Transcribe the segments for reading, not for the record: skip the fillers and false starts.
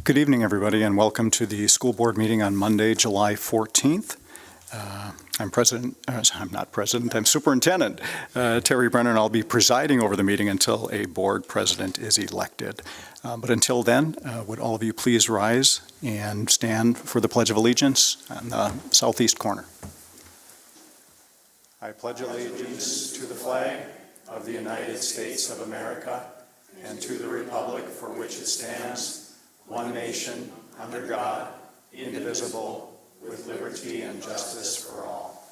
Good evening, everybody, and welcome to the school board meeting on Monday, July 14th. I'm Superintendent Terry Brennan. I'll be presiding over the meeting until a board president is elected. But until then, would all of you please rise and stand for the Pledge of Allegiance on the southeast corner. I pledge allegiance to the flag of the United States of America and to the republic for which it stands, one nation, under God, indivisible, with liberty and justice for all.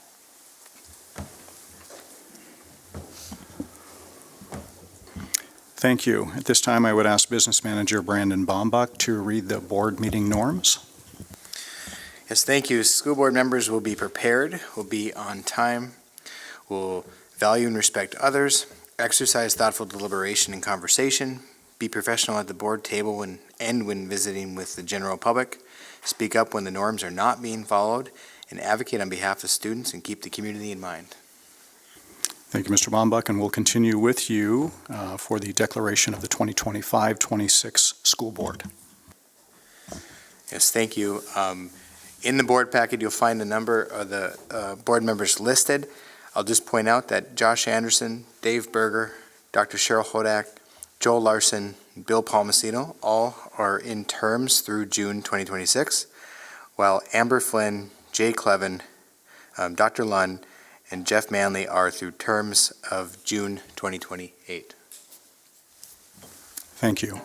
Thank you. At this time, I would ask Business Manager Brandon Baumbach to read the board meeting norms. Yes, thank you. School board members will be prepared, will be on time, will value and respect others, exercise thoughtful deliberation and conversation, be professional at the board table and when visiting with the general public, speak up when the norms are not being followed, and advocate on behalf of students and keep the community in mind. Thank you, Mr. Baumbach, and we'll continue with you for the declaration of the 2025-26 school board. Yes, thank you. In the board packet, you'll find a number of the board members listed. I'll just point out that Josh Anderson, Dave Berger, Dr. Cheryl Hodak, Joel Larson, Bill Palmasino, all are in terms through June 2026, while Amber Flynn, Jay Clevin, Dr. Lund, and Jeff Manley are through terms of June 2028. Thank you.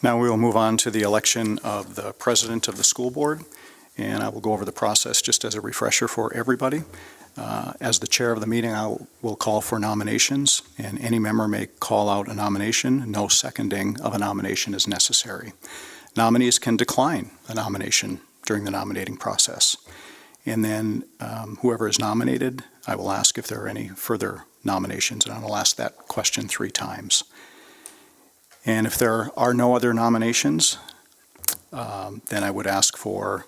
Now we will move on to the election of the president of the school board, and I will go over the process just as a refresher for everybody. As the chair of the meeting, I will call for nominations, and any member may call out a nomination. No seconding of a nomination is necessary. Nominees can decline a nomination during the nominating process. And then whoever is nominated, I will ask if there are any further nominations, and I will ask that question 3 times. And if there are no other nominations, then I would ask for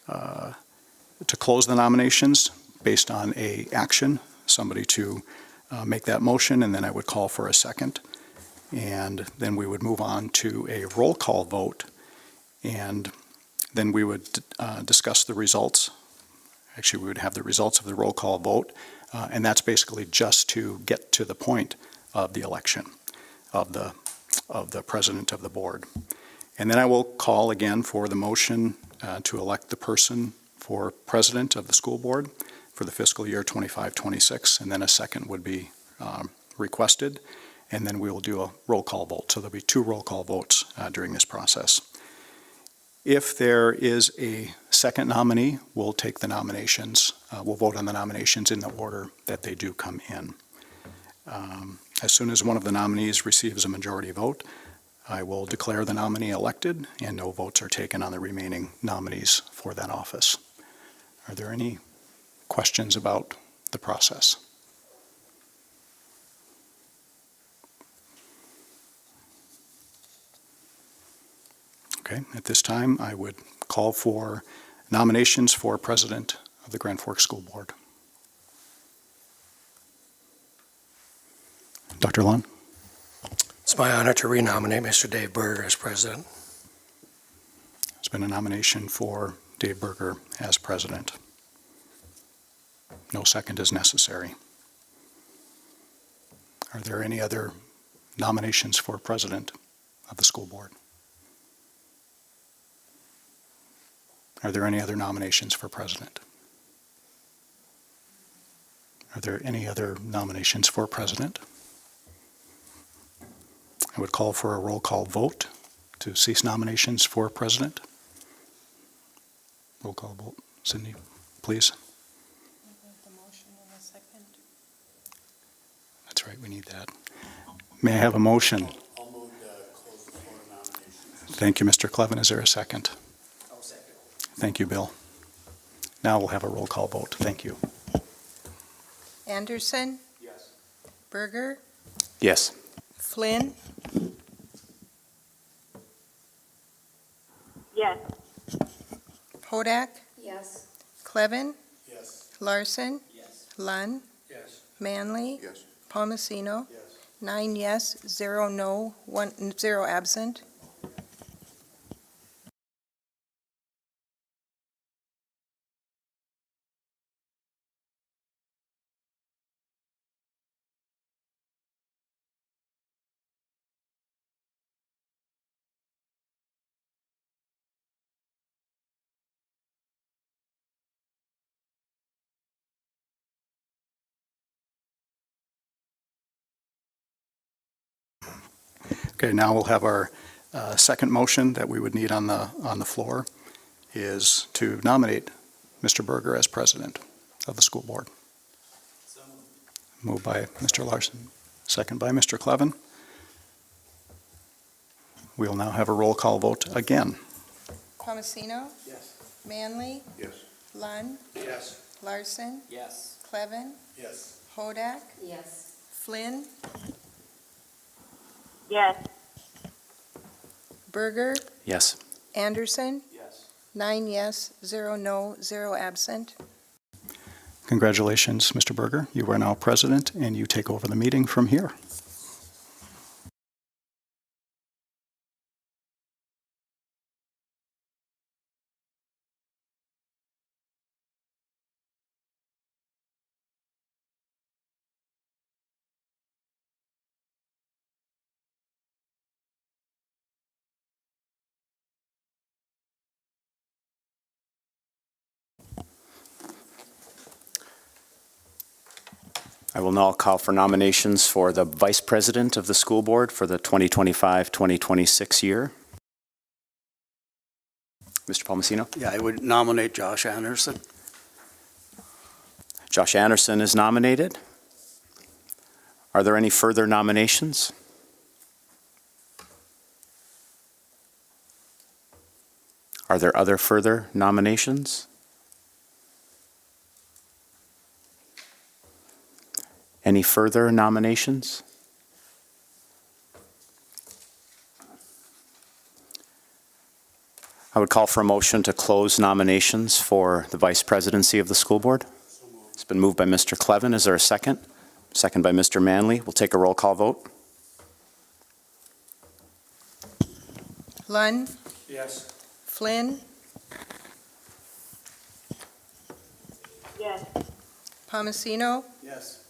to close the nominations based on a action, somebody to make that motion, and then I would call for a second. And then we would move on to a roll call vote, and then we would discuss the results. Actually, we would have the results of the roll call vote, and that's basically just to get to the point of the election of the president of the board. And then I will call again for the motion to elect the person for president of the school board for the fiscal year 25-26, and then a second would be requested, and then we will do a roll call vote. So there'll be 2 roll call votes during this process. If there is a second nominee, we'll take the nominations. We'll vote on the nominations in the order that they do come in. As soon as one of the nominees receives a majority vote, I will declare the nominee elected, and no votes are taken on the remaining nominees for that office. Are there any questions about the process? Okay, at this time, I would call for nominations for president of the Grand Forks School Board. Dr. Lund? It's my honor to renominate Mr. Dave Berger as president. There's been a nomination for Dave Berger as president. No second is necessary. Are there any other nominations for president of the school board? Are there any other nominations for president? Are there any other nominations for president? I would call for a roll call vote to cease nominations for president. Roll call vote. Cindy, please. The motion in a second. That's right, we need that. May I have a motion? I'll move to close the floor to nominations. Thank you, Mr. Clevin. Is there a second? I'll second. Thank you, Bill. Now we'll have a roll call vote. Thank you. Anderson, Yes. Berger, Yes. Flynn, Yes. Hodak, Yes. Clevin, Yes. Larson, Yes. Lund, Yes. Manley, Yes. Palmasino, Yes. 9 yes, 0 no, 0 absent. Okay, now we'll have our second motion that we would need on the floor is to nominate Mr. Berger as president of the school board. Moved by Mr. Larson, second by Mr. Clevin. We'll now have a roll call vote again. Palmasino? Yes. Manley? Yes. Lund? Yes. Larson? Yes. Clevin? Yes. Hodak? Yes. Flynn? Yes. Berger? Yes. Anderson? Yes. 9 yes, 0 no, 0 absent. Congratulations, Mr. Berger. You are now president, and you take over the meeting from here. I will now call for nominations for the vice president of the school board for the 2025-2026 year. Mr. Palmasino? Yeah, I would nominate Josh Anderson. Josh Anderson is nominated. Are there any further nominations? Are there other further nominations? Any further nominations? I would call for a motion to close nominations for the vice presidency of the school board. It's been moved by Mr. Clevin. Is there a second? Second by Mr. Manley. We'll take a roll call vote. Lund? Yes. Flynn? Yes. Palmasino? Yes.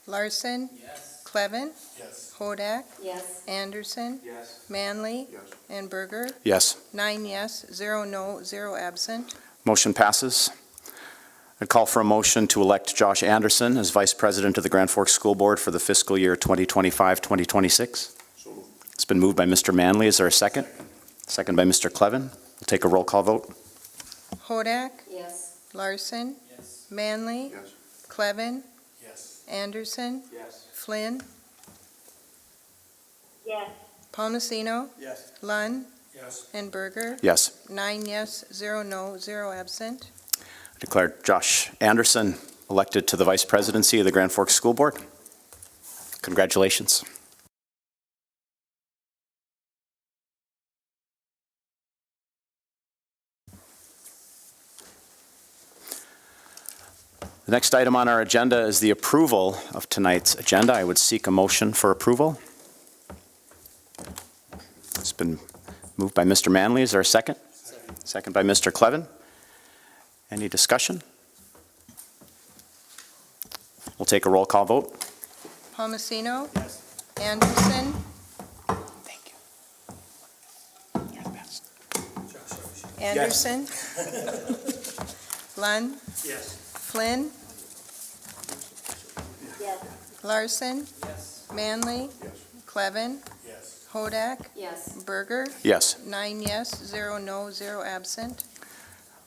Larson? Yes. Clevin? Yes. Hodak? Yes. Anderson? Yes. Manley? Yes. And Berger? Yes. 9 yes, 0 no, 0 absent. Motion passes. I'd call for a motion to elect Josh Anderson as vice president of the Grand Forks School Board for the fiscal year 2025-2026. So moved. It's been moved by Mr. Manley. Is there a second? Second by Mr. Clevin. We'll take a roll call vote. Hodak? Yes. Larson? Yes. Manley? Yes. Clevin? Yes. Anderson? Yes. Flynn? Yes. Palmasino? Yes. Lund? Yes. And Berger? Yes. 9 yes, 0 no, 0 absent. I declare Josh Anderson elected to the vice presidency of the Grand Forks School Board. Congratulations. The next item on our agenda is the approval of tonight's agenda. I would seek a motion for approval. It's been moved by Mr. Manley. Is there a second? Second by Mr. Clevin. Any discussion? We'll take a roll call vote. Palmasino? Yes. Anderson? Thank you. You're the best. Anderson? Lund? Yes. Flynn? Yes. Larson? Yes. Manley? Yes. Clevin? Yes. Hodak? Yes. Berger? Yes, 9 yes, 0 no, 0 absent.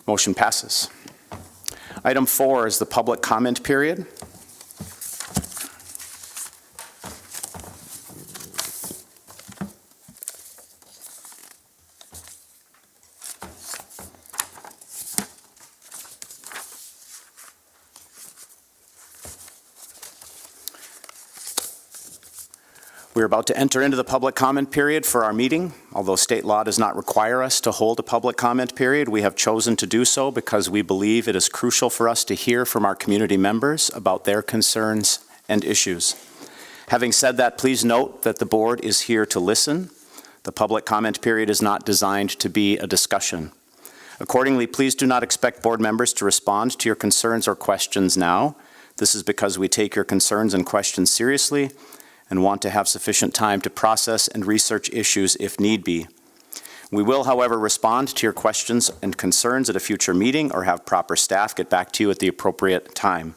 motion passes. Item 4 is the public comment period. We're about to enter into the public comment period for our meeting. Although state law does not require us to hold a public comment period, we have chosen to do so because we believe it is crucial for us to hear from our community members about their concerns and issues. Having said that, please note that the board is here to listen. The public comment period is not designed to be a discussion. Accordingly, please do not expect board members to respond to your concerns or questions now. This is because we take your concerns and questions seriously and want to have sufficient time to process and research issues if need be. We will, however, respond to your questions and concerns at a future meeting or have proper staff get back to you at the appropriate time.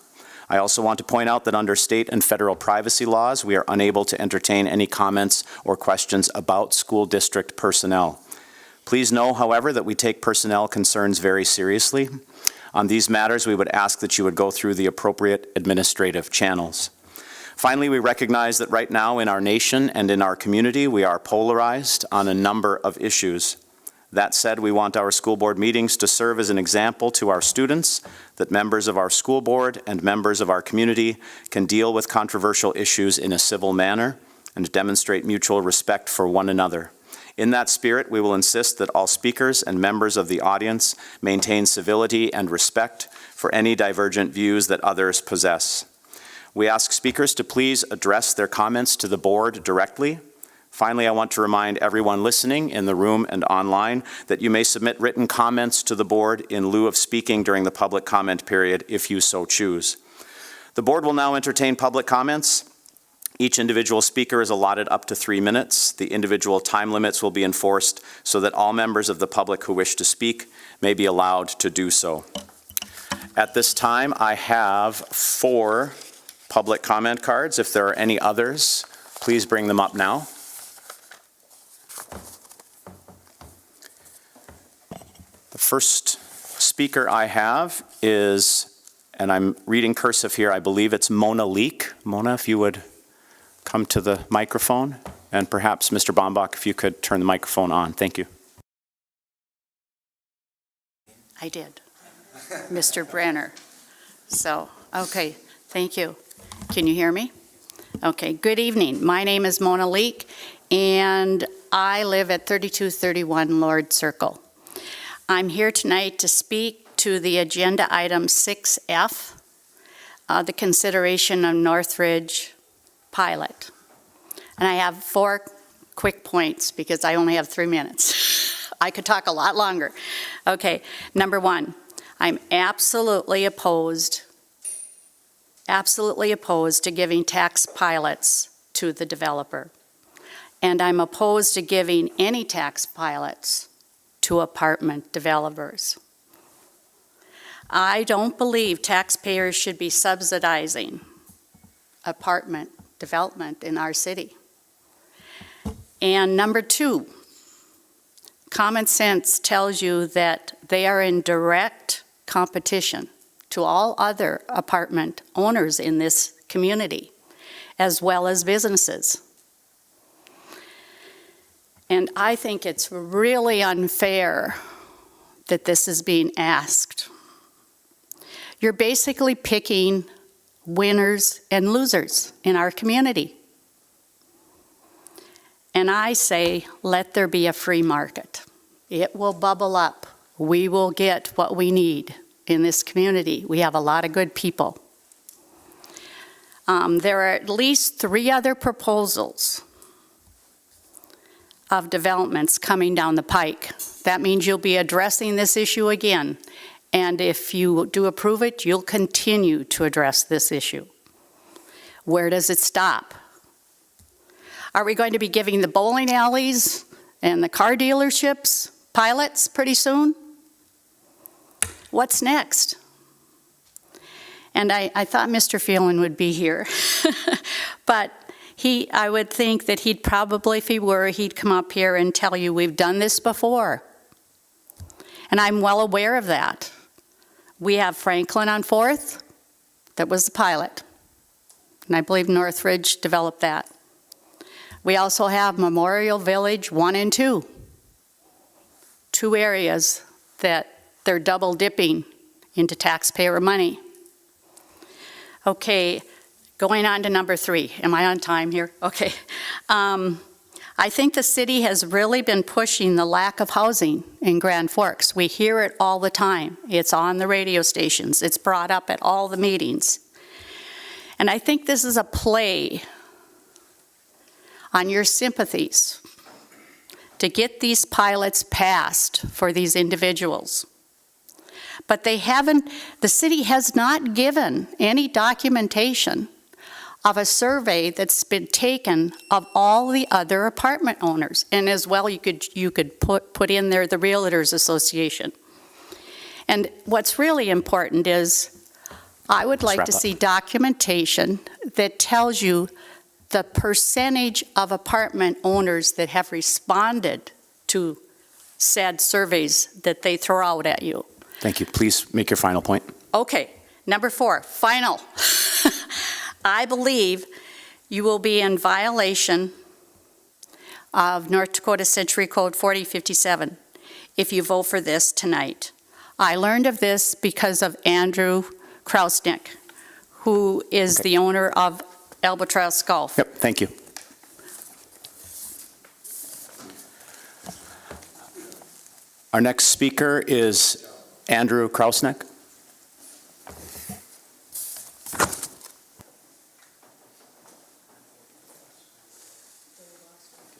I also want to point out that under state and federal privacy laws, we are unable to entertain any comments or questions about school district personnel. Please know, however, that we take personnel concerns very seriously. On these matters, we would ask that you would go through the appropriate administrative channels. Finally, we recognize that right now in our nation and in our community, we are polarized on a number of issues. That said, we want our school board meetings to serve as an example to our students that members of our school board and members of our community can deal with controversial issues in a civil manner and demonstrate mutual respect for one another. In that spirit, we will insist that all speakers and members of the audience maintain civility and respect for any divergent views that others possess. We ask speakers to please address their comments to the board directly. Finally, I want to remind everyone listening in the room and online that you may submit written comments to the board in lieu of speaking during the public comment period if you so choose. The board will now entertain public comments. Each individual speaker is allotted up to 3 minutes. The individual time limits will be enforced so that all members of the public who wish to speak may be allowed to do so. At this time, I have 4 public comment cards. If there are any others, please bring them up now. The first speaker I have is, and I'm reading cursive here, I believe it's Mona Leek. Mona, if you would come to the microphone, and perhaps Mr. Bombach, if you could turn the microphone on. Thank you. I did, Mr. Brenner. So, okay, thank you. Can you hear me? Okay, good evening. My name is Mona Leek, and I live at 3231 Lord Circle. I'm here tonight to speak to the agenda item 6F, the consideration of Northridge pilot. And I have 4 quick points because I only have 3 minutes. I could talk a lot longer. Okay, number 1, I'm absolutely opposed to giving tax pilots to the developer. And I'm opposed to giving any tax pilots to apartment developers. I don't believe taxpayers should be subsidizing apartment development in our city. And number 2, common sense tells you that they are in direct competition to all other apartment owners in this community, as well as businesses. And I think it's really unfair that this is being asked. You're basically picking winners and losers in our community. And I say, let there be a free market. It will bubble up. We will get what we need in this community. We have a lot of good people. There are at least 3 other proposals of developments coming down the pike. That means you'll be addressing this issue again. And if you do approve it, you'll continue to address this issue. Where does it stop? Are we going to be giving the bowling alleys and the car dealerships pilots pretty soon? What's next? And I thought Mr. Phelan would be here. But I would think that he'd probably, if he were, he'd come up here and tell you we've done this before. And I'm well aware of that. We have Franklin on 4th. That was the pilot. And I believe Northridge developed that. We also have Memorial Village 1 and 2. 2 areas that they're double dipping into taxpayer money. Okay, going on to number 3. Am I on time here? Okay. I think the city has really been pushing the lack of housing in Grand Forks. We hear it all the time. It's on the radio stations. It's brought up at all the meetings. And I think this is a play on your sympathies to get these pilots passed for these individuals. But they haven't, the city has not given any documentation of a survey that's been taken of all the other apartment owners. And as well, you could put in there the Realtors Association. And what's really important is I would like wrap to up. see documentation that tells you the percentage of apartment owners that have responded to said surveys that they throw out at you. Thank you. Please make your final point. Okay, number 4, final. I believe you will be in violation of North Dakota Century Code 4057 if you vote for this tonight. I learned of this because of Andrew Krausnick, who is Okay. the owner of Albatross Golf. Yep, thank you. Our next speaker is Andrew Krausnick.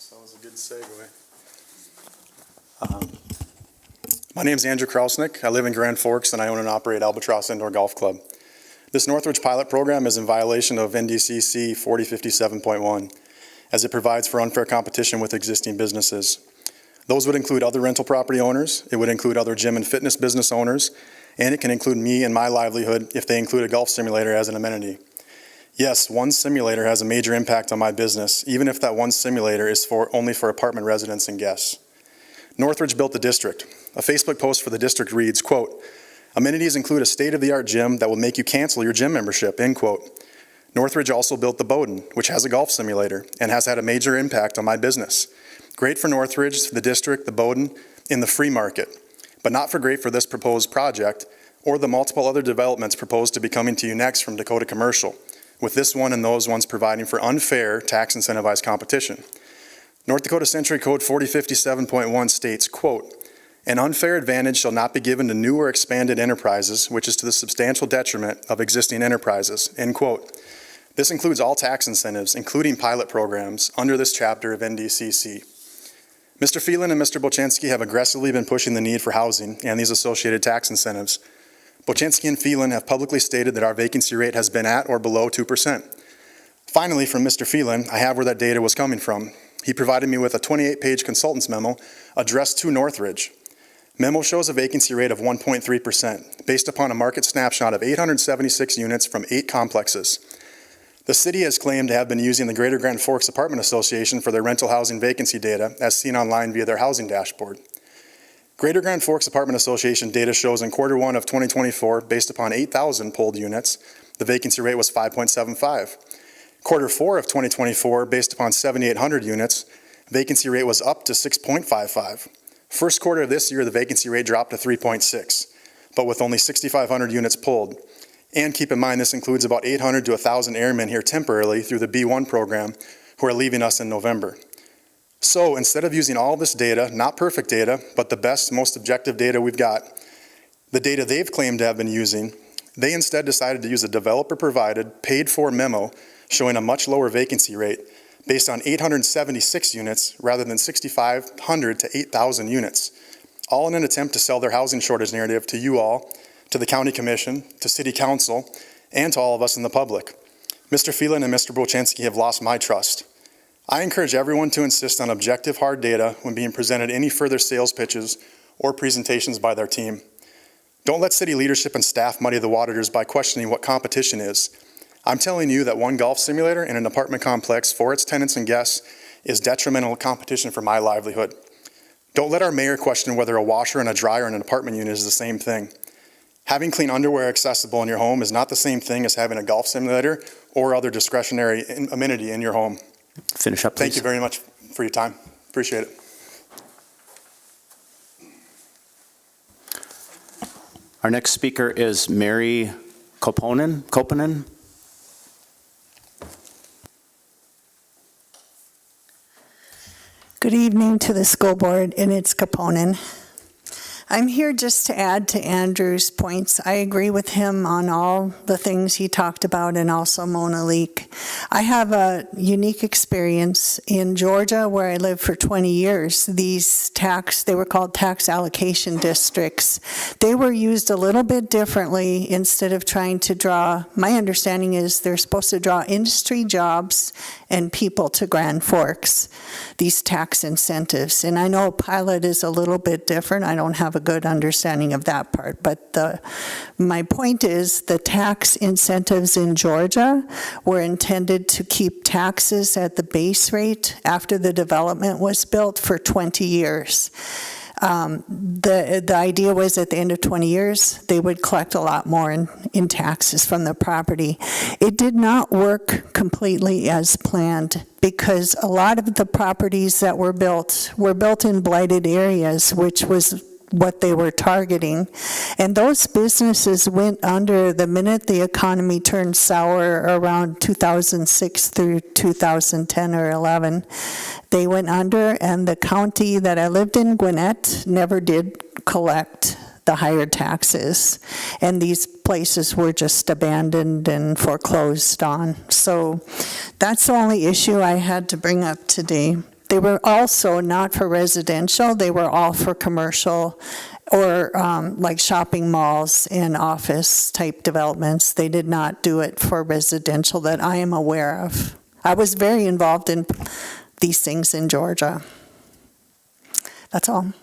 That was a good segue. My name is Andrew Krausnick. I live in Grand Forks, and I own and operate Albatross Indoor Golf Club. This Northridge pilot program is in violation of NDCC 4057.1, as it provides for unfair competition with existing businesses. Those would include other rental property owners, it would include other gym and fitness business owners, and it can include me and my livelihood if they include a golf simulator as an amenity. Yes, one simulator has a major impact on my business, even if that one simulator is only for apartment residents and guests. Northridge built the district. A Facebook post for the district reads, quote, "Amenities include a state-of-the-art gym that will make you cancel your gym membership," end quote. Northridge also built the Bowden, which has a golf simulator and has had a major impact on my business. Great for Northridge, the district, the Bowden, in the free market, but not great for this proposed project or the multiple other developments proposed to be coming to you next from Dakota Commercial, with this one and those ones providing for unfair tax incentivized competition. North Dakota Century Code 4057.1 states, quote, "An unfair advantage shall not be given to new or expanded enterprises, which is to the substantial detriment of existing enterprises," end quote. This includes all tax incentives, including pilot programs, under this chapter of NDCC. Mr. Phelan and Mr. Bochinski have aggressively been pushing the need for housing and these associated tax incentives. Bochinski and Phelan have publicly stated that our vacancy rate has been at or below 2%. Finally, from Mr. Phelan, I have where that data was coming from. He provided me with a 28-page consultant's memo addressed to Northridge. Memo shows a vacancy rate of 1.3% based upon a market snapshot of 876 units from 8 complexes. The city has claimed to have been using the Greater Grand Forks Apartment Association for their rental housing vacancy data as seen online via their housing dashboard. Greater Grand Forks Apartment Association data shows in Q1 of 2024, based upon 8,000 polled units, the vacancy rate was 5.75. Q4 of 2024, based upon 7,800 units, vacancy rate was up to 6.55. First quarter of this year, the vacancy rate dropped to 3.6, but with only 6,500 units pulled. And keep in mind, this includes about 800 to 1,000 airmen here temporarily through the B1 program who are leaving us in November. So instead of using all this data, not perfect data, but the best, most objective data we've got, the data they've claimed to have been using, they instead decided to use a developer-provided, paid-for memo showing a much lower vacancy rate based on 876 units rather than 6,500 to 8,000 units, all in an attempt to sell their housing shortage narrative to you all, to the county commission, to city council, and to all of us in the public. Mr. Phelan and Mr. Bochinski have lost my trust. I encourage everyone to insist on objective hard data when being presented any further sales pitches or presentations by their team. Don't let city leadership and staff muddy the waters by questioning what competition is. I'm telling you that one golf simulator in an apartment complex for its tenants and guests is detrimental competition for my livelihood. Don't let our mayor question whether a washer and a dryer in an apartment unit is the same thing. Having clean underwear accessible in your home is not the same thing as having a golf simulator or other discretionary amenity in your home. Finish up, please. Thank you very much for your time. Appreciate it. Our next speaker is Mary Koponen. Good evening to the school board, and it's Kaponen. I'm here just to add to Andrew's points. I agree with him on all the things he talked about, and also Mona Leek. I have a unique experience in Georgia where I lived for 20 years. They were called tax allocation districts. They were used a little bit differently. Instead of trying to draw, my understanding is they're supposed to draw industry jobs and people to Grand Forks, these tax incentives. And I know pilot is a little bit different. I don't have a good understanding of that part. But my point is the tax incentives in Georgia were intended to keep taxes at the base rate after the development was built for 20 years. The idea was at the end of 20 years, they would collect a lot more in taxes from the property. It did not work completely as planned because a lot of the properties that were built in blighted areas, which was what they were targeting. And those businesses went under the minute the economy turned sour around 2006 through 2010 or 11. They went under, and the county that I lived in, Gwinnett, never did collect the higher taxes. And these places were just abandoned and foreclosed on. So that's the only issue I had to bring up today. They were also not for residential, they were all for commercial or like shopping malls and office type developments. They did not do it for residential that I am aware of. I was very involved in these things in Georgia. That's all.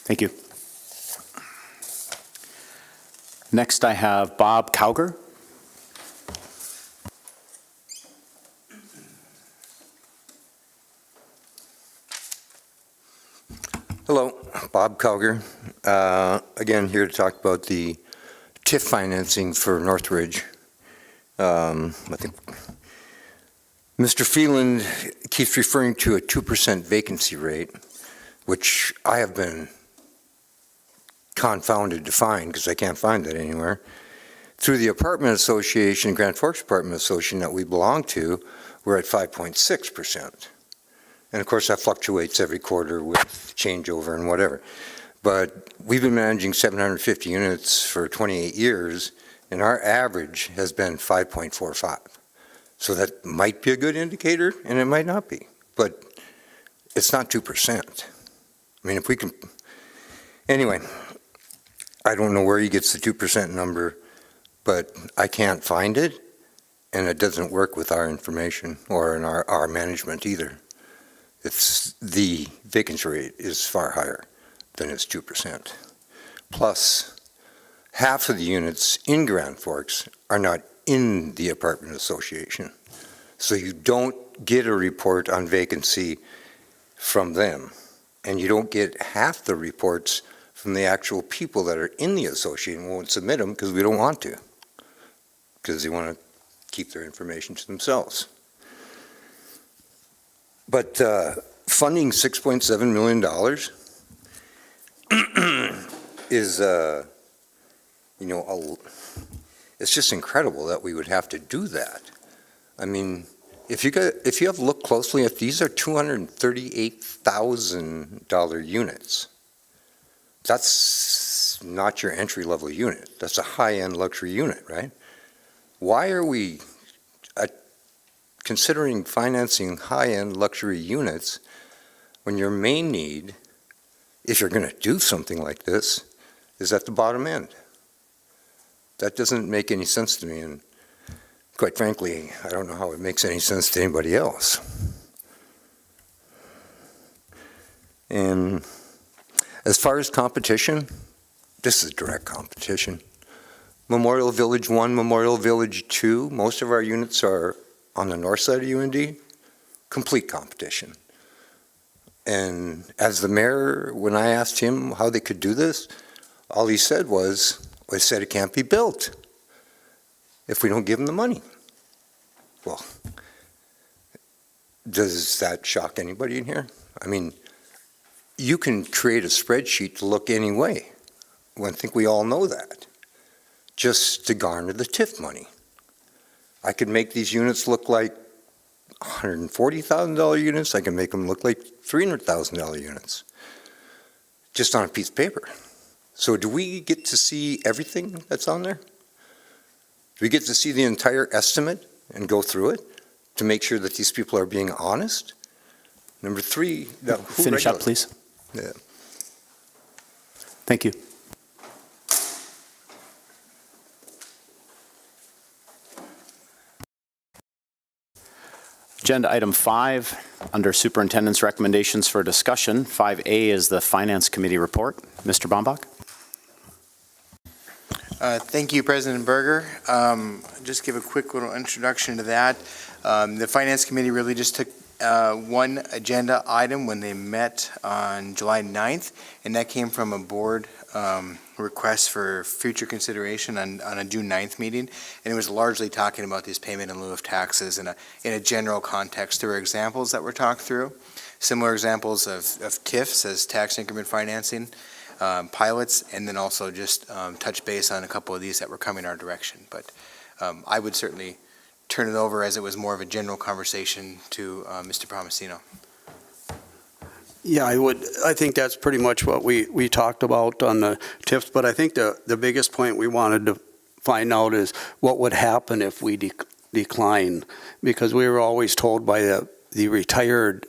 Thank you. Next, I have Bob Cowger. Hello, Bob Cowger. Again, here to talk about the TIF financing for Northridge. I think Mr. Phelan keeps referring to a 2% vacancy rate, which I have been confounded to find because I can't find that anywhere. Through the apartment association, Grand Forks Apartment Association that we belong to, we're at 5.6%. And of course, that fluctuates every quarter with changeover and whatever. But we've been managing 750 units for 28 years, and our average has been 5.45. So that might be a good indicator, and it might not be. But it's not 2%. I mean, if we can... Anyway, I don't know where he gets the 2% number, but I can't find it, and it doesn't work with our information or in our management either. It's the vacancy rate is far higher than its 2%. Plus, half of the units in Grand Forks are not in the apartment association. So you don't get a report on vacancy from them. And you don't get half the reports from the actual people that are in the association. We won't submit them because we don't want to. Because they want to keep their information to themselves. But funding $6.7 million is, it's just incredible that we would have to do that. I mean, if you have looked closely at these are $238,000 units. That's not your entry-level unit. That's a high-end luxury unit, right? Why are we considering financing high-end luxury units when your main need, if you're going to do something like this, is at the bottom end? That doesn't make any sense to me, and quite frankly, I don't know how it makes any sense to anybody else. And as far as competition, this is direct competition. Memorial Village 1, Memorial Village 2, most of our units are on the north side of UND, complete competition. And as the mayor, when I asked him how they could do this, all he said was, well, he said it can't be built if we don't give them the money. Well, does that shock anybody in here? I mean, you can create a spreadsheet to look any way. I think we all know that, just to garner the TIF money. I could make these units look like $140,000 units. I can make them look like $300,000 units, just on a piece of paper. So do we get to see everything that's on there? Do we get to see the entire estimate and go through it to make sure that these people are being honest? Number three, who Finish up, please. Yeah. Thank you. Agenda item 5, under superintendent's recommendations for discussion, 5A is the Finance Committee report. Mr. Bombach? Thank you, President Berger. Just give a quick little introduction to that. The Finance Committee really just took one agenda item when they met on July 9th, and that came from a board request for future consideration on a June 9th meeting, and it was largely talking about this payment in lieu of taxes in a general context. There were examples that were talked through, similar examples of TIFs as tax increment financing, pilots, and then also just touch base on a couple of these that were coming our direction. But I would certainly turn it over, as it was more of a general conversation, to Mr. Palmasino. Yeah, I think that's pretty much what we talked about on the tips, but I think the biggest point we wanted to find out is what would happen if we decline, because we were always told by the retired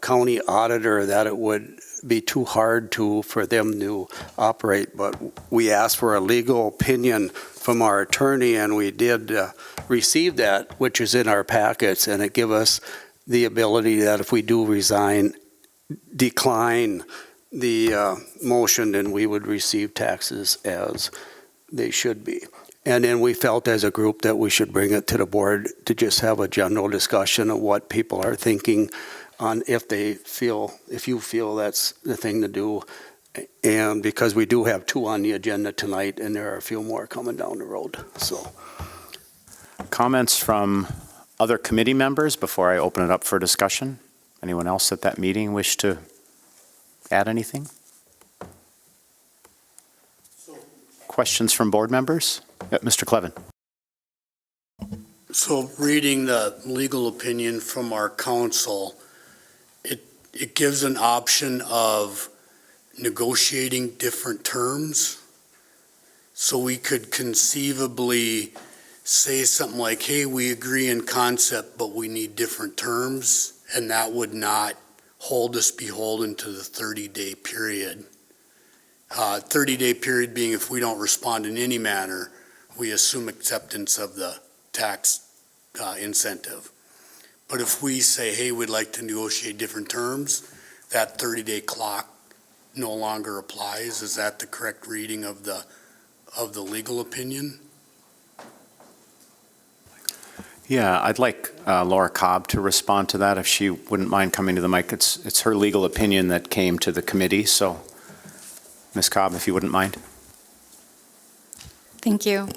county auditor that it would be too hard for them to operate, but we asked for a legal opinion from our attorney, and we did receive that, which is in our packets, and it gave us the ability that if we do decline the motion, then we would receive taxes as they should be. And then we felt as a group that we should bring it to the board to just have a general discussion of what people are thinking on if you feel that's the thing to do. And because we do have 2 on the agenda tonight, and there are a few more coming down the road, so. Comments from other committee members before I open it up for discussion? Anyone else at that meeting wish to add anything? Questions from board members? Mr. Clevin. So reading the legal opinion from our counsel, it gives an option of negotiating different terms. So we could conceivably say something like, hey, we agree in concept, but we need different terms, and that would not hold us beholden to the 30-day period. 30-day period being if we don't respond in any manner, we assume acceptance of the tax incentive. But if we say, hey, we'd like to negotiate different terms, that 30-day clock no longer applies. Is that the correct reading of the legal opinion? Yeah, I'd like Laura Cobb to respond to that if she wouldn't mind coming to the mic. It's her legal opinion that came to the committee, so Ms. Cobb, if you wouldn't mind. Thank you.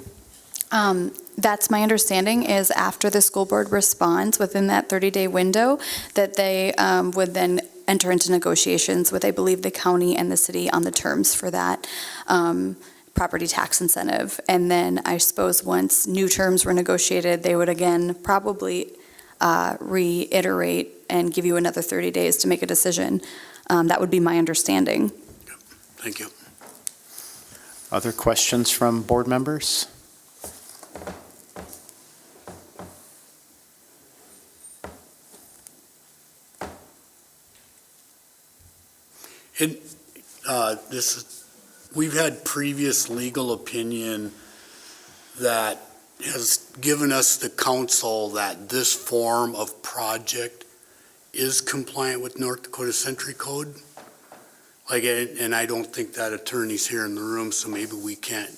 That's my understanding, is after the school board responds within that 30-day window, that they would then enter into negotiations with, I believe, the county and the city on the terms for that property tax incentive. And then I suppose once new terms were negotiated, they would again probably reiterate and give you another 30 days to make a decision. That would be my understanding. Thank you. Other questions from board members? We've had previous legal opinion that has given us the counsel that this form of project is compliant with North Dakota Century Code. And I don't think that attorney's here in the room, so maybe we can't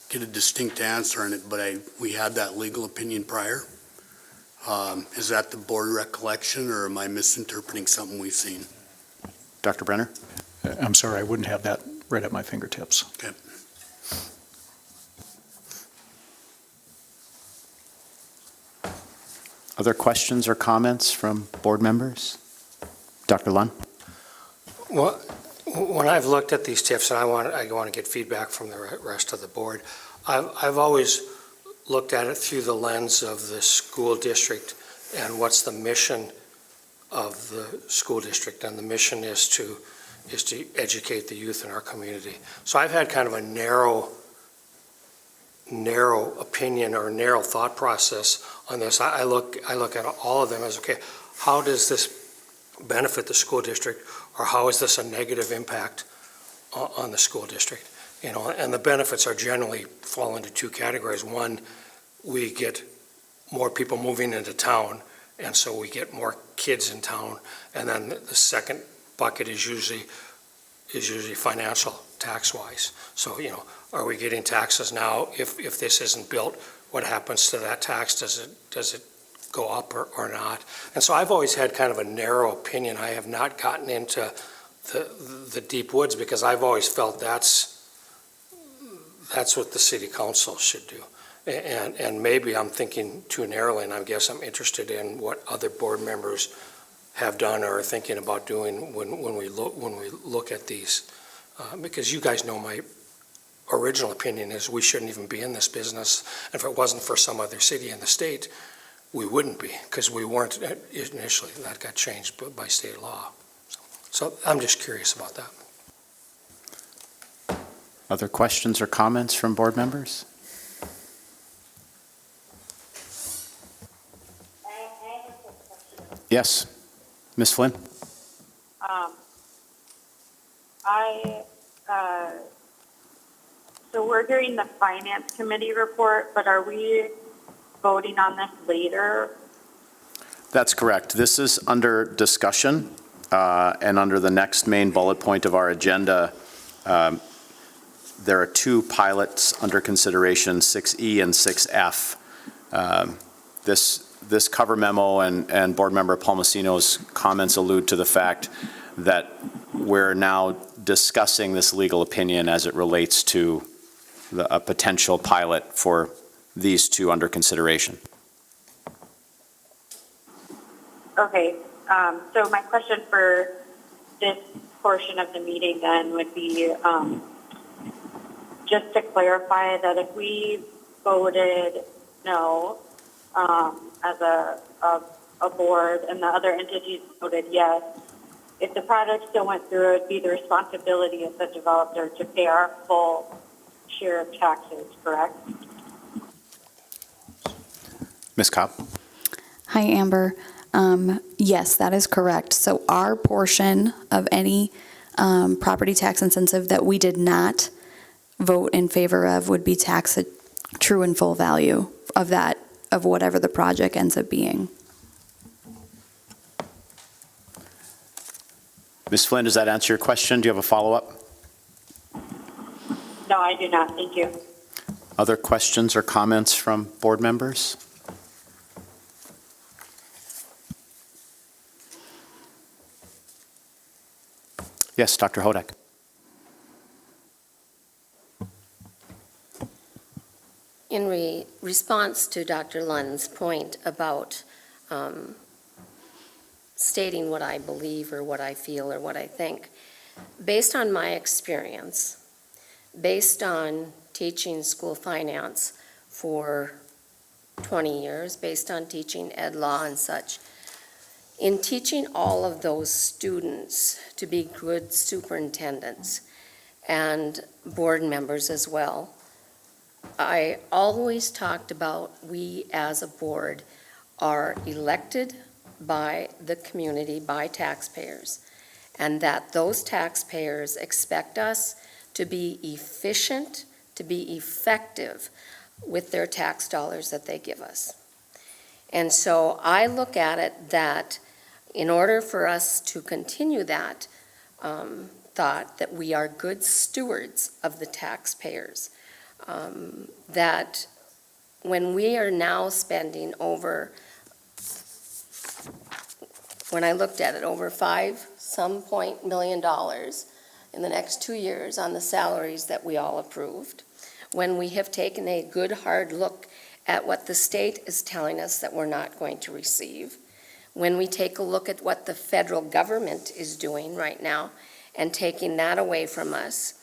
get a distinct answer on it, but we had that legal opinion prior. Is that the board recollection, or am I misinterpreting something we've seen? Dr. Brenner? I'm sorry, I wouldn't have that right at my fingertips. Okay. Other questions or comments from board members? Dr. Lund? Well, when I've looked at these TIFs, and I want to get feedback from the rest of the board, I've always looked at it through the lens of the school district and what's the mission of the school district, and the mission is to educate the youth in our community. So I've had kind of a narrow opinion or narrow thought process on this. I look at all of them as, okay, how does this benefit the school district, or how is this a negative impact on the school district? And the benefits are generally fall into 2 categories. One, we get more people moving into town, and so we get more kids in town. And then the second bucket is usually financial, tax-wise. So, are we getting taxes now? If this isn't built, what happens to that tax? Does it go up or not? And so I've always had kind of a narrow opinion. I have not gotten into the deep woods, because I've always felt that's what the city council should do. And maybe I'm thinking too narrowly, and I guess I'm interested in what other board members have done or are thinking about doing when we look at these. Because you guys know my original opinion is we shouldn't even be in this business. If it wasn't for some other city in the state, we wouldn't be, because we weren't initially. That got changed by state law. So I'm just curious about that. Other questions or comments from board members? Yes, Ms. Flynn? So we're doing the finance committee report, but are we voting on this later? That's correct. This is under discussion, and under the next main bullet point of our agenda, there are two pilots under consideration, 6E and 6F. This cover memo and Board Member Palmasino's comments allude to the fact that we're now discussing this legal opinion as it relates to a potential pilot for these two under consideration. Okay, so my question for this portion of the meeting then would be just to clarify that if we voted no as a board and the other entities voted yes, if the project still went through, it would be the responsibility of the developer to pay our full share of taxes, correct? Ms. Cobb? Hi, Amber. Yes, that is correct. So our portion of any property tax incentive that we did not vote in favor of would be taxed at true and full value of that, of whatever the project ends up being. Ms. Flynn, does that answer your question? Do you have a follow-up? No, I do not. Thank you. Other questions or comments from board members? Yes, Dr. Hodak. In response to Dr. Lund's point about stating what I believe or what I feel or what I think, based on my experience, based on teaching school finance for 20 years, based on teaching ed law and such, in teaching all of those students to be good superintendents and board members as well, I always talked about we as a board are elected by the community, by taxpayers, and that those taxpayers expect us to be efficient, to be effective with their tax dollars that they give us. And so I look at it that in order for us to continue that thought that we are good stewards of the taxpayers, that when we are now spending over, when I looked at it, over $5 million in the next 2 years on the salaries that we all approved, when we have taken a good hard look at what the state is telling us that we're not going to receive, when we take a look at what the federal government is doing right now and taking that away from us,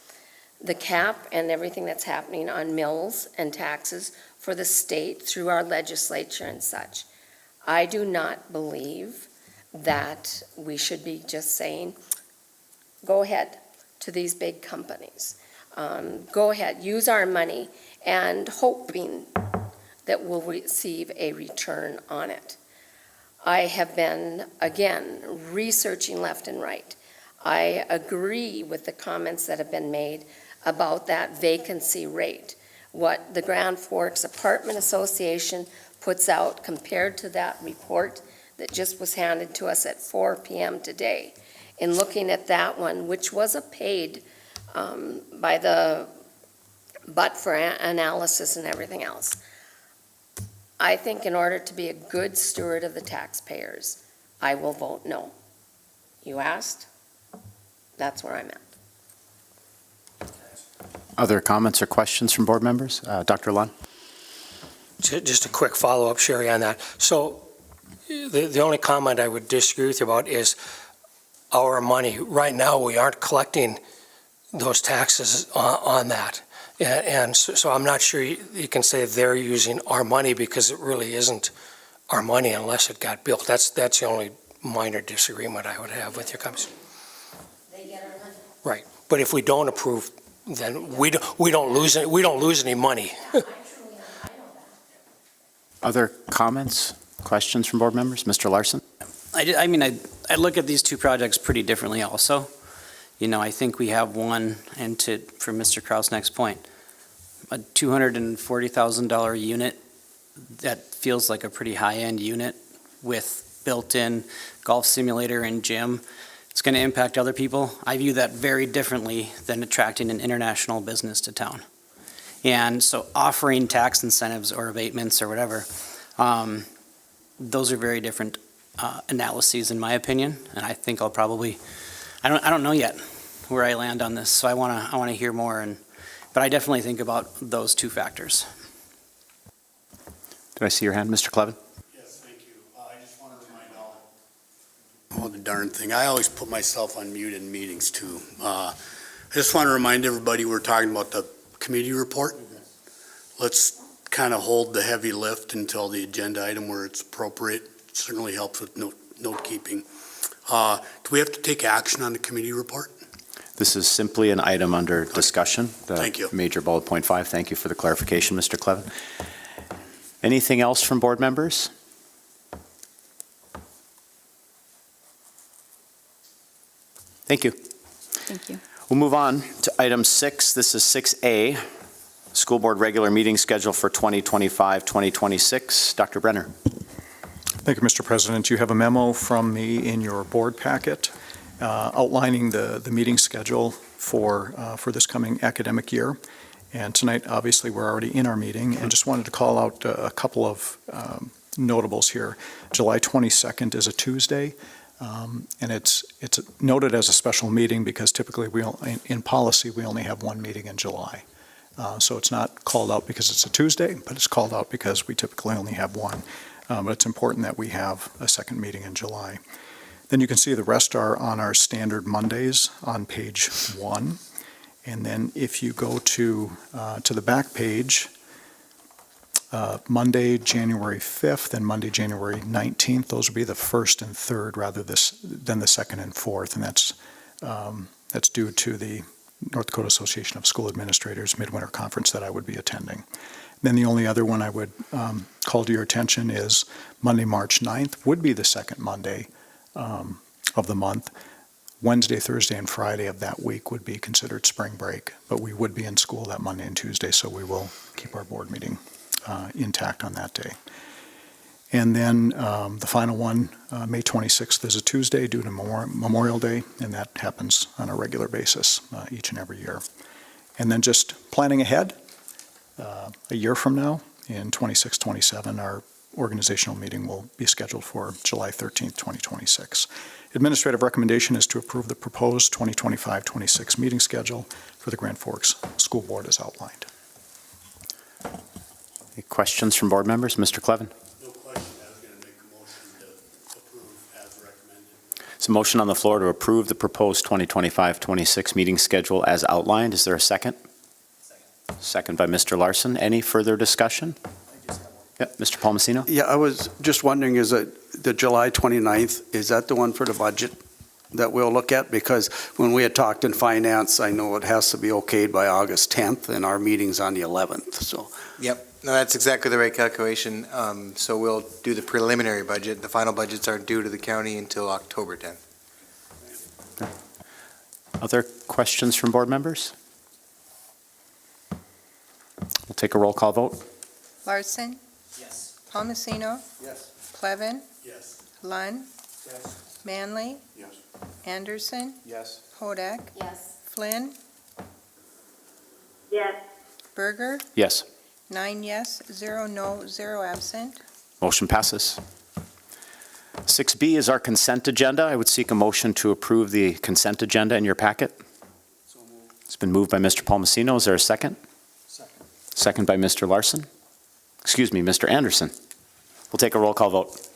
the cap and everything that's happening on mills and taxes for the state through our legislature and such, I do not believe that we should be just saying, go ahead to these big companies. Go ahead, use our money, and hoping that we'll receive a return on it. I have been, again, researching left and right. I agree with the comments that have been made about that vacancy rate. What the Grand Forks Apartment Association puts out compared to that report that just was handed to us at 4 PM today. In looking at that one, which was a paid by the, but for analysis and everything else. I think in order to be a good steward of the taxpayers, I will vote no. You asked? That's where I'm at. Other comments or questions from board members? Dr. Lund? Just a quick follow-up, Sherry, on that. So the only comment I would disagree with you about is our money. Right now, we aren't collecting those taxes on that. And so I'm not sure you can say they're using our money because it really isn't our money unless it got built. That's the only minor disagreement I would have with your comments. They get our money. Right. But if we don't approve, then we don't lose any money. Other comments, questions from board members? Mr. Larson? I mean, I look at these two projects pretty differently also. You know, I think we have one, and for Mr. Kraus' next point, a $240,000 unit that feels like a pretty high-end unit with built-in golf simulator and gym. It's going to impact other people. I view that very differently than attracting an international business to town. And so offering tax incentives or abatements or whatever, those are very different analyses in my opinion. And I think I'll probably, I don't know yet where I land on this, so I want to hear more. But I definitely think about those two factors. Did I see your hand, Mr. Clevin? Yes, thank you. I just want to remind all the darn thing. I always put myself on mute in meetings too. I just want to remind everybody we're talking about the committee report. Let's kind of hold the heavy lift until the agenda item where it's appropriate. It certainly helps with note keeping. Do we have to take action on the committee report? This is simply an item under discussion. Thank you. Major bullet point 5. Thank you for the clarification, Mr. Clevin. Anything else from board members? Thank you. Thank you. We'll move on to item 6. This is 6A, School Board Regular Meeting Schedule for 2025-2026. Dr. Brenner. Thank you, Mr. President. You have a memo from me in your board packet outlining the meeting schedule for this coming academic year. And tonight, obviously, we're already in our meeting, and just wanted to call out a couple of notables here. July 22nd is a Tuesday, and it's noted as a special meeting because typically in policy, we only have one meeting in July. So it's not called out because it's a Tuesday, but it's called out because we typically only have one. But it's important that we have a second meeting in July. Then you can see the rest are on our standard Mondays on page 1. And then if you go to the back page, Monday, January 5th and Monday, January 19th, those will be the first and third rather than the second and fourth. And that's due to the North Dakota Association of School Administrators Midwinter Conference that I would be attending. Then the only other one I would call to your attention is Monday, March 9th would be the second Monday of the month. Wednesday, Thursday, and Friday of that week would be considered spring break, but we would be in school that Monday and Tuesday, so we will keep our board meeting intact on that day. And then the final one, May 26th is a Tuesday due to Memorial Day, and that happens on a regular basis each and every year. And then just planning ahead, a year from now, in 26-27, our organizational meeting will be scheduled for July 13th, 2026. Administrative recommendation is to approve the proposed 2025-26 meeting schedule for the Grand Forks School Board as outlined. Any questions from board members? Mr. Clevin. No question. I was going to make a motion to approve as recommended. It's a motion on the floor to approve the proposed 2025-26 meeting schedule as outlined. Is there a second? Second by Mr. Larson. Any further discussion? Yeah, Mr. Palmasino? Yeah, I was just wondering, is it the July 29th, is that the one for the budget that we'll look at? Because when we had talked in finance, I know it has to be okayed by August 10th, and our meeting's on the 11th, so. Yep, no, that's exactly the right calculation. So we'll do the preliminary budget. The final budgets aren't due to the county until October 10th. Other questions from board members? We'll take a roll call vote. Larson? Yes. Palmasino? Yes. Clevin? Yes. Lund, Yes. Manley, Yes. Anderson, Yes. Hodak, Yes. Flynn, Yes. Berger, Yes. 9 yes, 0 no, 0 absent. Motion passes. 6B is our consent agenda. I would seek a motion to approve the consent agenda in your packet. It's been moved by Mr. Palmasino. Is there a second? Second. Second by Mr. Larson. Excuse me, Mr. Anderson. We'll take a roll call vote.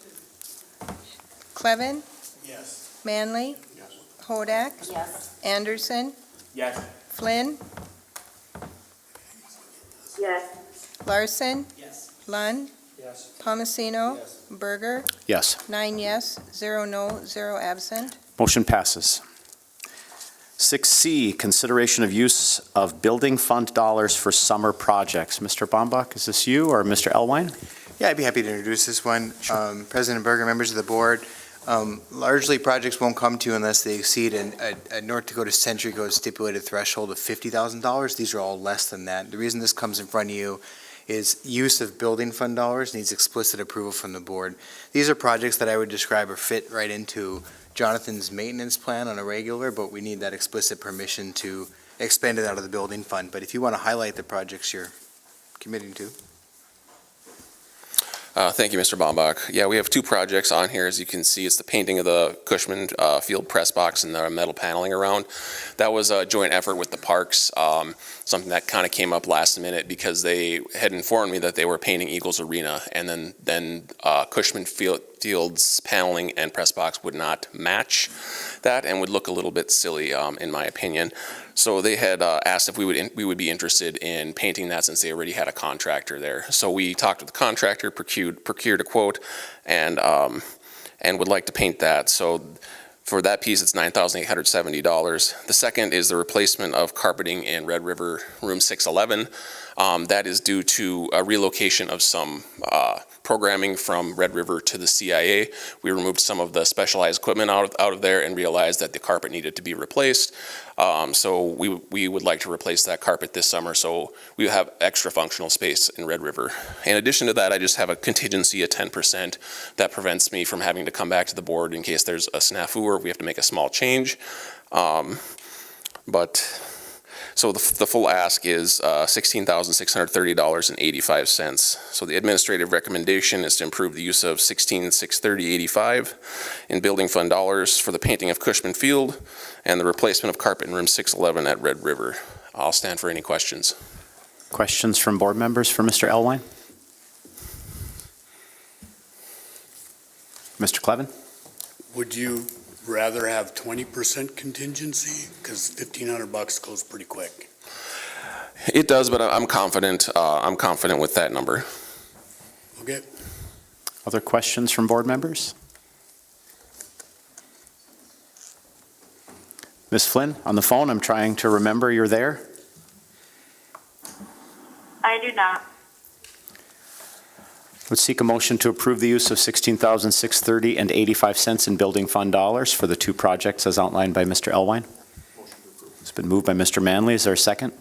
Clevin, Yes. Manley, Yes. Hodak, Yes. Anderson, Yes. Flynn, Yes. Larson, Yes. Lund, Yes. Palmasino, Yes. Berger, Yes. 9 yes, 0 no, 0 absent. Motion passes. 6C, consideration of use of building fund dollars for summer projects. Mr. Bombach, is this you or Mr. Elwine? Yeah, I'd be happy to introduce this one. President Berger, members of the board, largely projects won't come to you unless they exceed a North Dakota Century Code stipulated threshold of $50,000. These are all less than that. The reason this comes in front of you is use of building fund dollars needs explicit approval from the board. These are projects that I would describe are fit right into Jonathan's maintenance plan on a regular, but we need that explicit permission to expend it out of the building fund. But if you want to highlight the projects you're committing to. Thank you, Mr. Bombach. Yeah, we have two projects on here. As you can see, it's the painting of the Cushman Field press box and the metal paneling around. That was a joint effort with the parks, something that kind of came up last minute because they had informed me that they were painting Eagles Arena, and then Cushman Field's paneling and press box would not match that and would look a little bit silly, in my opinion. So they had asked if we would be interested in painting that since they already had a contractor there. So we talked with the contractor, procured a quote, and would like to paint that. So for that piece, it's $9,870. The second is the replacement of carpeting in Red River Room 611. That is due to a relocation of some programming from Red River to the CIA. We removed some of the specialized equipment out of there and realized that the carpet needed to be replaced. So we would like to replace that carpet this summer, so we have extra functional space in Red River. In addition to that, I just have a contingency of 10% that prevents me from having to come back to the board in case there's a snafu or we have to make a small change. So the full ask is $16,630.85. So the administrative recommendation is to improve the use of $16,630.85 in building fund dollars for the painting of Cushman Field and the replacement of carpet in room 611 at Red River. I'll stand for any questions. Questions from board members for Mr. Elwine? Mr. Clevin? Would you rather have 20% contingency? Because $1,500 goes pretty quick. It does, but I'm confident. I'm confident with that number. Okay. Other questions from board members? Ms. Flynn, on the phone, I'm trying to remember you're there. I do not. Would seek a motion to approve the use of $16,630.85 in building fund dollars for the two projects as outlined by Mr. Elwine. It's been moved by Mr. Manley. Is there a second?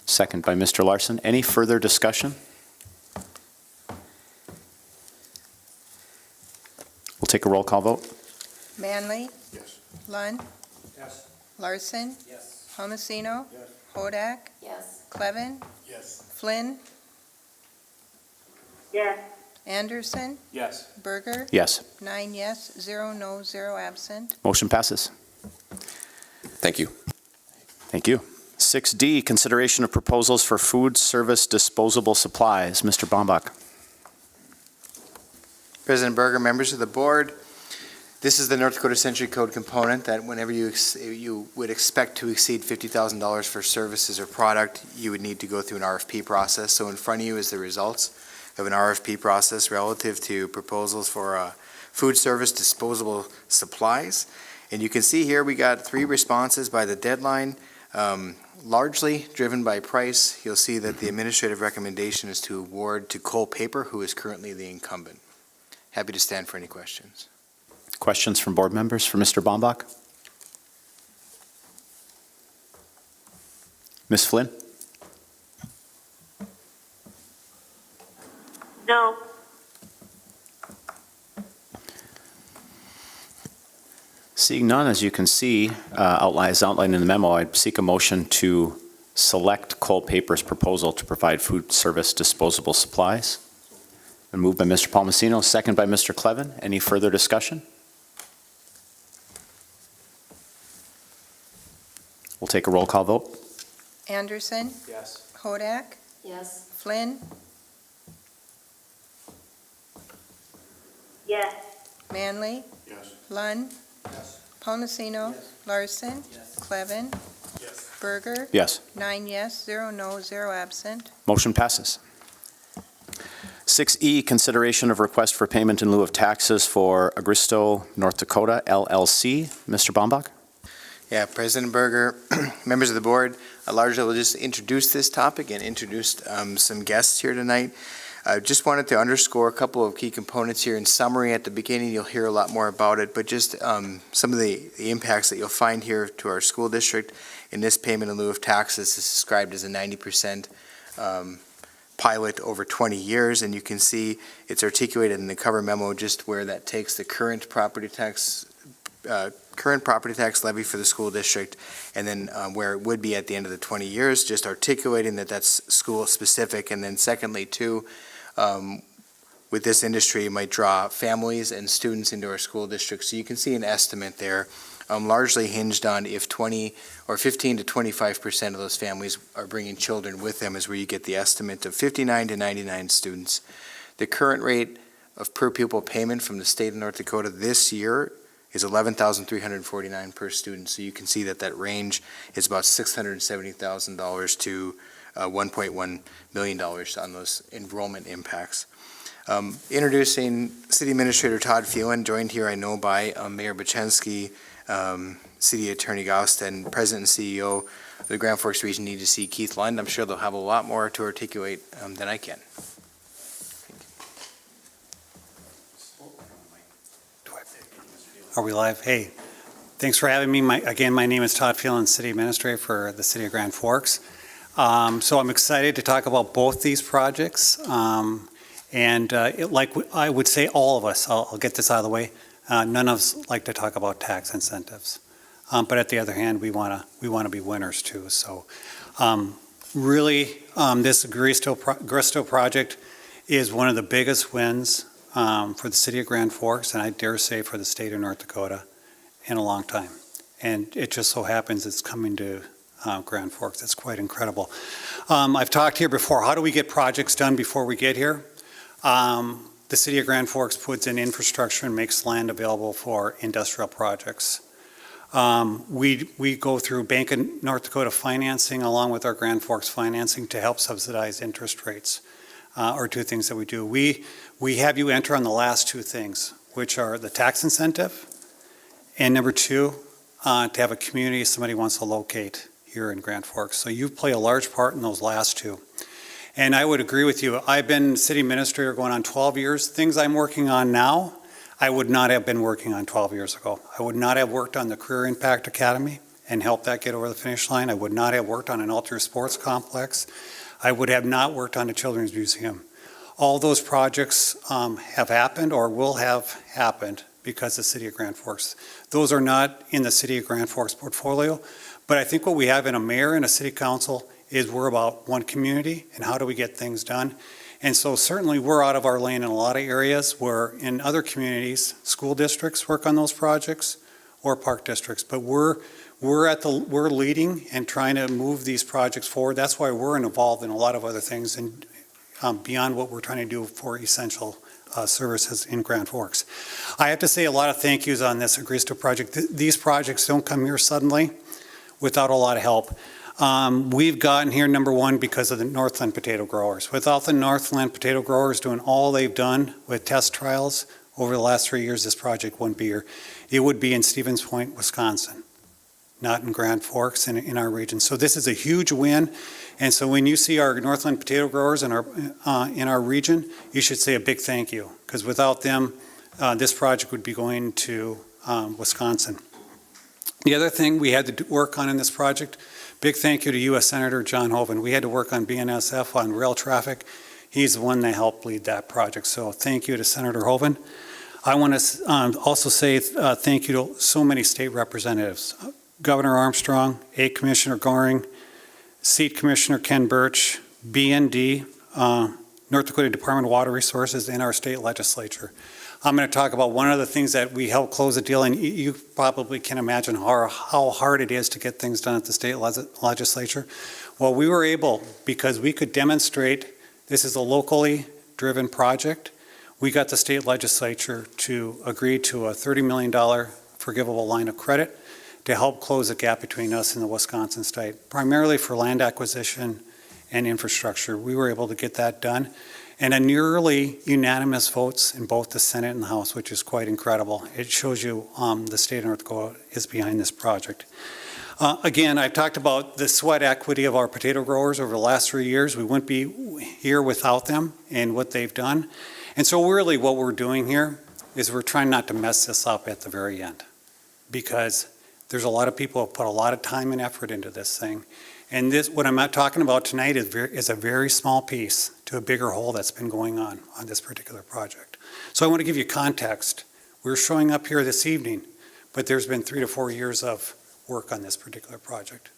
Second by Mr. Larson. Any further discussion? We'll take a roll call vote. Manley, Yes. Lund, Yes. Larson, Yes. Palmasino, Yes. Hodak, Yes. Clevin, Yes. Flynn, Yes. Anderson, Yes. Berger, Yes. 9 yes, 0 no, 0 absent. Motion passes. Thank you. Thank you. 6D, consideration of proposals for food service disposable supplies. Mr. Bombach. President Berger, members of the board, this is the North Dakota Century Code component that whenever you would expect to exceed $50,000 for services or product, you would need to go through an RFP process. So in front of you is the results of an RFP process relative to proposals for food service disposable supplies. And you can see here we got 3 responses by the deadline, largely driven by price. You'll see that the administrative recommendation is to award to Cole Paper, who is currently the incumbent. Happy to stand for any questions. Questions from board members for Mr. Bombach? Ms. Flynn? No. Seeing none, as you can see, as outlined in the memo, I'd seek a motion to select Cole Paper's proposal to provide food service disposable supplies. Been moved by Mr. Palmasino, second by Mr. Clevin. Any further discussion? We'll take a roll call vote. Anderson, Yes. Hodak, Yes. Flynn, Yes. Manley, Yes. Lund, Yes. Palmasino, Larson, Clevin, Yes. Berger, Yes. 9 yes, 0 no, 0 absent. Motion passes. 6E, consideration of request for payment in lieu of taxes for Agristo North Dakota LLC. Mr. Baumbach? Yeah, President Berger, members of the board, largely will just introduce this topic and introduce some guests here tonight. I just wanted to underscore a couple of key components here. In summary, at the beginning, you'll hear a lot more about it, but just some of the impacts that you'll find here to our school district in this payment in lieu of taxes is described as a 90% pilot over 20 years, and you can see it's articulated in the cover memo just where that takes the current property tax levy for the school district, and then where it would be at the end of the 20 years, just articulating that that's school specific. And then secondly, too, with this industry, it might draw families and students into our school district. So you can see an estimate there, largely hinged on if 20 or 15 to 25% of those families are bringing children with them, is where you get the estimate of 59 to 99 students. The current rate of per pupil payment from the state of North Dakota this year is $11,349 per student. So you can see that that range is about $670,000 to $1.1 million on those enrollment impacts. Introducing City Administrator Todd Phelan, joined here I know by Mayor Bachensky, City Attorney Gost, and President and CEO of the Grand Forks Region EDC, Keith Lund. I'm sure they'll have a lot more to articulate than I can. Are we live? Hey, thanks for having me. My name is Todd Phelan, City Administrator for the City of Grand Forks. So I'm excited to talk about both these projects. Like I would say, all of us, I'll get this out of the way, none of us like to talk about tax incentives. But at the other hand, we want to be winners too. So really, this Agristo project is one of the biggest wins for the City of Grand Forks, and I dare say for the state of North Dakota in a long time. And it just so happens it's coming to Grand Forks. It's quite incredible. I've talked here before, how do we get projects done before we get here? The City of Grand Forks puts in infrastructure and makes land available for industrial projects. We go through Bank of North Dakota financing along with our Grand Forks financing to help subsidize interest rates, are two things that we do. We have you enter on the last two things, which are the tax incentive, and number two, to have a community somebody wants to locate here in Grand Forks. So you play a large part in those last two. And I would agree with you. I've been city administrator going on 12 years. Things I'm working on now, I would not have been working on 12 years ago. I would not have worked on the Career Impact Academy and helped that get over the finish line. I would not have worked on an outdoor sports complex. I would have not worked on a children's museum. All those projects have happened or will have happened because of the City of Grand Forks. Those are not in the City of Grand Forks portfolio, but I think what we have in a mayor and a city council is we're about one community and how do we get things done. And so certainly we're out of our lane in a lot of areas where in other communities, school districts work on those projects or park districts, but we're leading and trying to move these projects forward. That's why we're involved in a lot of other things and beyond what we're trying to do for essential services in Grand Forks. I have to say a lot of thank yous on this Agristo project. These projects don't come here suddenly without a lot of help. We've gotten here, number one, because of the Northland potato growers. Without the Northland potato growers doing all they've done with test trials over the last 3 years, this project wouldn't be here. It would be in Stevens Point, Wisconsin, not in Grand Forks in our region. So this is a huge win. And so when you see our Northland potato growers in our region, you should say a big thank you, because without them, this project would be going to Wisconsin. The other thing we had to work on in this project, big thank you to U.S. Senator John Hoeven. We had to work on BNSF on rail traffic. He's the one that helped lead that project. So thank you to Senator Hoeven. I want to also say thank you to so many state representatives. Governor Armstrong, A Commissioner Goring, Seat Commissioner Ken Birch, BND, North Dakota Department of Water Resources, and our state legislature. I'm going to talk about one of the things that we helped close the deal, and you probably can imagine how hard it is to get things done at the state legislature. Well, we were able, because we could demonstrate this is a locally driven project, we got the state legislature to agree to a $30 million forgivable line of credit to help close the gap between us and the Wisconsin state, primarily for land acquisition and infrastructure. We were able to get that done. And a nearly unanimous votes in both the Senate and the House, which is quite incredible. It shows you the state of North Dakota is behind this project. Again, I've talked about the sweat equity of our potato growers over the last 3 years. We wouldn't be here without them and what they've done. And so really what we're doing here is we're trying not to mess this up at the very end, because there's a lot of people who have put a lot of time and effort into this thing. And this, what I'm not talking about tonight is a very small piece to a bigger whole that's been going on this particular project. So I want to give you context. We're showing up here this evening, but there's been 3 to 4 years of work on this particular project.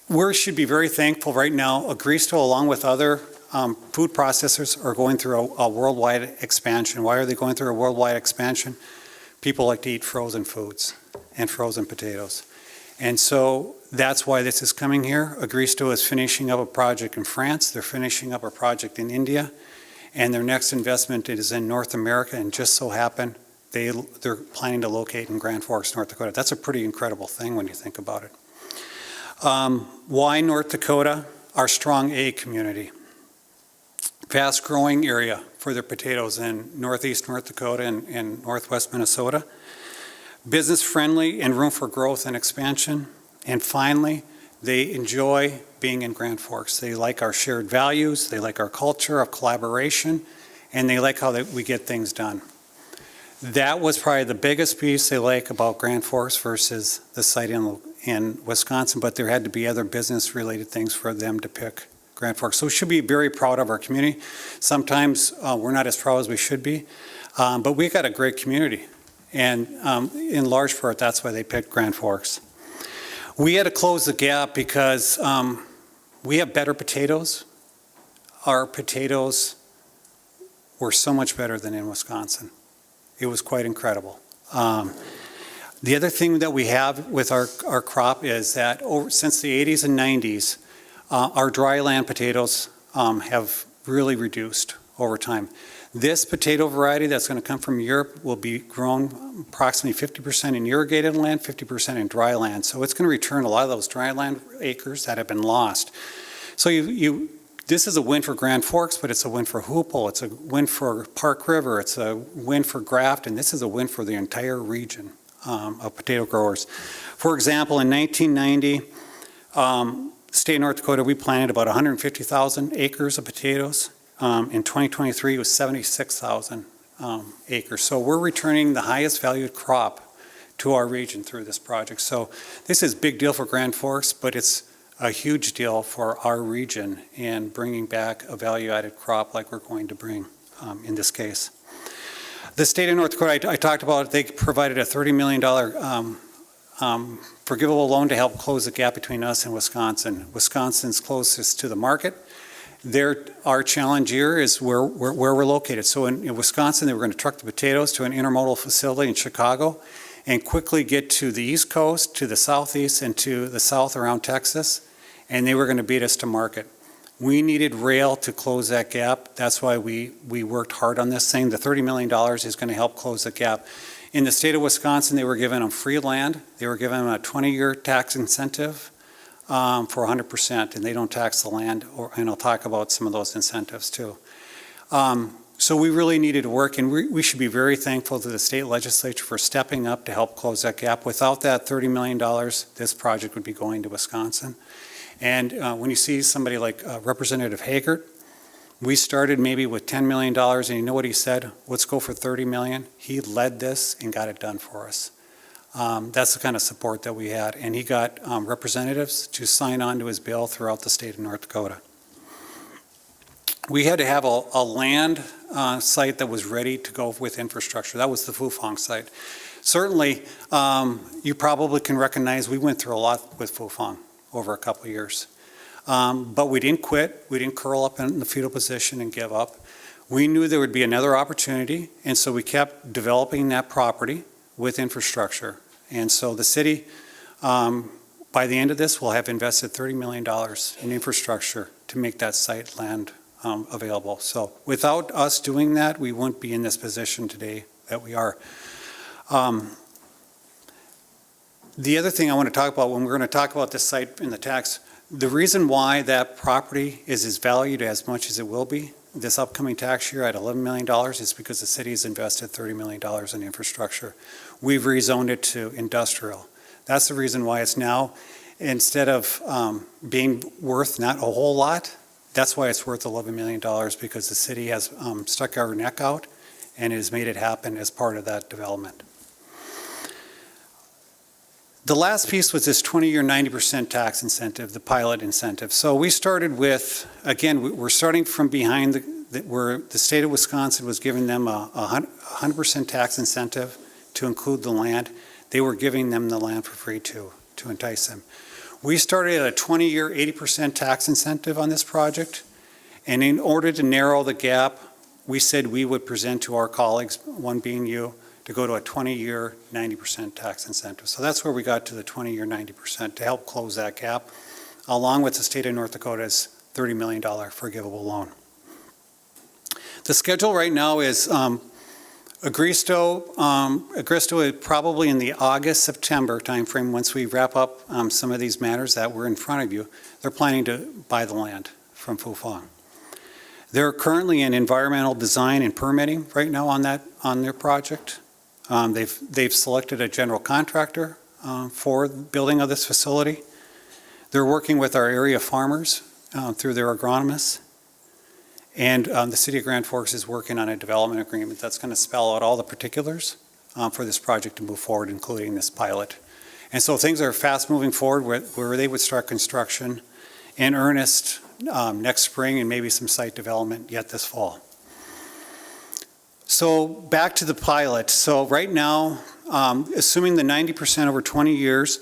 We should be very thankful right now. Agristo, along with other food processors, are going through a worldwide expansion. Why are they going through a worldwide expansion? People like to eat frozen foods and frozen potatoes. And so that's why this is coming here. Agristo is finishing up a project in France. They're finishing up a project in India. And their next investment is in North America, and just so happened they're planning to locate in Grand Forks, North Dakota. That's a pretty incredible thing when you think about it. Why North Dakota? Our strong A community. Fast-growing area for their potatoes in northeast North Dakota and northwest Minnesota. Business-friendly and room for growth and expansion. And finally, they enjoy being in Grand Forks. They like our shared values, they like our culture of collaboration, and they like how we get things done. That was probably the biggest piece they like about Grand Forks versus the site in Wisconsin, but there had to be other business-related things for them to pick Grand Forks. So we should be very proud of our community. Sometimes we're not as proud as we should be, but we've got a great community. And in large part, that's why they picked Grand Forks. We had to close the gap because we have better potatoes. Our potatoes were so much better than in Wisconsin. It was quite incredible. The other thing that we have with our crop is that since the 80s and 90s, our dry land potatoes have really reduced over time. This potato variety that's going to come from Europe will be grown approximately 50% in irrigated land, 50% in dry land. So it's going to return a lot of those dry land acres that have been lost. So this is a win for Grand Forks, but it's a win for Hoople, it's a win for Park River, it's a win for Graft, and this is a win for the entire region of potato growers. For example, in 1990, state of North Dakota, we planted about 150,000 acres of potatoes. In 2023, it was 76,000 acres. So we're returning the highest valued crop to our region through this project. So this is a big deal for Grand Forks, but it's a huge deal for our region in bringing back a value-added crop like we're going to bring in this case. The state of North Dakota, I talked about, they provided a $30 million forgivable loan to help close the gap between us and Wisconsin. Wisconsin's closest to the market. Our challenge here is where we're located. So in Wisconsin, they were going to truck the potatoes to an intermodal facility in Chicago and quickly get to the East Coast, to the Southeast, and to the South around Texas, and they were going to beat us to market. We needed rail to close that gap. That's why we worked hard on this thing. The $30 million is going to help close the gap. In the state of Wisconsin, they were giving them free land. They were giving them a 20-year tax incentive for 100%, and they don't tax the land, and I'll talk about some of those incentives too. So we really needed to work, and we should be very thankful to the state legislature for stepping up to help close that gap. Without that $30 million, this project would be going to Wisconsin. And when you see somebody like Representative Hagert, we started maybe with $10 million, and you know what he said? Let's go for $30 million. He led this and got it done for us. That's the kind of support that we had, and he got representatives to sign on to his bill throughout the state of North Dakota. we had to have a land site that was ready to go with infrastructure. That was the Fufang site. Certainly, you probably can recognize we went through a lot with Fufang over a couple of years. But we didn't quit. We didn't curl up in the fetal position and give up. We knew there would be another opportunity, and so we kept developing that property with infrastructure. And so the city, by the end of this, will have invested $30 million in infrastructure to make that site land available. So without us doing that, we wouldn't be in this position today that we are. The other thing I want to talk about when we're going to talk about this site in the tax, the reason why that property is as valued as much as it will be this upcoming tax year at $11 million is because the city has invested $30 million in infrastructure. We've rezoned it to industrial. That's the reason why it's now, instead of being worth not a whole lot, that's why it's worth $11 million, because the city has stuck our neck out and has made it happen as part of that development. The last piece was this 20-year 90% tax incentive, the pilot incentive. So we started with, again, we're starting from behind where the state of Wisconsin was giving them a 100% tax incentive to include the land. They were giving them the land for free to entice them. We started at a 20-year 80% tax incentive on this project. And in order to narrow the gap, we said we would present to our colleagues, one being you, to go to a 20-year 90% tax incentive. So that's where we got to the 20-year 90% to help close that gap, along with the state of North Dakota's $30 million forgivable loan. The schedule right now is Agristo is probably in the August-September timeframe. Once we wrap up some of these matters that were in front of you, they're planning to buy the land from Fufang. They're currently in environmental design and permitting right now on their project. They've selected a general contractor for building of this facility. They're working with our area farmers through their agronomists. And the city of Grand Forks is working on a development agreement that's going to spell out all the particulars for this project to move forward, including this pilot. And so things are fast moving forward where they would start construction in earnest next spring and maybe some site development yet this fall. So back to the pilot. So right now, assuming the 90% over 20 years,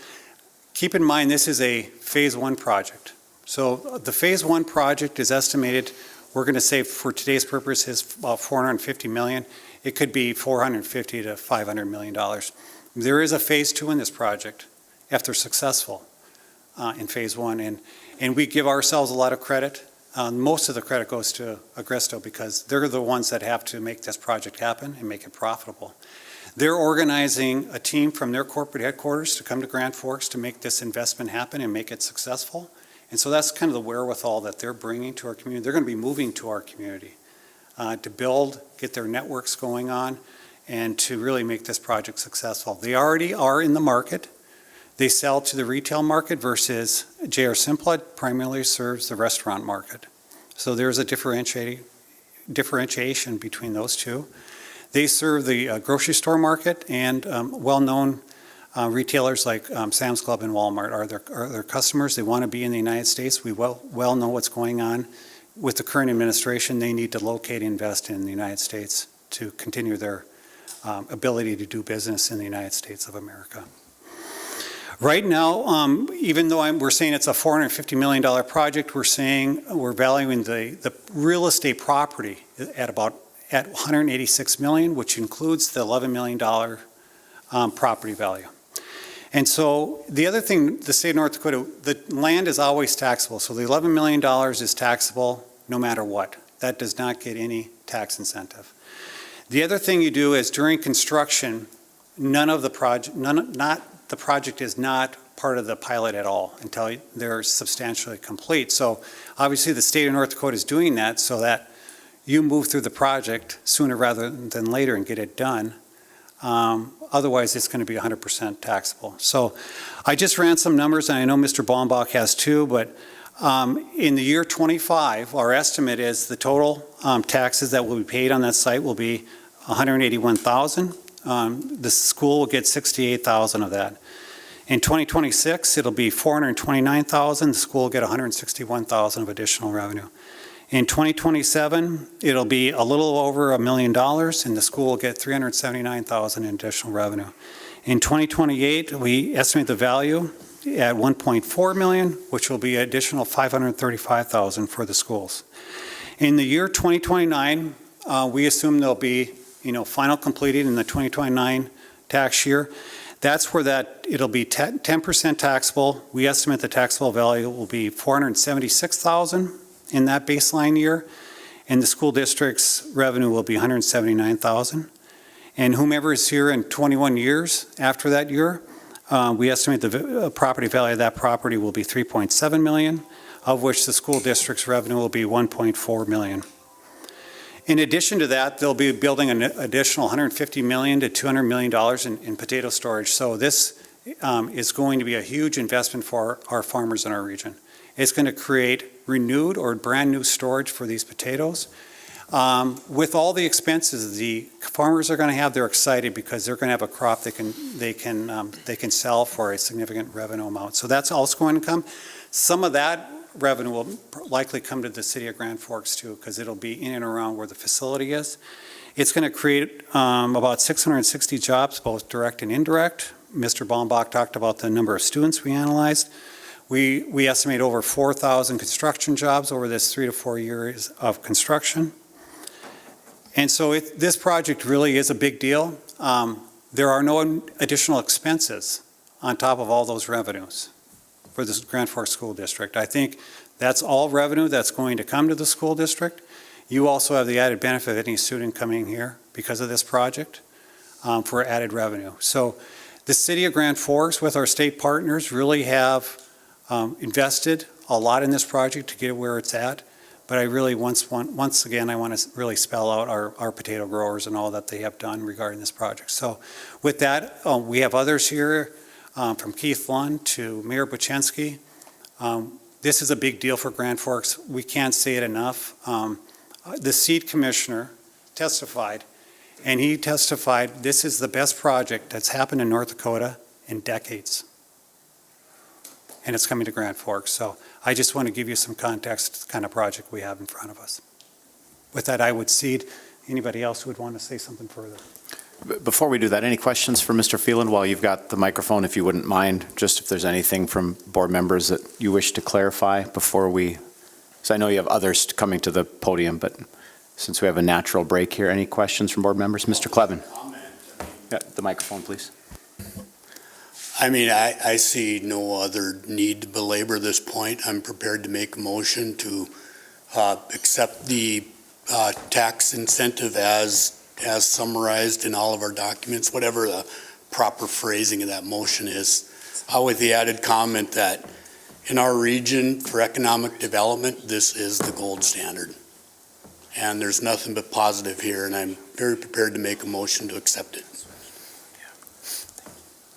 keep in mind this is a phase one project. So the phase one project is estimated, we're going to say for today's purposes, about $450 million. It could be $450 to $500 million. There is a phase two in this project if they're successful in phase one. And we give ourselves a lot of credit. Most of the credit goes to Agristo because they're the ones that have to make this project happen and make it profitable. They're organizing a team from their corporate headquarters to come to Grand Forks to make this investment happen and make it successful. And so that's kind of the wherewithal that they're bringing to our community. They're going to be moving to our community to build, get their networks going on, and to really make this project successful. They already are in the market. They sell to the retail market versus J.R. Simplot primarily serves the restaurant market. So there's a differentiation between those two. They serve the grocery store market, and well-known retailers like Sam's Club and Walmart are their customers. They want to be in the United States. We well know what's going on with the current administration. They need to locate and invest in the United States to continue their ability to do business in the United States of America. Right now, even though we're saying it's a $450 million project, we're valuing the real estate property at $186 million, which includes the $11 million property value. And so the other thing, the state of North Dakota, the land is always taxable. So the $11 million is taxable no matter what. That does not get any tax incentive. The other thing you do is during construction, the project is not part of the pilot at all until they're substantially complete. So obviously the state of North Dakota is doing that so that you move through the project sooner rather than later and get it done. Otherwise, it's going to be 100% taxable. So I just ran some numbers, and I know Mr. Baumbach has too, but in the year 25, our estimate is the total taxes that will be paid on that site will be $181,000. The school will get $68,000 of that. In 2026, it'll be $429,000. The school will get $161,000 of additional revenue. In 2027, it'll be a little over $1 million, and the school will get $379,000 in additional revenue. In 2028, we estimate the value at $1.4 million, which will be additional $535,000 for the schools. In the year 2029, we assume there'll be, final completed in the 2029 tax year. That's where it'll be 10% taxable. We estimate the taxable value will be $476,000 in that baseline year, and the school district's revenue will be $179,000. And whomever is here in 21 years after that year, we estimate the property value of that property will be $3.7 million, of which the school district's revenue will be $1.4 million. In addition to that, they'll be building an additional $150 million to $200 million in potato storage. So this is going to be a huge investment for our farmers in our region. It's going to create renewed or brand new storage for these potatoes. With all the expenses the farmers are going to have, they're excited because they're going to have a crop they can sell for a significant revenue amount. So that's also going to come. Some of that revenue will likely come to the city of Grand Forks too, because it'll be in and around where the facility is. It's going to create about 660 jobs, both direct and indirect. Mr. Baumbach talked about the number of students we analyzed. We estimate over 4,000 construction jobs over this 3 to 4 years of construction. And so this project really is a big deal. There are no additional expenses on top of all those revenues for the Grand Forks School District. I think that's all revenue that's going to come to the school district. You also have the added benefit of any student coming here because of this project for added revenue. So the city of Grand Forks with our state partners really have invested a lot in this project to get it where it's at. But I really, once again, I want to really spell out our potato growers and all that they have done regarding this project. So with that, we have others here from Keith Lund to Mayor Buczynski. This is a big deal for Grand Forks. We can't say it enough. The seed commissioner testified, and he testified this is the best project that's happened in North Dakota in decades. And it's coming to Grand Forks. So I just want to give you some context to the kind of project we have in front of us. With that, I would cede. Anybody else who would want to say something further? Before we do that, any questions for Mr. Phelan while you've got the microphone, if you wouldn't mind, just if there's anything from board members that you wish to clarify before we, because I know you have others coming to the podium, but since we have a natural break here, any questions from board members? Mr. Clevin. Yeah, the microphone, please. I mean, I see no other need to belabor this point. I'm prepared to make a motion to accept the tax incentive as summarized in all of our documents, whatever the proper phrasing of that motion is, with the added comment that in our region for economic development, this is the gold standard. And there's nothing but positive here, and I'm very prepared to make a motion to accept it.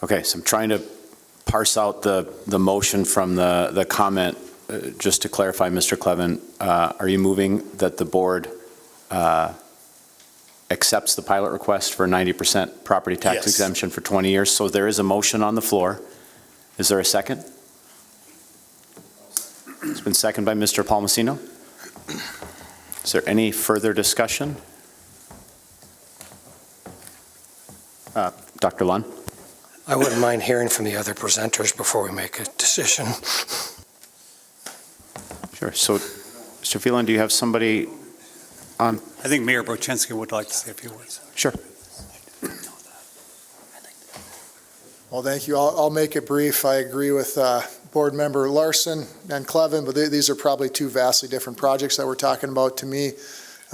Okay, so I'm trying to parse out the motion from the comment. Just to clarify, Mr. Clevin, are you moving that the board accepts the pilot request for 90% property tax exemption for 20 years? So there is a motion on the floor. Is there a second? It's been seconded by Mr. Palmasino. Is there any further discussion? Dr. Lund? I wouldn't mind hearing from the other presenters before we make a decision. Sure. So, Mr. Phelan, do you have somebody on? I think Mayor Buczynski would like to say a few words. Sure. Well, thank you. I'll make it brief. I agree with Board Member Larson and Clevin, but these are probably two vastly different projects that we're talking about. To me,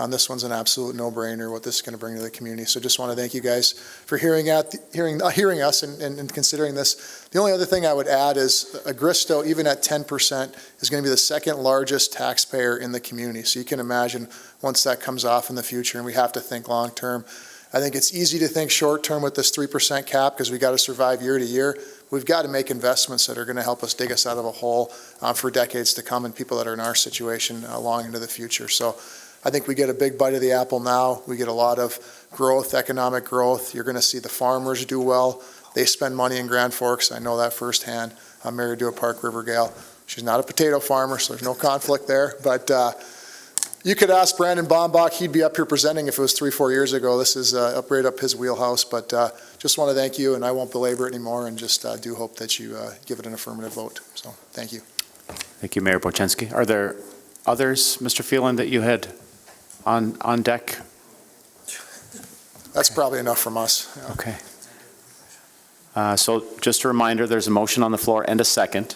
this one's an absolute no-brainer, what this is going to bring to the community. So just want to thank you guys for hearing us and considering this. The only other thing I would add is Agristo, even at 10%, is going to be the second largest taxpayer in the community. So you can imagine once that comes off in the future, and we have to think long-term. I think it's easy to think short-term with this 3% cap because we got to survive year to year. We've got to make investments that are going to help us dig us out of a hole for decades to come and people that are in our situation long into the future. So I think we get a big bite of the apple now. We get a lot of growth, economic growth. You're going to see the farmers do well. They spend money in Grand Forks. I know that firsthand. I'm married to a Park River gal. She's not a potato farmer, so there's no conflict there. But You could ask Brandon Bombach, he'd be up here presenting if it was 3-4 years ago. This is right up his wheelhouse, but just want to thank you, and I won't belabor it anymore, and just do hope that you give it an affirmative vote. So, thank you. Thank you, Mayor Boczynski. Are there others, Mr. Phelan, that you had on deck? That's probably enough from us. Yeah. Okay. So just a reminder, there's a motion on the floor and a second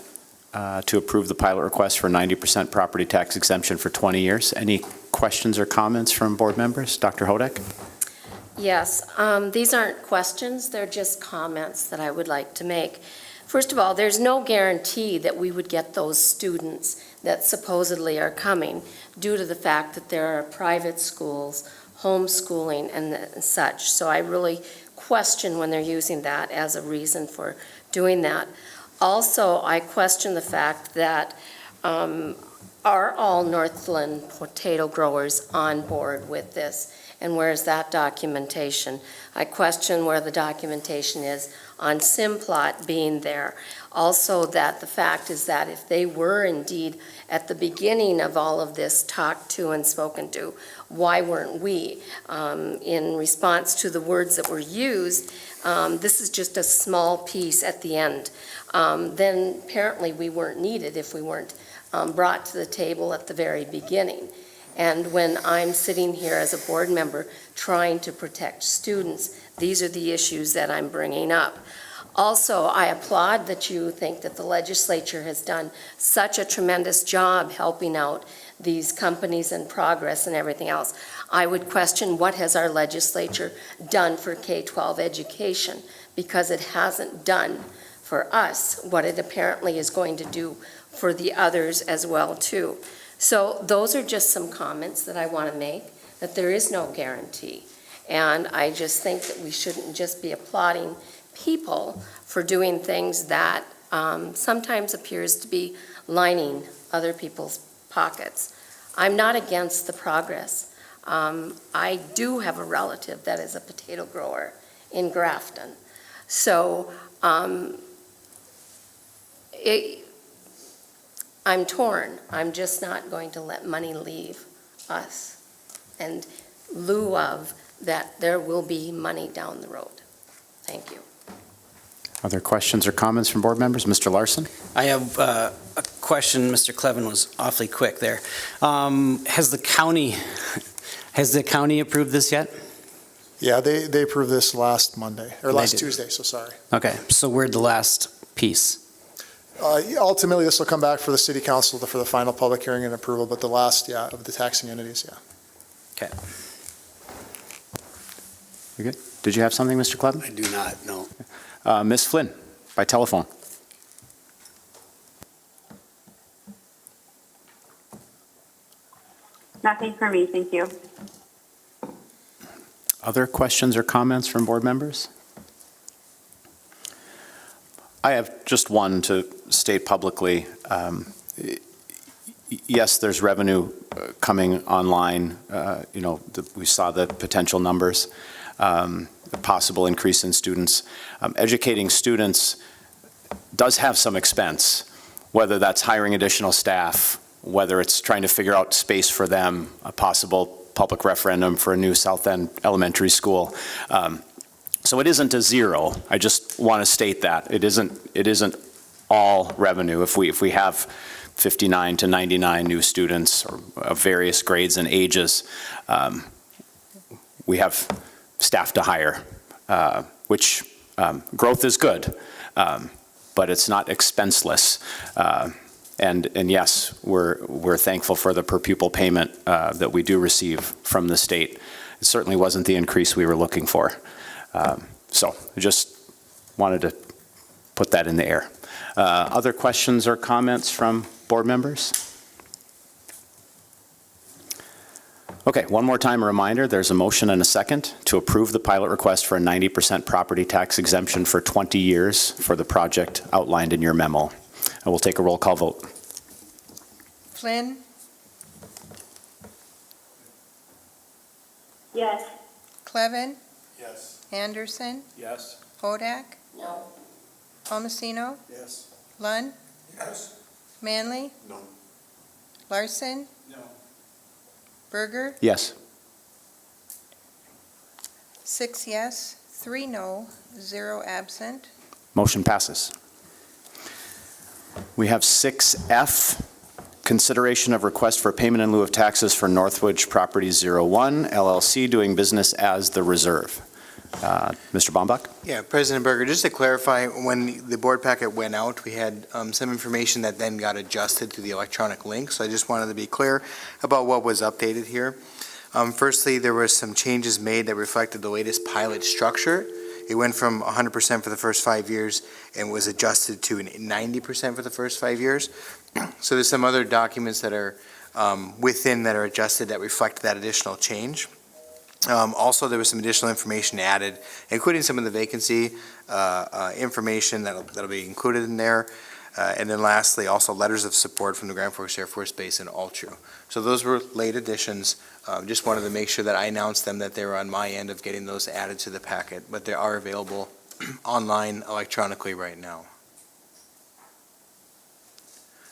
to approve the pilot request for 90% property tax exemption for 20 years. Any questions or comments from board members? Dr. Hodak? Yes, these aren't questions, they're just comments that I would like to make. First of all, there's no guarantee that we would get those students that supposedly are coming due to the fact that there are private schools, homeschooling and such. So I really question when they're using that as a reason for doing that. Also, I question the fact that are all Northland potato growers on board with this? And where's that documentation? I question where the documentation is on Simplot being there. Also, that the fact is that if they were indeed at the beginning of all of this talked to and spoken to, why weren't we? In response to the words that were used, this is just a small piece at the end. Then apparently we weren't needed if we weren't brought to the table at the very beginning. And when I'm sitting here as a board member trying to protect students, these are the issues that I'm bringing up. Also, I applaud that you think that the legislature has done such a tremendous job helping out these companies and progress and everything else. I would question what has our legislature done for K-12 education, because it hasn't done for us what it apparently is going to do for the others as well too. So those are just some comments that I want to make, that there is no guarantee. And I just think that we shouldn't just be applauding people for doing things that sometimes appears to be lining other people's pockets. I'm not against the progress. I do have a relative that is a potato grower in Grafton. So I'm torn. I'm just not going to let money leave us, and lieu of that there will be money down the road. Thank you. Are there questions or comments from board members? Mr. Larson? I have a question. Mr. Clevin was awfully quick there. Has the county approved this yet? Yeah, they approved this last Monday, or last Tuesday, so sorry. Okay, so we're the last piece. Ultimately, this will come back for the city council for the final public hearing and approval, but the last, of the taxing entities, yeah. Okay. You good? Did you have something, Mr. Clevin? I do not, no. Ms. Flynn, by telephone. Nothing for me, thank you. Other questions or comments from board members? I have just one to state publicly. Yes, there's revenue coming online. We saw the potential numbers, the possible increase in students. Educating students does have some expense, whether that's hiring additional staff, whether it's trying to figure out space for them, a possible public referendum for a new South End elementary school. So it isn't a zero. I just want to state that it isn't all revenue. If we have 59 to 99 new students of various grades and ages, we have staff to hire, which growth is good, but it's not expenseless. And yes, we're thankful for the per pupil payment that we do receive from the state. It certainly wasn't the increase we were looking for. So I just wanted to put that in the air. Other questions or comments from board members? Okay, one more time, a reminder, there's a motion and a second to approve the pilot request for a 90% property tax exemption for 20 years for the project outlined in your memo. And we'll take a roll call vote. Flynn, Yes. Clevin, Yes. Anderson, Yes. Hodak, No. Palmasino, Yes. Lund, Yes. Manley, No. Larson, No. Berger, Yes. 6 yes, 3 no, 0 absent. Motion passes. We have 6F, consideration of request for payment in lieu of taxes for Northwoods Properties 01 LLC doing business as The Reserve. Mr. Bombach? Yeah, President Berger, just to clarify, when the board packet went out, we had some information that then got adjusted to the electronic link, so I just wanted to be clear about what was updated here. Firstly, there were some changes made that reflected the latest pilot structure. It went from 100% for the first 5 years and was adjusted to 90% for the first 5 years. So there's some other documents that are within that are adjusted that reflect that additional change. Also, there was some additional information added, including some of the vacancy information that'll be included in there. And then lastly, also letters of support from the Grand Forks Air Force Base and Altru. So those were late additions. Just wanted to make sure that I announced them, that they were on my end of getting those added to the packet, but they are available online electronically right now.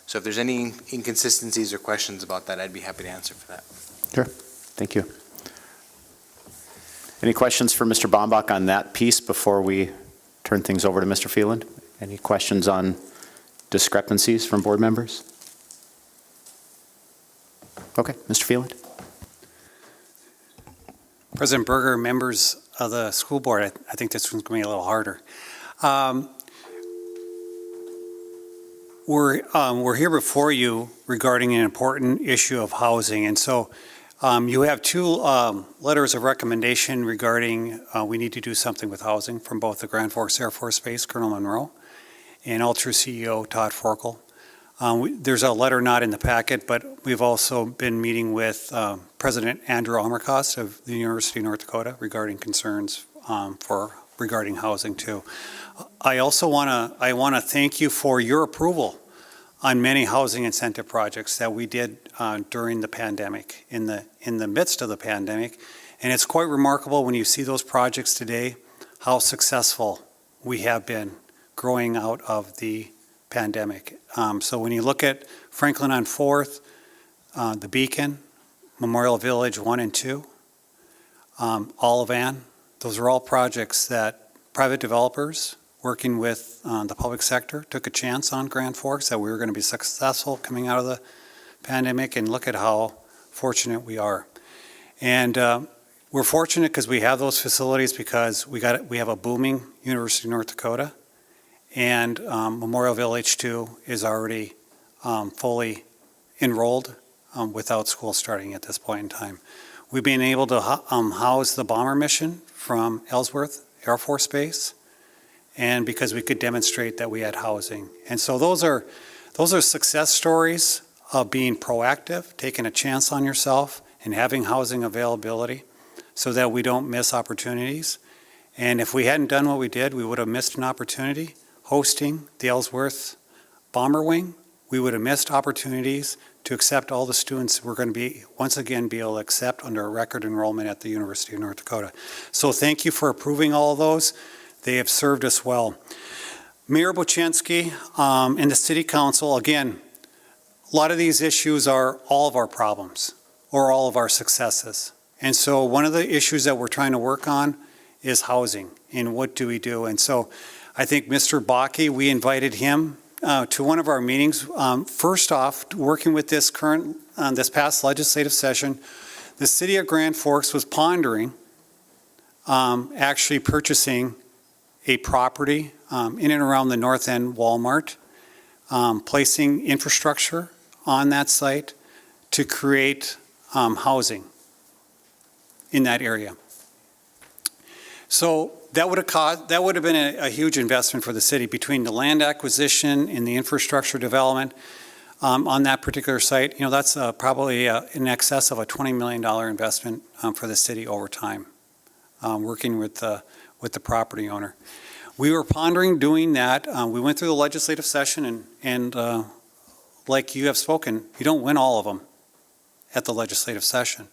So if there's any inconsistencies or questions about that, I'd be happy to answer for that. Sure. Thank you. Any questions for Mr. Bombach on that piece before we turn things over to Mr. Phelan? Any questions on discrepancies from board members? Okay, Mr. Phelan? President Berger, members of the school board, I think this one's going to be a little harder. We're here before you regarding an important issue of housing, and so you have two letters of recommendation regarding we need to do something with housing from both the Grand Forks Air Force Base, Colonel Monroe, and Altru CEO Todd Forkel. There's a letter not in the packet, but we've also been meeting with President Andrew Almercost of the University of North Dakota regarding concerns regarding housing too. I also want to thank you for your approval on many housing incentive projects that we did during the pandemic, in the midst of the pandemic. And it's quite remarkable when you see those projects today, how successful we have been growing out of the pandemic. So when you look at Franklin on 4th, the Beacon, Memorial Village 1 and 2, Olivan, those are all projects that private developers working with the public sector took a chance on Grand Forks that we were going to be successful coming out of the pandemic, and look at how fortunate we are. And we're fortunate because we have those facilities, because we have a booming University of North Dakota, and Memorial Village 2 is already fully enrolled without school starting at this point in time. We've been able to house the bomber mission from Ellsworth Air Force Base, and because we could demonstrate that we had housing. And so those are success stories of being proactive, taking a chance on yourself, and having housing availability so that we don't miss opportunities. And if we hadn't done what we did, we would have missed an opportunity hosting the Ellsworth Bomber Wing. We would have missed opportunities to accept all the students we're going to be, once again, be able to accept under a record enrollment at the University of North Dakota. So thank you for approving all of those. They have served us well. Mayor Buczynski and the City Council, again, a lot of these issues are all of our problems or all of our successes. And so one of the issues that we're trying to work on is housing, and what do we do? And so I think Mr. Bakke, we invited him to one of our meetings. First off, working with this past legislative session, the City of Grand Forks was pondering actually purchasing a property in and around the North End Walmart, placing infrastructure on that site to create housing in that area. So that would have been a huge investment for the city, between the land acquisition and the infrastructure development on that particular site. You know, that's probably in excess of a $20 million investment for the city over time, working with the property owner. We were pondering doing that. We went through the legislative session, and like you have spoken, you don't win all of them at the legislative session.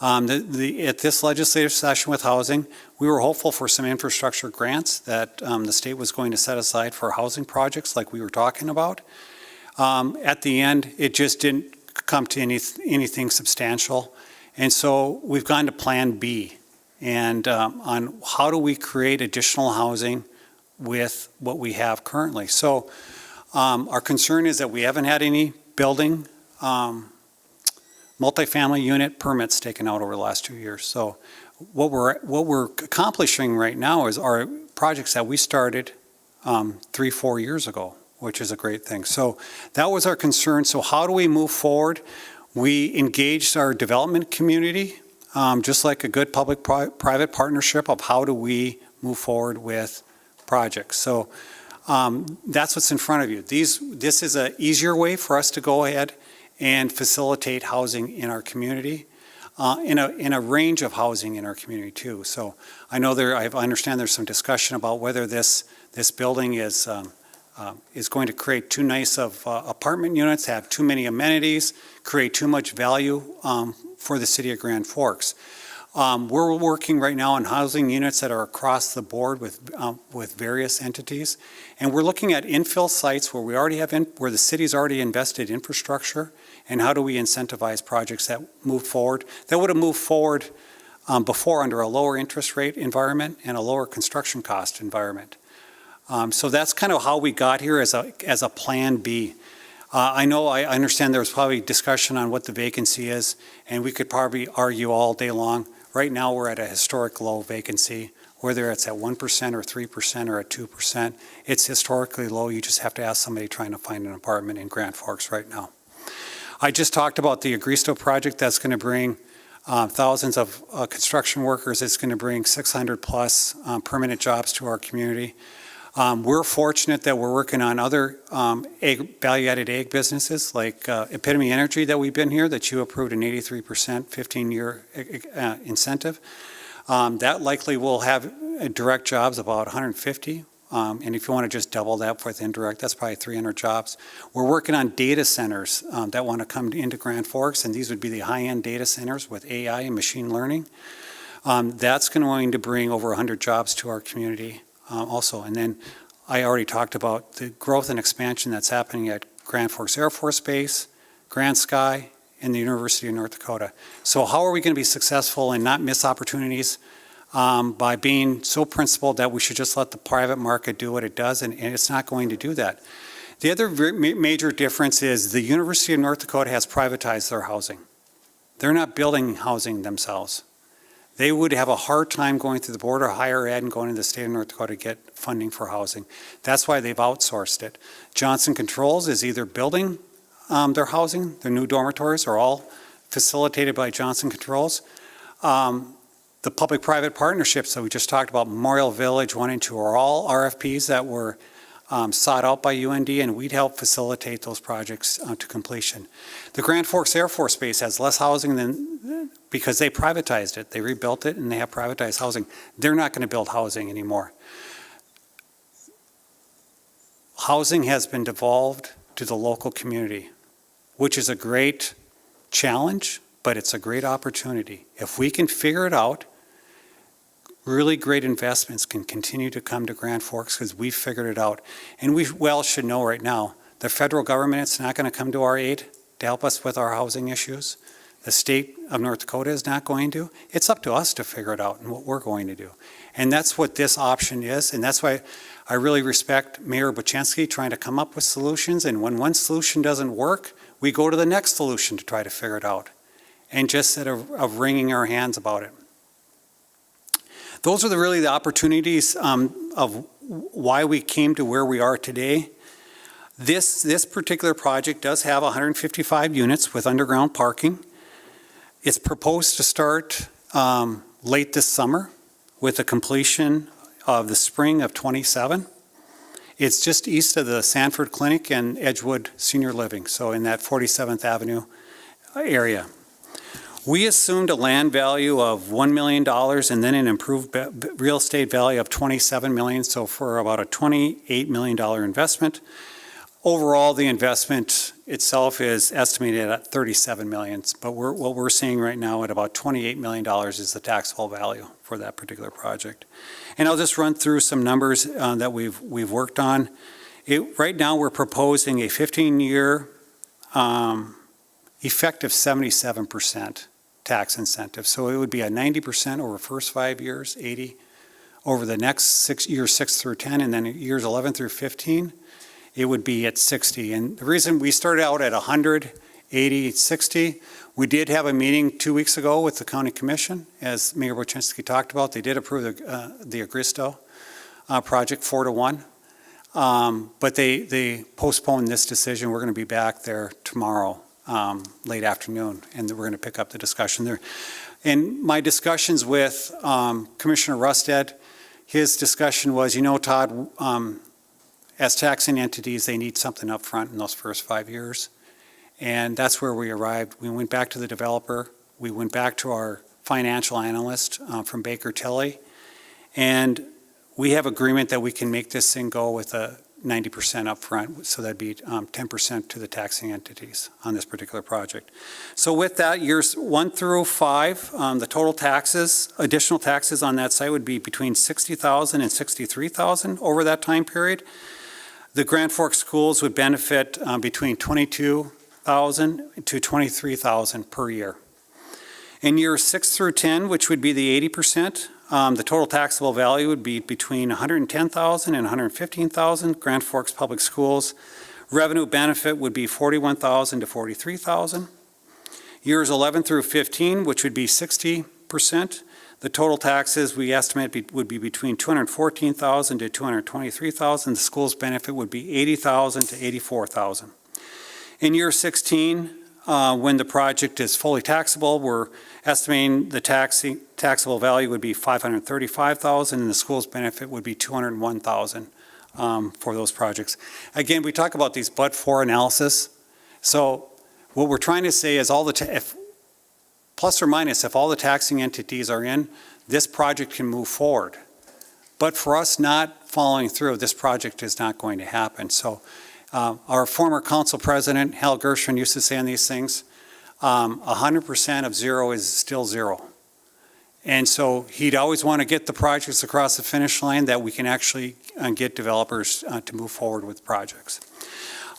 At this legislative session with housing, we were hopeful for some infrastructure grants that the state was going to set aside for housing projects like we were talking about. At the end, it just didn't come to anything substantial. And so we've gone to Plan B, and on how do we create additional housing with what we have currently. So our concern is that we haven't had any building multifamily unit permits taken out over the last 2 years. So what we're accomplishing right now is our projects that we started 3-4 years ago, which is a great thing. So that was our concern. So how do we move forward? We engaged our development community, just like a good public-private partnership of how do we move forward with projects. So that's what's in front of you. This is an easier way for us to go ahead and facilitate housing in our community, in a range of housing in our community too. So I know I understand there's some discussion about whether this building is going to create too nice of apartment units, have too many amenities, create too much value for the city of Grand Forks. We're working right now on housing units that are across the board with various entities, and we're looking at infill sites where we already have where the city's already invested infrastructure, and how do we incentivize projects that move forward that would have moved forward before under a lower interest rate environment and a lower construction cost environment. So that's kind of how we got here as a Plan B. I understand there's probably discussion on what the vacancy is, and we could probably argue all day long. Right now, we're at a historic low vacancy, whether it's at 1% or 3% or at 2%. It's historically low. You just have to ask somebody trying to find an apartment in Grand Forks right now. I just talked about the Agristo project that's going to bring thousands of construction workers. It's going to bring 600 plus permanent jobs to our community. We're fortunate that we're working on other value-added ag businesses like Epitome Energy that we've been here, that you approved an 83% 15-year incentive. That likely will have direct jobs about 150. And if you want to just double that with indirect, that's probably 300 jobs. We're working on data centers that want to come into Grand Forks, and these would be the high-end data centers with AI and machine learning. That's going to bring over 100 jobs to our community. Also, and then I already talked about the growth and expansion that's happening at Grand Forks Air Force Base, Grand Sky, and the University of North Dakota. So how are we going to be successful and not miss opportunities by being so principled that we should just let the private market do what it does, and it's not going to do that. The other major difference is the University of North Dakota has privatized their housing. They're not building housing themselves. They would have a hard time going through the Board of Higher Ed and going to the state of North Dakota to get funding for housing. That's why they've outsourced it. Johnson Controls is either building their housing, their new dormitories are all facilitated by Johnson Controls. The public-private partnerships that we just talked about, Memorial Village 1 and 2, are all RFPs that were sought out by UND, and we'd help facilitate those projects to completion. The Grand Forks Air Force Base has less housing because they privatized it. They rebuilt it and they have privatized housing. They're not going to build housing anymore. Housing has been devolved to the local community, which is a great challenge, but it's a great opportunity. If we can figure it out, really great investments can continue to come to Grand Forks because we've figured it out. And we well should know right now, the federal government is not going to come to our aid to help us with our housing issues. The state of North Dakota is not going to. It's up to us to figure it out and what we're going to do. And that's what this option is. And that's why I really respect Mayor Buczynski trying to come up with solutions. And when one solution doesn't work, we go to the next solution to try to figure it out. And just instead of wringing our hands about it. Those are really the opportunities of why we came to where we are today. This particular project does have 155 units with underground parking. It's proposed to start late this summer with a completion of the spring of 27. It's just east of the Sanford Clinic and Edgewood Senior Living, so in that 47th Avenue area. We assumed a land value of $1 million and then an improved real estate value of $27 million, so for about a $28 million investment. Overall, the investment itself is estimated at $37 million, but what we're seeing right now at about $28 million is the taxable value for that particular project. And I'll just run through some numbers that we've worked on. Right now, we're proposing a 15-year effective 77%. tax incentive. So it would be a 90% over the first 5 years, 80 over the next 6 years, 6 through 10, and then years 11 through 15, it would be at 60. And the reason we started out at 100, 80, 60, we did have a meeting 2 weeks ago with the county commission, as Mayor Boczynski talked about. They did approve the Agristo project 4-1. But they postponed this decision. We're going to be back there tomorrow, late afternoon, and we're going to pick up the discussion there. In my discussions with Commissioner Rusted, his discussion was, Todd, as taxing entities, they need something up front in those first 5 years. And that's where we arrived. We went back to the developer. We went back to our financial analyst from Baker Tilly. And we have agreement that we can make this thing go with a 90% upfront, so that'd be 10% to the taxing entities on this particular project. So with that, years 1 through 5, the total taxes, additional taxes on that site would be between $60,000 and $63,000 over that time period. The Grand Forks schools would benefit between $22,000 to $23,000 per year. In years 6 through 10, which would be the 80%, the total taxable value would be between $110,000 and $115,000. Grand Forks Public Schools revenue benefit would be $41,000 to $43,000. Years 11 through 15, which would be 60%, the total taxes we estimate would be between $214,000 to $223,000. The school's benefit would be $80,000 to $84,000. In year 16, when the project is fully taxable, we're estimating the taxable value would be $535,000, and the school's benefit would be $201,000 for those projects. Again, we talk about these but-for analysis. So what we're trying to say is if plus or minus, if all the taxing entities are in, this project can move forward. But for us not following through, this project is not going to happen. So our former council president, Hal Gershwin, used to say on these things, 100% of zero is still zero. And so he'd always want to get the projects across the finish line that we can actually get developers to move forward with projects.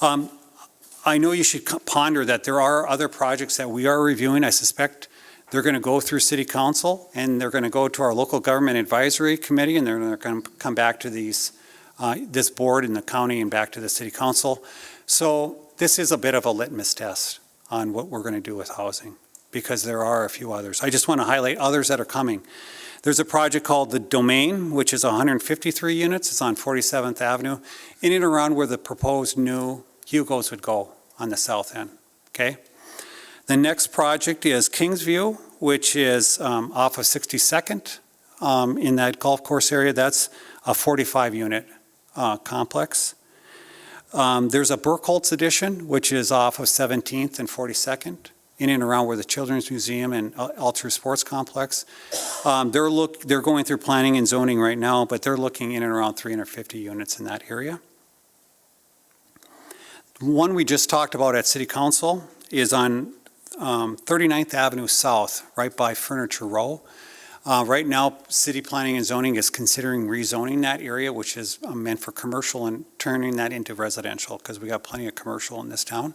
I know you should ponder that there are other projects that we are reviewing. I suspect they're going to go through City Council, and they're going to go to our local government advisory committee, and they're going to come back to this board in the county and back to the City Council. So this is a bit of a litmus test on what we're going to do with housing, because there are a few others. I just want to highlight others that are coming. There's a project called The Domain, which is 153 units. It's on 47th Avenue, in and around where the proposed new Hugo's would go on the south end, okay? The next project is Kingsview, which is off of 62nd in that golf course area. That's a 45-unit complex. There's a Burkholtz addition, which is off of 17th and 42nd, in and around where the Children's Museum and Alter Sports Complex. They're going through planning and zoning right now, but they're looking in and around 350 units in that area. One we just talked about at City Council is on 39th Avenue South, right by Furniture Row. Right now, City Planning and Zoning is considering rezoning that area, which is meant for commercial, and turning that into residential, because we got plenty of commercial in this town.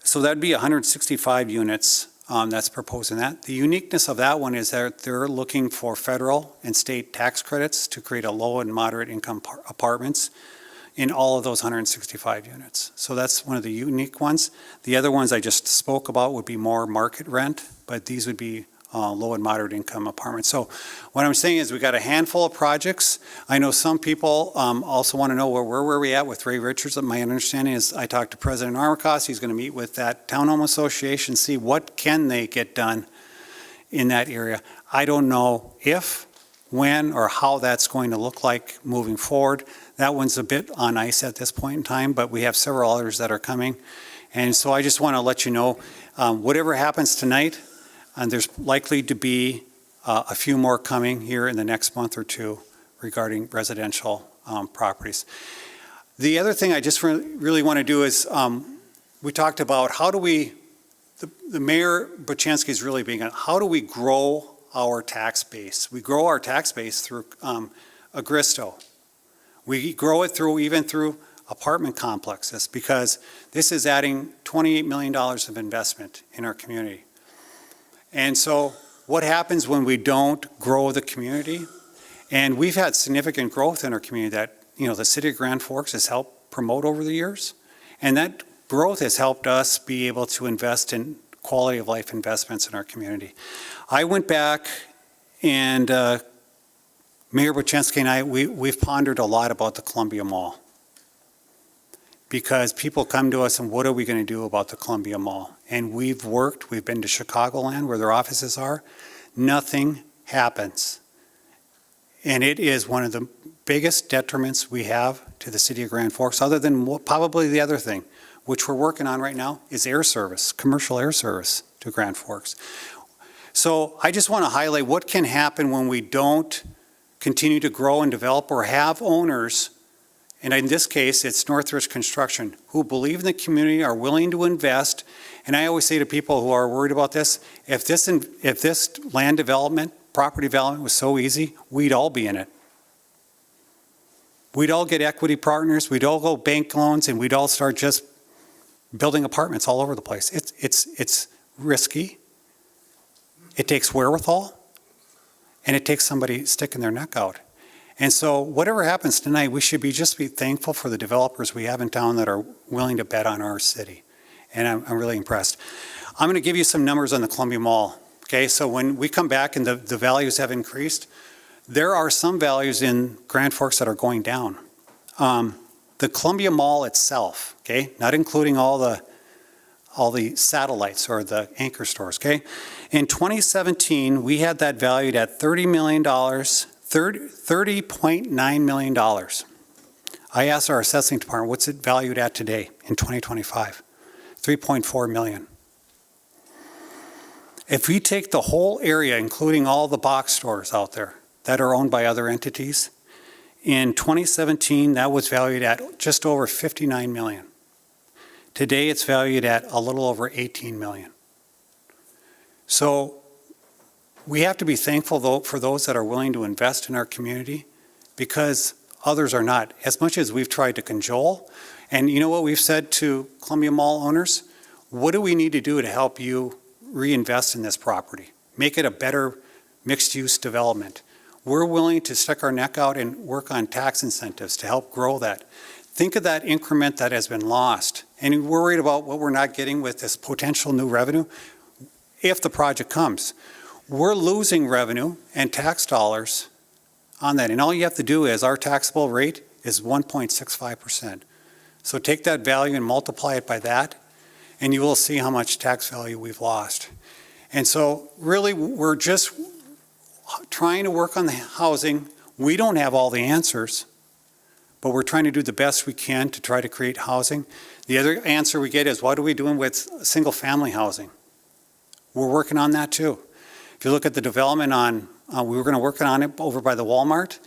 So that'd be 165 units that's proposed in that. The uniqueness of that one is that they're looking for federal and state tax credits to create a low and moderate income apartments in all of those 165 units. So that's one of the unique ones. The other ones I just spoke about would be more market rent, but these would be low and moderate income apartments. So what I'm saying is we got a handful of projects. I know some people also want to know where are we at with Ray Richards. My understanding is I talked to President Armacost. He's going to meet with that townhome association, see what can they get done in that area. I don't know if, when, or how that's going to look like moving forward. That one's a bit on ice at this point in time, but we have several others that are coming. And so I just want to let you know, whatever happens tonight, and there's likely to be a few more coming here in the next month or two regarding residential properties. The other thing I just really want to do is, we talked about how do we, the Mayor Boczynski is really being, how do we grow our tax base? We grow our tax base through Agristo. We grow it even through apartment complexes, because this is adding $28 million of investment in our community. And so what happens when we don't grow the community? And we've had significant growth in our community that, the city of Grand Forks has helped promote over the years. And that growth has helped us be able to invest in quality of life investments in our community. I went back and Mayor Buczynski and I, we've pondered a lot about the Columbia Mall. Because people come to us and what are we going to do about the Columbia Mall? And we've been to Chicagoland where their offices are. Nothing happens. And it is one of the biggest detriments we have to the city of Grand Forks, other than probably the other thing, which we're working on right now, is air service, commercial air service to Grand Forks. So I just want to highlight what can happen when we don't continue to grow and develop or have owners, and in this case, it's Northridge Construction, who believe in the community, are willing to invest. And I always say to people who are worried about this, if this land development, property development was so easy, we'd all be in it. We'd all get equity partners, we'd all go bank loans, and we'd all start just building apartments all over the place. It's risky. It takes wherewithal, and it takes somebody sticking their neck out. And so whatever happens tonight, we should just be thankful for the developers we have in town that are willing to bet on our city. And I'm really impressed. I'm going to give you some numbers on the Columbia Mall. Okay, so when we come back and the values have increased, there are some values in Grand Forks that are going down. The Columbia Mall itself, okay, not including all the satellites or the anchor stores, okay? In 2017, we had that valued at $30 million. $30.9 million. I asked our assessing department, what's it valued at today in 2025? $3.4 million. If we take the whole area, including all the box stores out there that are owned by other entities, in 2017, that was valued at just over $59 million. Today, it's valued at a little over $18 million. So we have to be thankful, though, for those that are willing to invest in our community, because others are not. As much as we've tried to cajole, and you know what we've said to Columbia Mall owners? What do we need to do to help you reinvest in this property? Make it a better mixed-use development. We're willing to stick our neck out and work on tax incentives to help grow that. Think of that increment that has been lost, and we're worried about what we're not getting with this potential new revenue if the project comes. We're losing revenue and tax dollars on that. And all you have to do is our taxable rate is 1.65%. So take that value and multiply it by that, and you will see how much tax value we've lost. And so really, we're just trying to work on the housing. We don't have all the answers, but we're trying to do the best we can to try to create housing. The other answer we get is, what are we doing with single-family housing? We're working on that too. If you look at the development we were going to work on it over by the Walmart,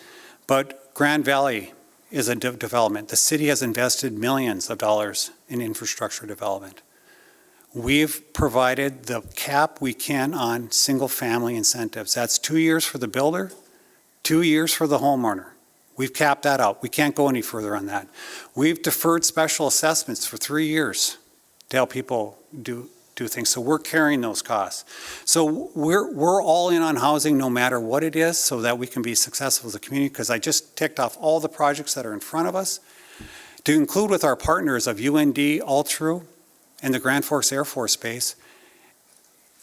but Grand Valley is a development. The city has invested millions of dollars in infrastructure development. We've provided the cap we can on single-family incentives. That's 2 years for the builder, 2 years for the homeowner. We've capped that out. We can't go any further on that. We've deferred special assessments for 3 years to help people do things. So we're carrying those costs. So we're all in on housing no matter what it is, so that we can be successful as a community, because I just ticked off all the projects that are in front of us, to include with our partners of UND, Altru, and the Grand Forks Air Force Base.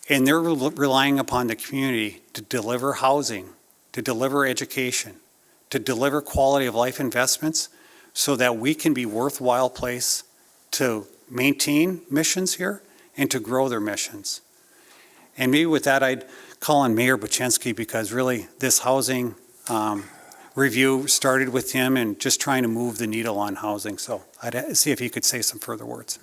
And they're relying upon the community to deliver housing, to deliver education, to deliver quality of life investments, so that we can be a worthwhile place to maintain missions here and to grow their missions. And maybe with that, I'd call on Mayor Buczynski, because really this housing review started with him and just trying to move the needle on housing. So I'd see if he could say some further words.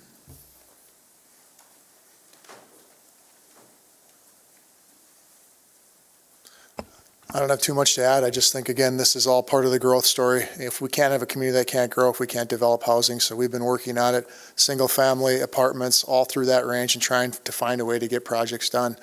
I don't have too much to add. I just think, again, this is all part of the growth story. If we can't have a community that can't grow, if we can't develop housing, so we've been working on it, single-family apartments, all through that range, and trying to find a way to get projects done.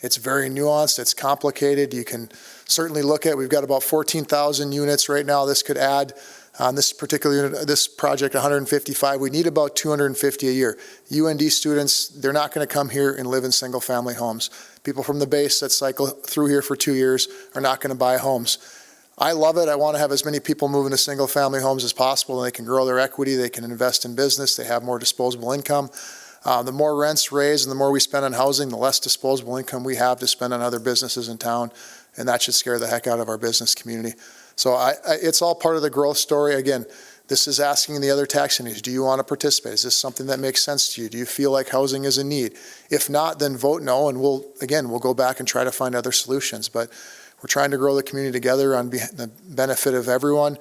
It's very nuanced, it's complicated. You can certainly look at, we've got about 14,000 units right now. This could add, on this particular unit, this project, 155. We need about 250 a year. UND students, they're not going to come here and live in single-family homes. People from the base that cycle through here for 2 years are not going to buy homes. I love it. I want to have as many people move into single-family homes as possible, and they can grow their equity, they can invest in business, they have more disposable income. The more rents raised and the more we spend on housing, the less disposable income we have to spend on other businesses in town, and that should scare the heck out of our business community. So it's all part of the growth story. Again, this is asking the other tax entities, do you want to participate? Is this something that makes sense to you? Do you feel like housing is a need? If not, then vote no, and we'll go back and try to find other solutions. But we're trying to grow the community together on the benefit of everyone.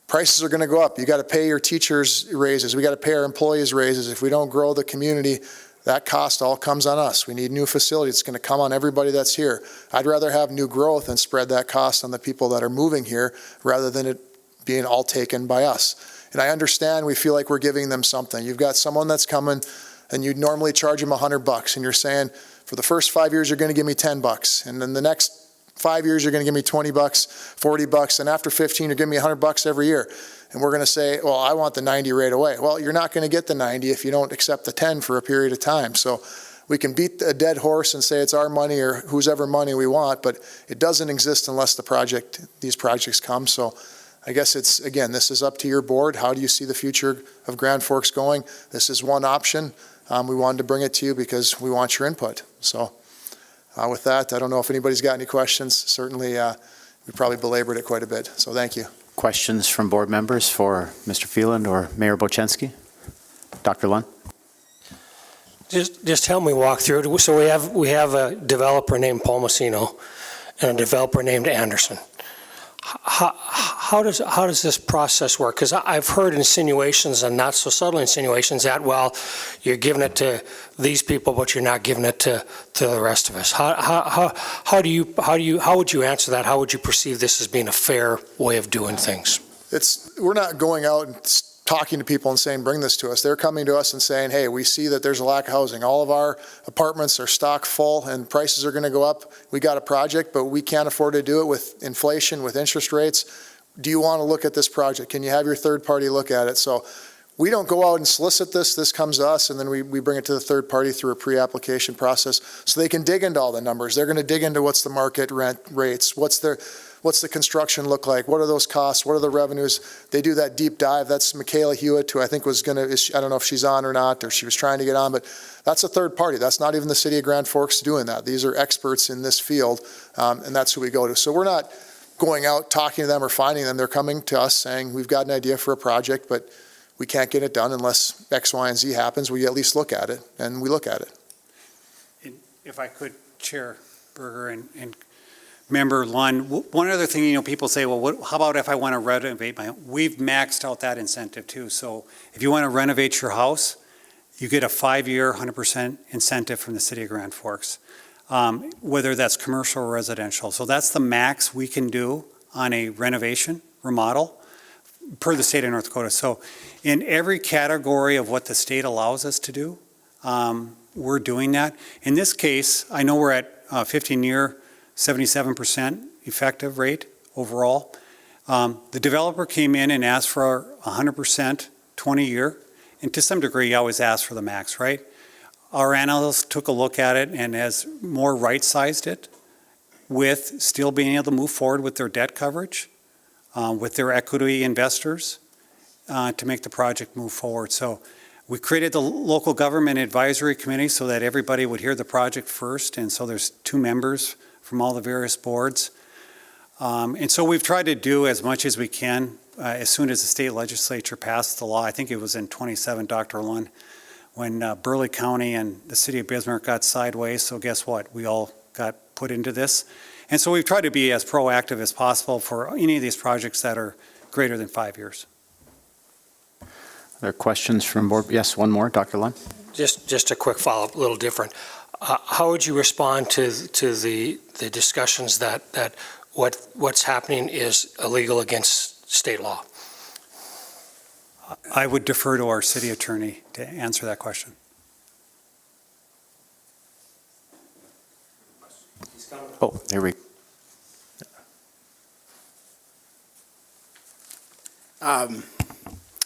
Prices are going to go up. You got to pay your teachers raises. We got to pay our employees raises. If we don't grow the community, that cost all comes on us. We need new facilities. It's going to come on everybody that's here. I'd rather have new growth and spread that cost on the people that are moving here rather than it being all taken by us. And I understand we feel like we're giving them something. You've got someone that's coming and you'd normally charge them $100 and you're saying, for the first 5 years, you're going to give me $10. And then the next 5 years, you're going to give me $20, $40, and after 15, you're giving me $100 every year. And we're going to say, well, I want the 90 right away. Well, you're not going to get the 90 if you don't accept the 10 for a period of time. So we can beat a dead horse and say it's our money or whose ever money we want, but it doesn't exist unless these projects come. So I guess it's, again, this is up to your board. How do you see the future of Grand Forks going? This is one option. We wanted to bring it to you because we want your input. So. With that, I don't know if anybody's got any questions. Certainly, we probably belabored it quite a bit, so thank you. Questions from board members for Mr. Phelan or Mayor Bochenski? Dr. Lund? Just help me walk through it. So we have a developer named Paul Messino and a developer named Anderson. How does this process work? Because I've heard insinuations and not so subtle insinuations that, well, you're giving it to these people, but you're not giving it to the rest of us. How would you answer that? How would you perceive this as being a fair way of doing things? We're not going out and talking to people and saying, bring this to us. They're coming to us and saying, hey, we see that there's a lack of housing. All of our apartments are stock full and prices are going to go up. We got a project, but we can't afford to do it with inflation, with interest rates. Do you want to look at this project? Can you have your third party look at it? So we don't go out and solicit this. This comes to us, and then we bring it to the third party through a pre-application process so they can dig into all the numbers. They're going to dig into what's the market rent rates, what's the construction look like? What are those costs? What are the revenues? They do that deep dive. That's Michaela Hewitt, who I think was I don't know if she's on or not, or she was trying to get on, but that's a third party. That's not even the city of Grand Forks doing that. These are experts in this field, and that's who we go to. So we're not going out, talking to them or finding them. They're coming to us saying, we've got an idea for a project, but we can't get it done unless X, Y, and Z happens. We at least look at it, and we look at it. If I could, Chair Berger and Member Lund, one other thing, people say, well, how about if I want to renovate my home? We've maxed out that incentive too. So if you want to renovate your house, you get a 5-year, 100% incentive from the city of Grand Forks, whether that's commercial or residential. So that's the max we can do on a renovation, remodel, per the state of North Dakota. So in every category of what the state allows us to do, we're doing that. In this case, I know we're at 15-year, 77% effective rate overall. The developer came in and asked for 100% 20-year, and to some degree, you always ask for the max, right? Our analyst took a look at it and has more right-sized it with still being able to move forward with their debt coverage, with their equity investors, to make the project move forward. So we created the local government advisory committee so that everybody would hear the project first, and so there's 2 members from all the various boards. And so we've tried to do as much as we can as soon as the state legislature passed the law. I think it was in 27, Dr. Lund, when Burleigh County and the city of Bismarck got sideways. So guess what? We all got put into this. And so we've tried to be as proactive as possible for any of these projects that are greater than 5 years. Are there questions from board? Yes, one more, Dr. Lund. Just a quick follow-up, a little different. How would you respond to the discussions that what's happening is illegal against state law? I would defer to our city attorney to answer that question. Oh, there we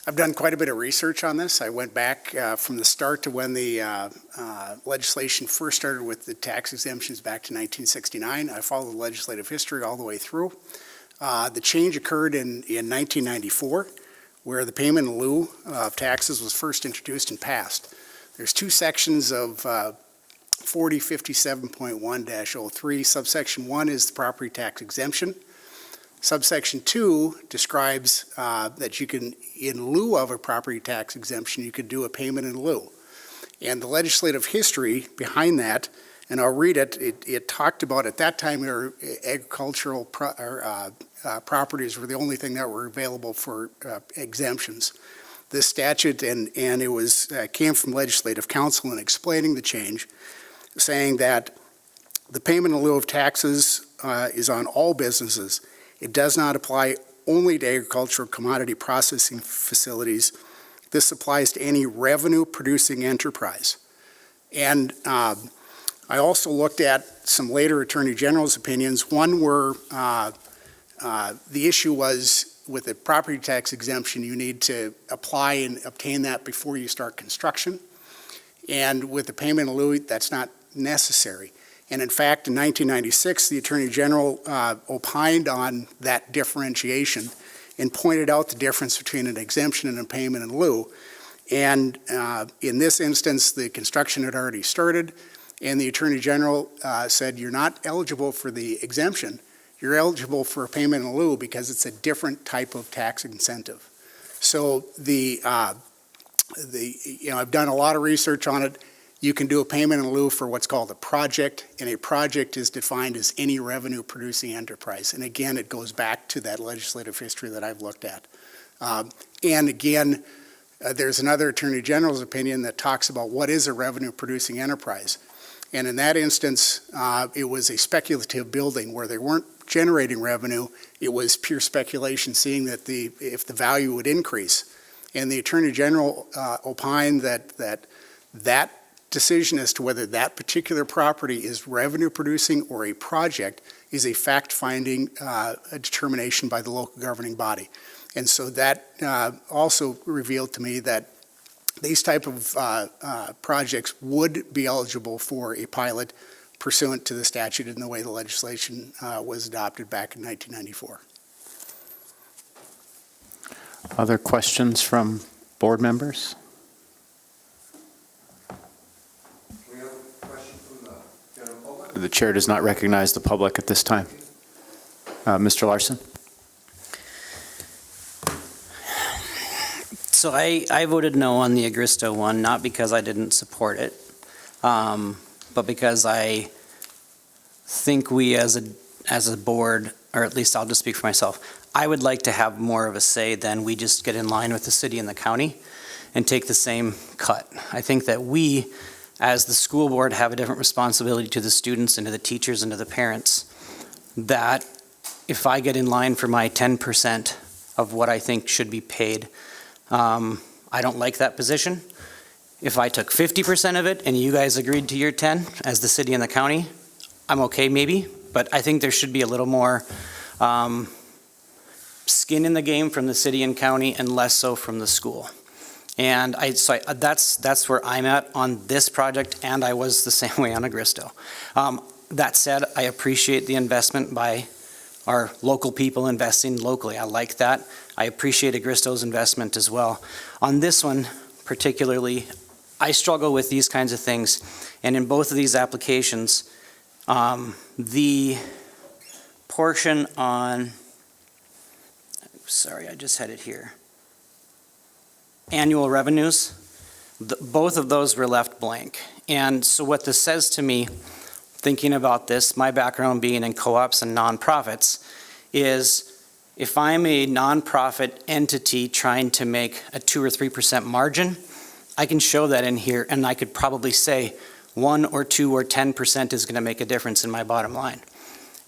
I've done quite a bit of research on this. I went back from the start to when the legislation first started with the tax exemptions back to 1969. I followed the legislative history all the way through. The change occurred in 1994, where the payment in lieu of taxes was first introduced and passed. There's two sections of 4057.1-03. Subsection 1 is the property tax exemption. Subsection 2 describes that you can, in lieu of a property tax exemption, you could do a payment in lieu. And the legislative history behind that, and I'll read it, it talked about at that time agricultural properties were the only thing that were available for exemptions. This statute, and it was came from legislative council in explaining the change, saying that the payment in lieu of taxes is on all businesses. It does not apply only to agricultural commodity processing facilities. This applies to any revenue-producing enterprise. And I also looked at some later Attorney General's opinions. One where the issue was with the property tax exemption, you need to apply and obtain that before you start construction. And with the payment in lieu, that's not necessary. And in fact, in 1996, the Attorney General opined on that differentiation and pointed out the difference between an exemption and a payment in lieu. And in this instance, the construction had already started, and the Attorney General said, you're not eligible for the exemption. You're eligible for a payment in lieu because it's a different type of tax incentive. So I've done a lot of research on it. You can do a payment in lieu for what's called a project, and a project is defined as any revenue-producing enterprise. And again, it goes back to that legislative history that I've looked at. And again, there's another Attorney General's opinion that talks about what is a revenue-producing enterprise. And in that instance, it was a speculative building where they weren't generating revenue. It was pure speculation, seeing that if the value would increase. And the Attorney General opined that decision as to whether that particular property is revenue producing or a project is a fact-finding determination by the local governing body. And so that also revealed to me that these type of projects would be eligible for a pilot pursuant to the statute and the way the legislation was adopted back in 1994. Other questions from board members? The chair does not recognize the public at this time. Mr. Larson? So I voted no on the Agristo one, not because I didn't support it, but because I think we as a board, or at least I'll just speak for myself, I would like to have more of a say than we just get in line with the city and the county and take the same cut. I think that we, as the school board, have a different responsibility to the students and to the teachers and to the parents, that if I get in line for my 10% of what I think should be paid, I don't like that position. If I took 50% of it and you guys agreed to your 10 as the city and the county, I'm okay maybe, but I think there should be a little more skin in the game from the city and county and less so from the school. And that's where I'm at on this project, and I was the same way on Agristo. That said, I appreciate the investment by our local people investing locally. I like that. I appreciate Agristo's investment as well. On this one particularly, I struggle with these kinds of things, and in both of these applications, the portion on, sorry, I just had it here. Annual revenues, both of those were left blank. And so what this says to me, thinking about this, my background being in co-ops and nonprofits, is if I'm a nonprofit entity trying to make a 2 or 3% margin, I can show that in here, and I could probably say 1 or 2 or 10% is going to make a difference in my bottom line.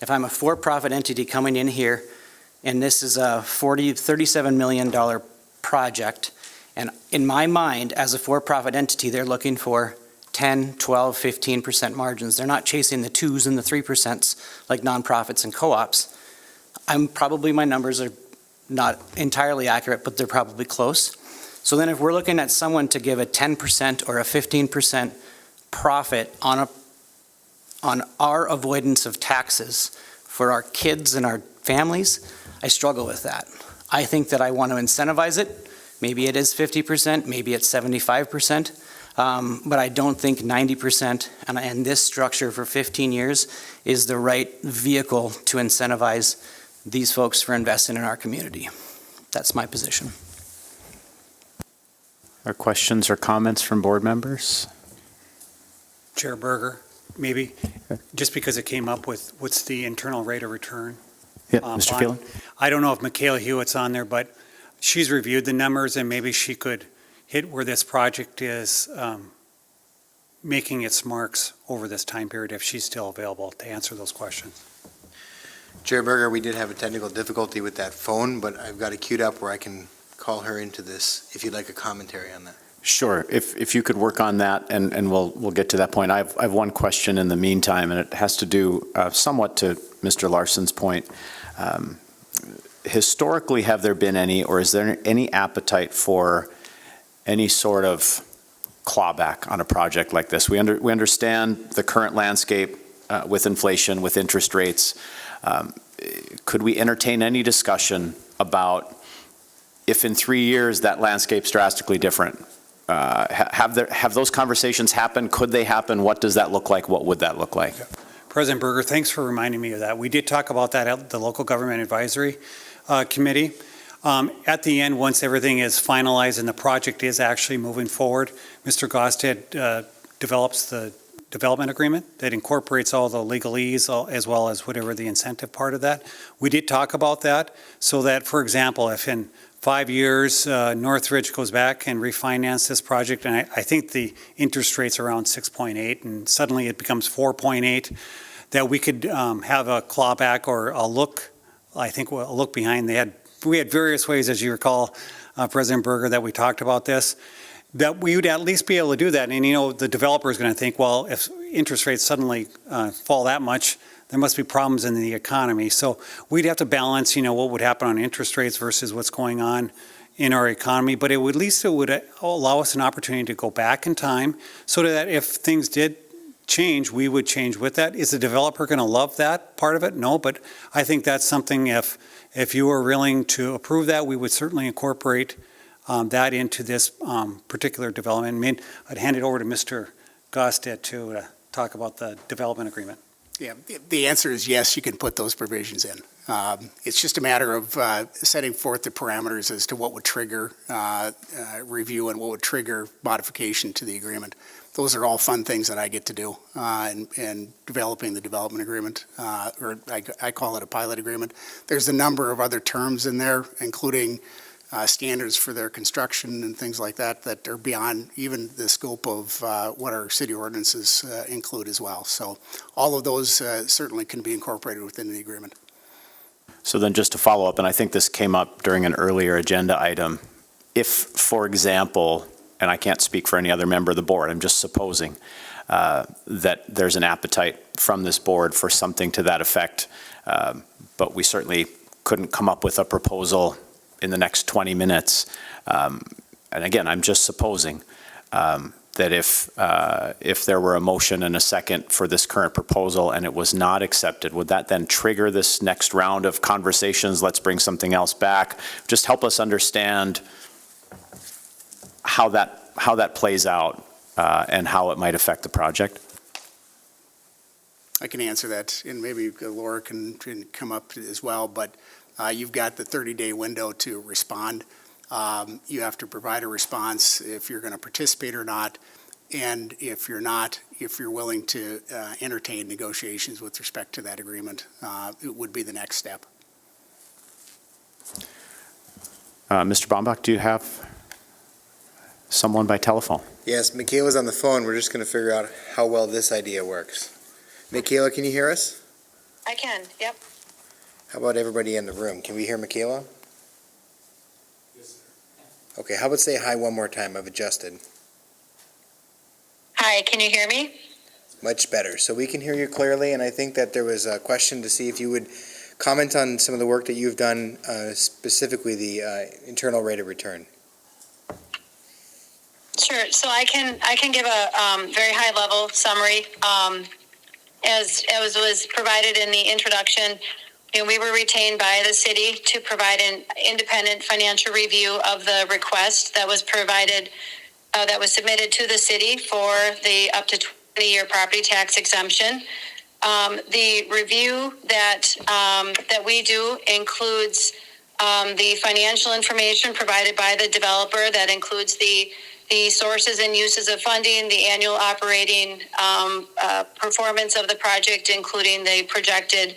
If I'm a for-profit entity coming in here, and this is a $37 million project, and in my mind, as a for-profit entity, they're looking for 10, 12, 15% margins. They're not chasing the 2s and the 3% like nonprofits and co-ops. My numbers are not entirely accurate, but they're probably close. So then if we're looking at someone to give a 10% or a 15% profit on our avoidance of taxes for our kids and our families, I struggle with that. I think that I want to incentivize it. Maybe it is 50%, maybe it's 75%, but I don't think 90% and this structure for 15 years is the right vehicle to incentivize these folks for investing in our community. That's my position. Are questions or comments from board members? Chair Berger, maybe, just because it came up with what's the internal rate of return? Yeah, Mr. bond. Phelan? I don't know if Michaela Hewitt's on there, but she's reviewed the numbers and maybe she could hit where this project is making its marks over this time period if she's still available to answer those questions. Chair Berger, we did have a technical difficulty with that phone, but I've got it queued up where I can call her into this if you'd like a commentary on that. Sure. If you could work on that, and we'll get to that point. I have one question in the meantime, and it has to do somewhat to Mr. Larson's point. Historically, have there been any, or is there any appetite for any sort of clawback on a project like this? We understand the current landscape with inflation, with interest rates. Could we entertain any discussion about if in 3 years that landscape's drastically different? Have those conversations happened? Could they happen? What does that look like? What would that look like? President Berger, thanks for reminding me of that. We did talk about that at the Local Government Advisory Committee. At the end, once everything is finalized and the project is actually moving forward, Mr. Gosted develops the development agreement that incorporates all the legalese as well as whatever the incentive part of that. We did talk about that so that, for example, if in 5 years Northridge goes back and refinance this project, and I think the interest rate's around 6.8 and suddenly it becomes 4.8, that we could have a clawback or a look, I think a look behind. We had various ways, as you recall, President Berger, that we talked about this, that we would at least be able to do that. And, the developer is going to think, well, if interest rates suddenly fall that much, there must be problems in the economy. So we'd have to balance, what would happen on interest rates versus what's going on in our economy. But it would allow us an opportunity to go back in time so that if things did change, we would change with that. Is the developer going to love that part of it? No, but I think that's something if you are willing to approve that, we would certainly incorporate that into this particular development. I mean, I'd hand it over to Mr. Gosted to talk about the development agreement. Yeah, the answer is yes, you can put those provisions in. It's just a matter of setting forth the parameters as to what would trigger review and what would trigger modification to the agreement. Those are all fun things that I get to do in developing the development agreement, or I call it a pilot agreement. There's a number of other terms in there, including standards for their construction and things like that, that are beyond even the scope of what our city ordinances include as well. So all of those certainly can be incorporated within the agreement. So then just to follow up, and I think this came up during an earlier agenda item, if, for example, and I can't speak for any other member of the board, I'm just supposing that there's an appetite from this board for something to that effect, but we certainly couldn't come up with a proposal in the next 20 minutes. And again, I'm just supposing that if there were a motion and a second for this current proposal and it was not accepted, would that then trigger this next round of conversations? Let's bring something else back. Just help us understand how that plays out and how it might affect the project. I can answer that, and maybe Laura can come up as well, but you've got the 30-day window to respond. You have to provide a response if you're going to participate or not, and if you're not, if you're willing to entertain negotiations with respect to that agreement, it would be the next step. Mr. Baumbach, do you have someone by telephone? Yes, Michaela's on the phone. We're just going to figure out how well this idea works. Michaela, can you hear us? I can, yep. How about everybody in the room? Can we hear Michaela? Yes, sir. Okay, how about say hi one more time? I've adjusted. Hi, can you hear me? Much better. So we can hear you clearly, and I think that there was a question to see if you would comment on some of the work that you've done, specifically the internal rate of return. Sure. So I can give a very high level summary. As was provided in the introduction, you know, we were retained by the city to provide an independent financial review of the request that was provided, that was submitted to the city for the up to 20-year property tax exemption. The review that we do includes the financial information provided by the developer. That includes the sources and uses of funding, the annual operating performance of the project, including the projected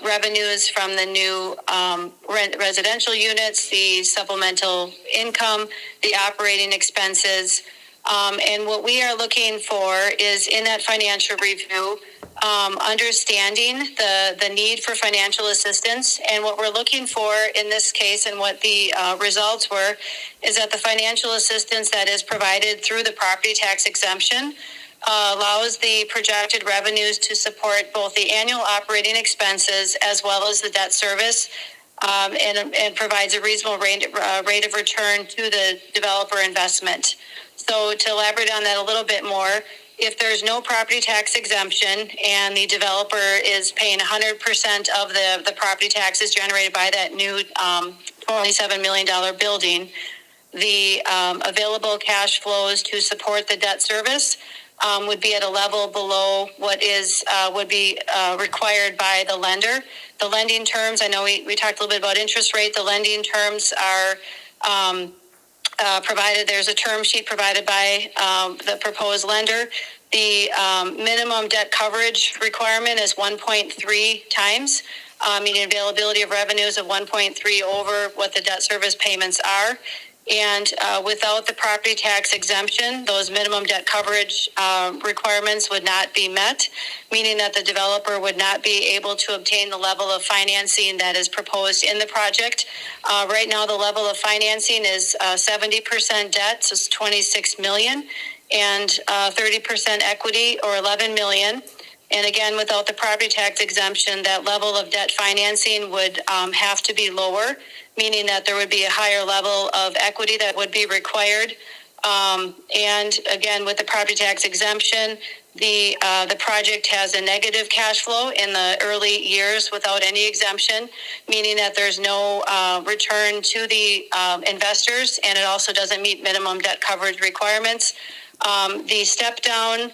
revenues from the new residential units, the supplemental income, the operating expenses. And what we are looking for is in that financial review, understanding the need for financial assistance. And what we're looking for in this case and what the results were is that the financial assistance that is provided through the property tax exemption allows the projected revenues to support both the annual operating expenses as well as the debt service, and provides a reasonable rate of return to the developer investment. So to elaborate on that a little bit more, if there's no property tax exemption and the developer is paying 100% of the property taxes generated by that new $27 million building, the available cash flows to support the debt service would be at a level below what is would be required by the lender. The lending terms, I know we talked a little bit about interest rate. The lending terms are provided. There's a term sheet provided by the proposed lender. The minimum debt coverage requirement is 1.3 times, meaning availability of revenues of 1.3 over what the debt service payments are. And without the property tax exemption, those minimum debt coverage requirements would not be met, meaning that the developer would not be able to obtain the level of financing that is proposed in the project. Right now, the level of financing is 70% debt, so it's $26 million, and 30% equity, or $11 million. And again, without the property tax exemption, that level of debt financing would have to be lower, meaning that there would be a higher level of equity that would be required. And again, with the property tax exemption, the project has a negative cash flow in the early years without any exemption, meaning that there's no return to the investors, and it also doesn't meet minimum debt coverage requirements. The step down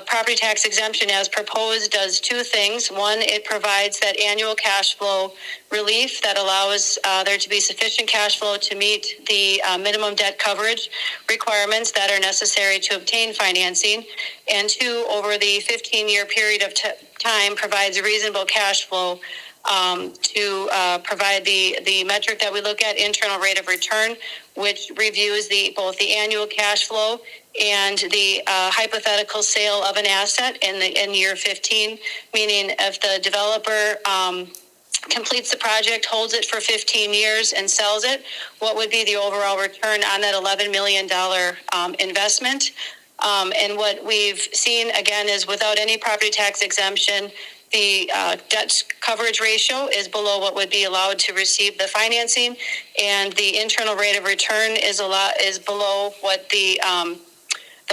property tax exemption as proposed does two things. One, it provides that annual cash flow relief that allows there to be sufficient cash flow to meet the minimum debt coverage requirements that are necessary to obtain financing. And two, over the 15-year period of time, provides a reasonable cash flow to provide the metric that we look at, internal rate of return, which reviews both the annual cash flow and the hypothetical sale of an asset in year 15, meaning if the developer completes the project, holds it for 15 years, and sells it, what would be the overall return on that $11 million investment? And what we've seen, again, is without any property tax exemption, the debt coverage ratio is below what would be allowed to receive the financing, and the internal rate of return is below what the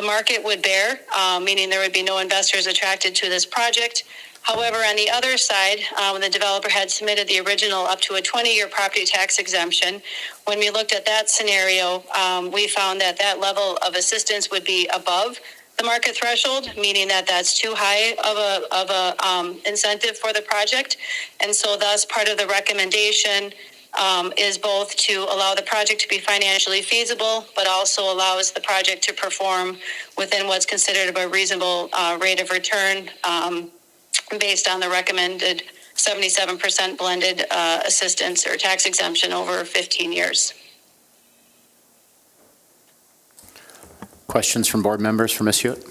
market would bear, meaning there would be no investors attracted to this project. However, on the other side, when the developer had submitted the original up to a 20-year property tax exemption, when we looked at that scenario, we found that that level of assistance would be above the market threshold, meaning that that's too high of a incentive for the project. And so thus part of the recommendation is both to allow the project to be financially feasible, but also allows the project to perform within what's considered a reasonable rate of return based on the recommended 77% blended assistance or tax exemption over 15 years. Questions from board members for Ms. Hewitt?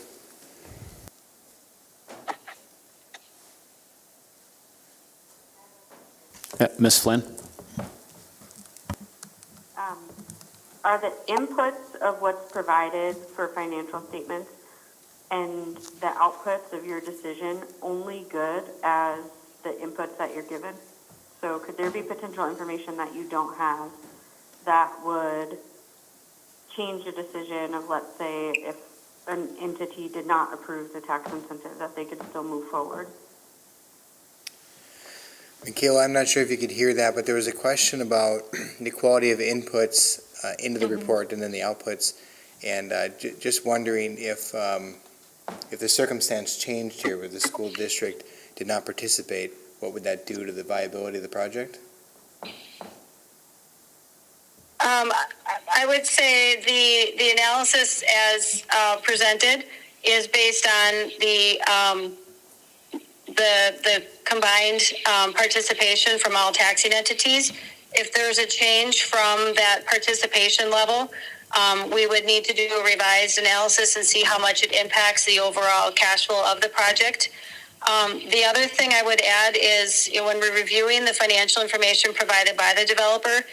Ms. Flynn? Are the inputs of what's provided for financial statements and the outputs of your decision only good as the inputs that you're given? So could there be potential information that you don't have that would change a decision of, let's say, if an entity did not approve the tax incentive, that they could still move forward. Michaela, I'm not sure if you could hear that, but there was a question about the quality of inputs into the report and then the outputs. And just wondering if the circumstance changed here where the school district did not participate, what would that do to the viability of the project? I would say the analysis as presented is based on the combined participation from all taxing entities. If there's a change from that participation level, we would need to do a revised analysis and see how much it impacts the overall cash flow of the project. The other thing I would add is, when we're reviewing the financial information provided by the developer,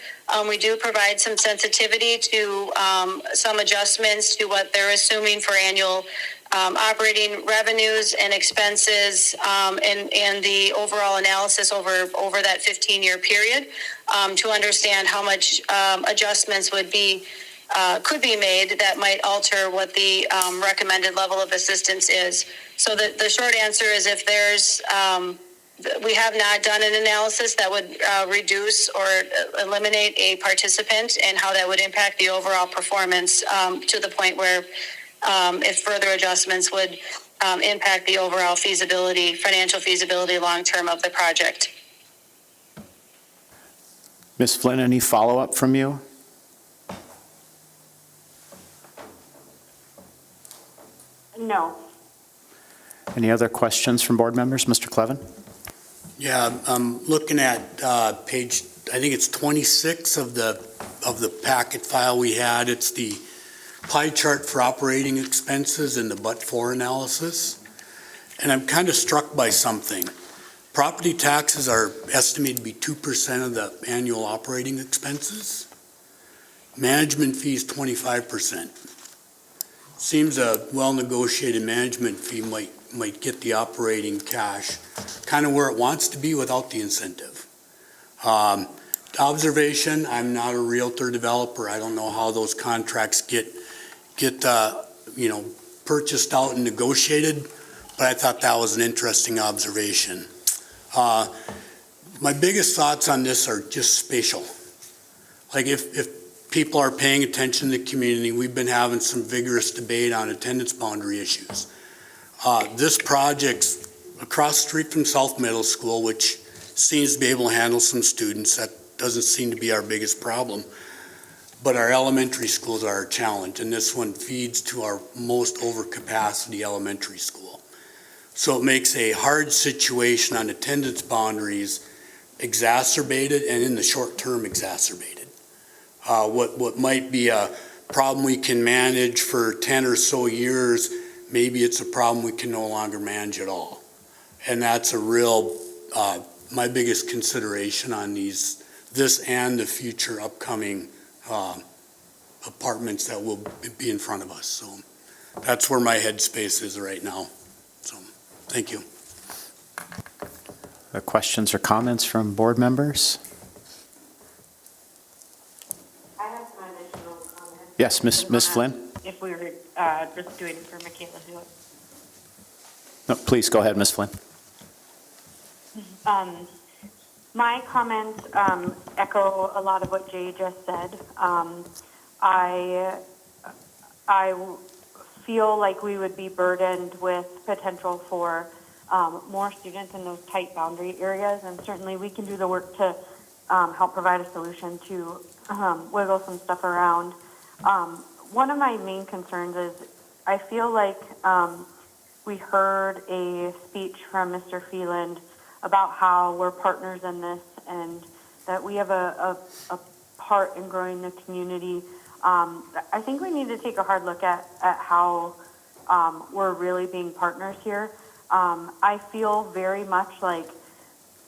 we do provide some sensitivity to some adjustments to what they're assuming for annual operating revenues and expenses, and the overall analysis over that 15-year period, to understand how much adjustments could be made that might alter what the recommended level of assistance is. So the short answer is, if there's, we have not done an analysis that would reduce or eliminate a participant, and how that would impact the overall performance to the point where if further adjustments would impact the overall feasibility, financial feasibility long-term of the project. Ms. Flynn, any follow-up from you? No. Any other questions from board members? Mr. Clevin? Yeah, I'm looking at page, I think it's 26 of the packet file we had. It's the pie chart for operating expenses and the but-for analysis. And I'm kind of struck by something. Property taxes are estimated to be 2% of the annual operating expenses. Management fees, 25%. Seems a well-negotiated management fee might get the operating cash kind of where it wants to be without the incentive. Observation, I'm not a realtor developer. I don't know how those contracts get purchased out and negotiated, but I thought that was an interesting observation. My biggest thoughts on this are just spatial. Like, if people are paying attention to the community, we've been having some vigorous debate on attendance boundary issues. This project's across the street from South Middle School, which seems to be able to handle some students. That doesn't seem to be our biggest problem. But our elementary schools are a challenge, and this one feeds to our most overcapacity elementary school. So it makes a hard situation on attendance boundaries exacerbated, and in the short term exacerbated. What might be a problem we can manage for 10 or so years, maybe it's a problem we can no longer manage at all. And that's a real, my biggest consideration on this and the future upcoming apartments that will be in front of us. So that's where my headspace is right now. So thank you. Questions or comments from board members? I have some additional comments. Yes, Ms. Flynn? If we were just doing it for Michaela to do it. No, please go ahead, Ms. Flynn. My comments echo a lot of what Jay just said. I feel like we would be burdened with potential for more students in those tight boundary areas, and certainly we can do the work to help provide a solution to wiggle some stuff around. One of my main concerns is I feel like we heard a speech from Mr. Phelan about how we're partners in this and that we have a part in growing the community. I think we need to take a hard look at how we're really being partners here. I feel very much like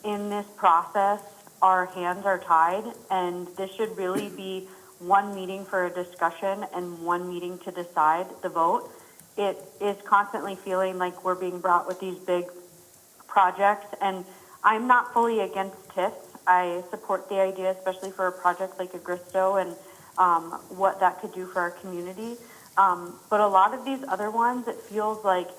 in this process, our hands are tied, and this should really be one meeting for a discussion and one meeting to decide the vote. It is constantly feeling like we're being brought with these big projects, and I'm not fully against TIFs. I support the idea, especially for a project like Agristo, and what that could do for our community. But a lot of these other ones, it feels like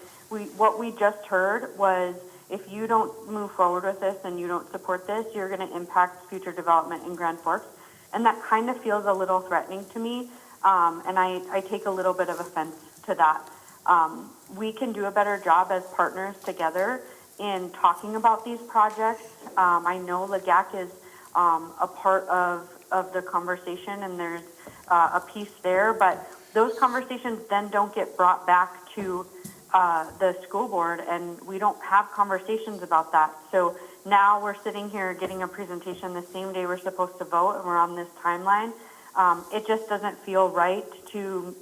what we just heard was, if you don't move forward with this and you don't support this, you're going to impact future development in Grand Forks. And that kind of feels a little threatening to me. And I take a little bit of offense to that. We can do a better job as partners together in talking about these projects. I know LeGAC is a part of the conversation, and there's a piece there, but those conversations then don't get brought back to the school board, and we don't have conversations about that. So now we're sitting here getting a presentation the same day we're supposed to vote, and we're on this timeline. It just doesn't feel right to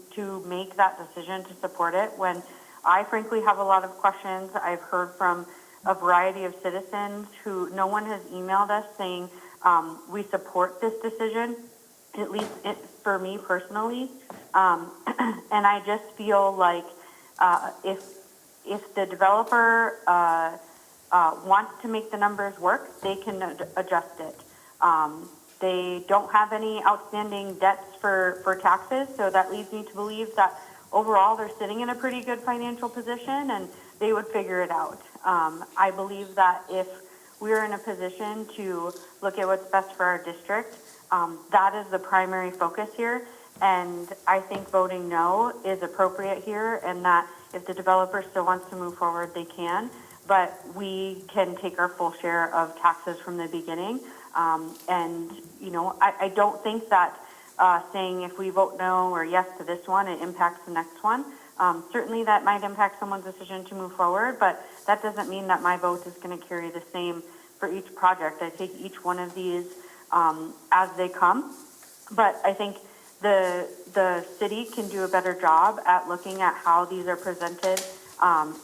make that decision to support it when I frankly have a lot of questions. I've heard from a variety of citizens who no one has emailed us saying we support this decision, at least for me personally. And I just feel like if the developer wants to make the numbers work, they can adjust it. They don't have any outstanding debts for taxes, so that leads me to believe that overall they're sitting in a pretty good financial position and they would figure it out. I believe that if we're in a position to look at what's best for our district, that is the primary focus here. And I think voting no is appropriate here, and that if the developer still wants to move forward, they can. But we can take our full share of taxes from the beginning. And, you know, I don't think that saying if we vote no or yes to this one, it impacts the next one. Certainly that might impact someone's decision to move forward, but that doesn't mean that my vote is going to carry the same for each project. I take each one of these as they come. But I think the city can do a better job at looking at how these are presented.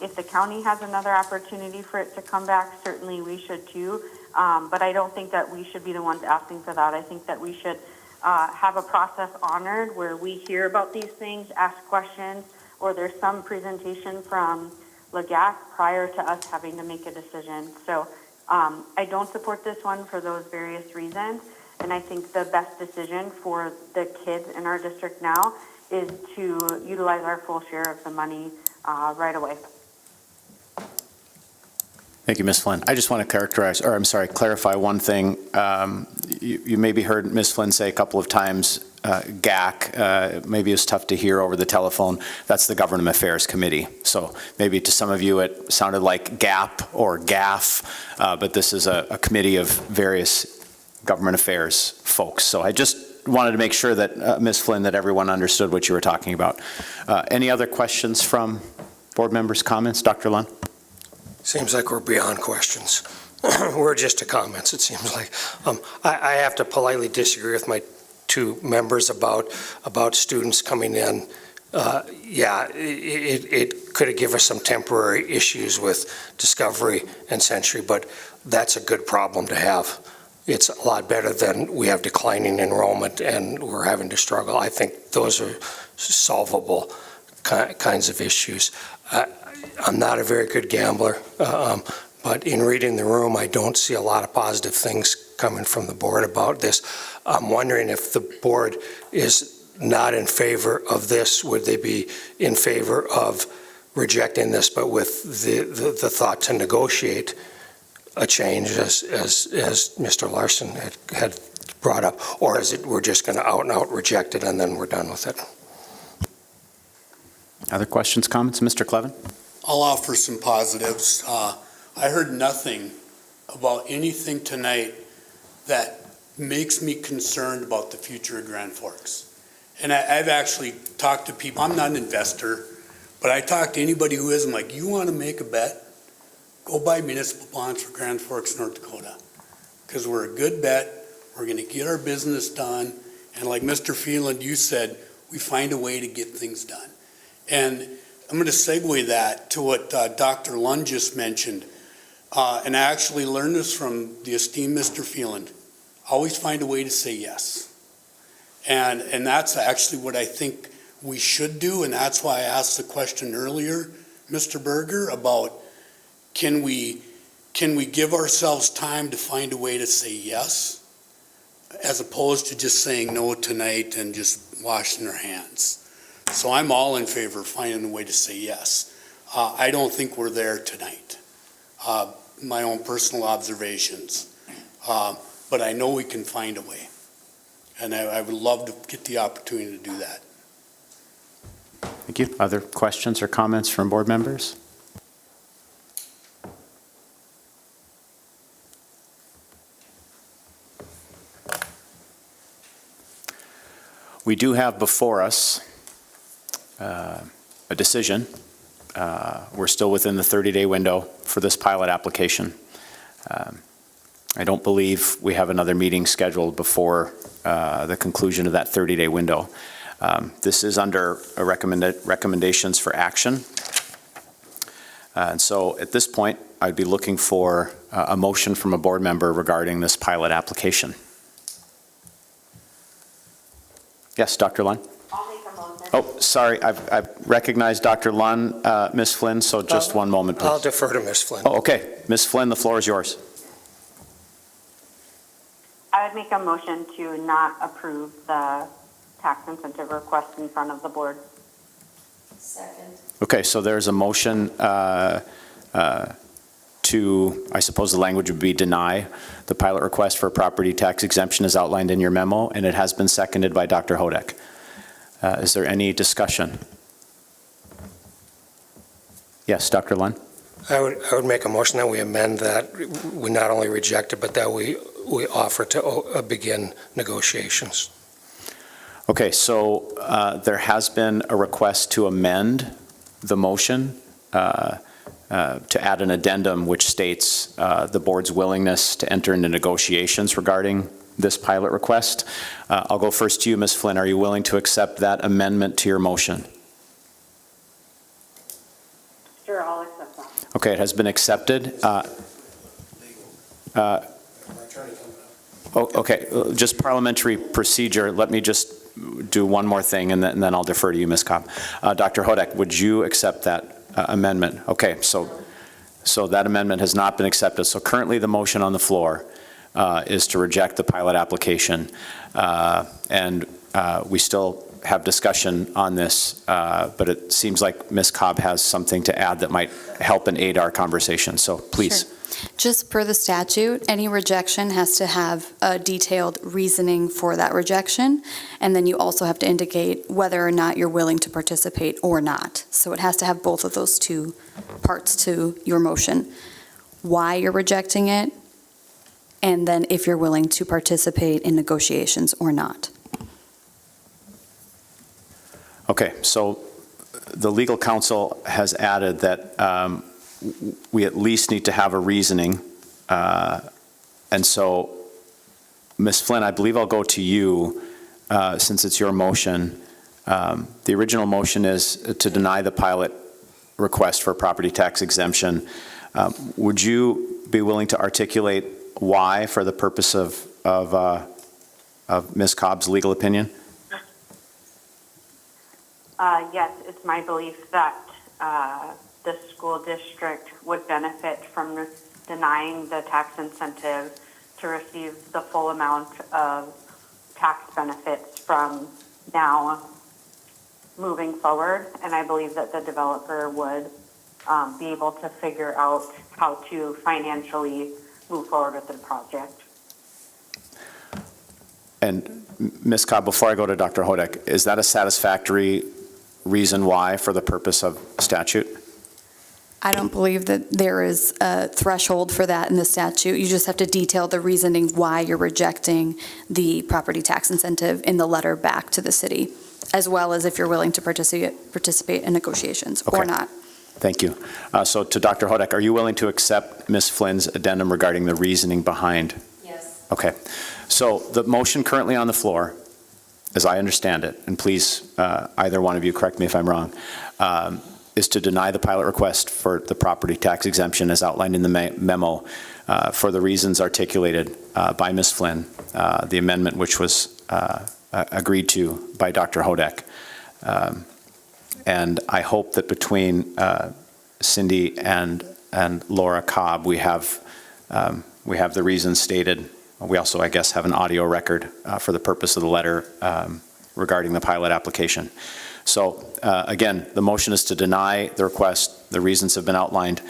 If the county has another opportunity for it to come back, certainly we should too. But I don't think that we should be the ones asking for that. I think that we should have a process honored where we hear about these things, ask questions, or there's some presentation from LeGAC prior to us having to make a decision. So I don't support this one for those various reasons. And I think the best decision for the kids in our district now is to utilize our full share of the money right away. Thank you, Ms. Flynn. I just want to clarify one thing. You maybe heard Ms. Flynn say a couple of times GAC. Maybe it's tough to hear over the telephone. That's the Government Affairs Committee. So maybe to some of you it sounded like GAP or GAF, but this is a committee of various government affairs folks. So I just wanted to make sure that, Ms. Flynn, that everyone understood what you were talking about. Any other questions from board members' comments? Dr. Lund? Seems like we're beyond questions. We're just to comments, it seems like. I have to politely disagree with my two members about students coming in. Yeah, it could have given us some temporary issues with Discovery and Century, but that's a good problem to have. It's a lot better than we have declining enrollment and we're having to struggle. I think those are solvable kinds of issues. I'm not a very good gambler, but in reading the room, I don't see a lot of positive things coming from the board about this. I'm wondering if the board is not in favor of this, would they be in favor of rejecting this, but with the thought to negotiate a change as Mr. Larson had brought up, or is it we're just going to out and out reject it and then we're done with it? Other questions, comments? Mr. Clevin? I'll offer some positives. I heard nothing about anything tonight that makes me concerned about the future of Grand Forks. And I've actually talked to people. I'm not an investor, but I talk to anybody who is. I'm like, you want to make a bet? Go buy municipal bonds for Grand Forks, North Dakota, because we're a good bet. We're going to get our business done. And like Mr. Phelan, you said, we find a way to get things done. And I'm going to segue that to what Dr. Lund just mentioned. And I actually learned this from the esteemed Mr. Phelan. Always find a way to say yes. And that's actually what I think we should do. And that's why I asked the question earlier, Mr. Berger, about can we give ourselves time to find a way to say yes? as opposed to just saying no tonight and just washing their hands. So I'm all in favor of finding a way to say yes. I don't think we're there tonight. My own personal observations. But I know we can find a way. And I would love to get the opportunity to do that. Thank you. Other questions or comments from board members? We do have before us a decision. We're still within the 30-day window for this pilot application. I don't believe we have another meeting scheduled before the conclusion of that 30-day window. This is under a recommendations for action. And so at this point, I'd be looking for a motion from a board member regarding this pilot application. Yes, Dr. Lunn? I'll make a motion. Oh, sorry, I've recognized Dr. Lunn, Ms. Flynn, so just one moment, please. I'll defer to Ms. Flynn. Oh, okay. Ms. Flynn, the floor is yours. I would make a motion to not approve the tax incentive request in front of the board. Second. Okay, so there's a motion to, I suppose the language would be deny the pilot request for a property tax exemption as outlined in your memo, and it has been seconded by Dr. Hodek. Is there any discussion? Yes, Dr. Lunn? I would make a motion that we amend that. We not only reject it, but that we offer to begin negotiations. Okay, so there has been a request to amend the motion to add an addendum which states the board's willingness to enter into negotiations regarding this pilot request. I'll go first to you, Ms. Flynn. Are you willing to accept that amendment to your motion? Sure, I'll accept that. Okay, it has been accepted. Okay, just parliamentary procedure. Let me just do one more thing, and then I'll defer to you, Ms. Cobb. Dr. Hodek, would you accept that amendment? Okay, so that amendment has not been accepted. So currently the motion on the floor is to reject the pilot application. And we still have discussion on this, but it seems like Ms. Cobb has something to add that might help and aid our conversation. So please. Sure. Just per the statute, any rejection has to have a detailed reasoning for that rejection, and then you also have to indicate whether or not you're willing to participate or not. So it has to have both of those two parts to your motion. Why you're rejecting it, and then if you're willing to participate in negotiations or not. Okay, so the legal counsel has added that we at least need to have a reasoning. And so, Ms. Flynn, I believe I'll go to you since it's your motion. The original motion is to deny the pilot request for property tax exemption. Would you be willing to articulate why for the purpose of Ms. Cobb's legal opinion? Yes, it's my belief that the school district would benefit from denying the tax incentive to receive the full amount of tax benefits from now moving forward. And I believe that the developer would be able to figure out how to financially move forward with the project. And Ms. Cobb, before I go to Dr. Hodek, is that a satisfactory reason why for the purpose of statute? I don't believe that there is a threshold for that in the statute. You just have to detail the reasoning why you're rejecting the property tax incentive in the letter back to the city, as well as if you're willing to participate in negotiations or not. Thank you. So to Dr. Hodek, are you willing to accept Ms. Flynn's addendum regarding the reasoning behind? Yes. Okay. So the motion currently on the floor, as I understand it, and please, either one of you correct me if I'm wrong, is to deny the pilot request for the property tax exemption as outlined in the memo for the reasons articulated by Ms. Flynn, the amendment which was agreed to by Dr. Hodek. And I hope that between Cindy and Laura Cobb, we have the reasons stated We also, I guess, have an audio record for the purpose of the letter regarding the pilot application. So again, the motion is to deny the request. The reasons have been outlined.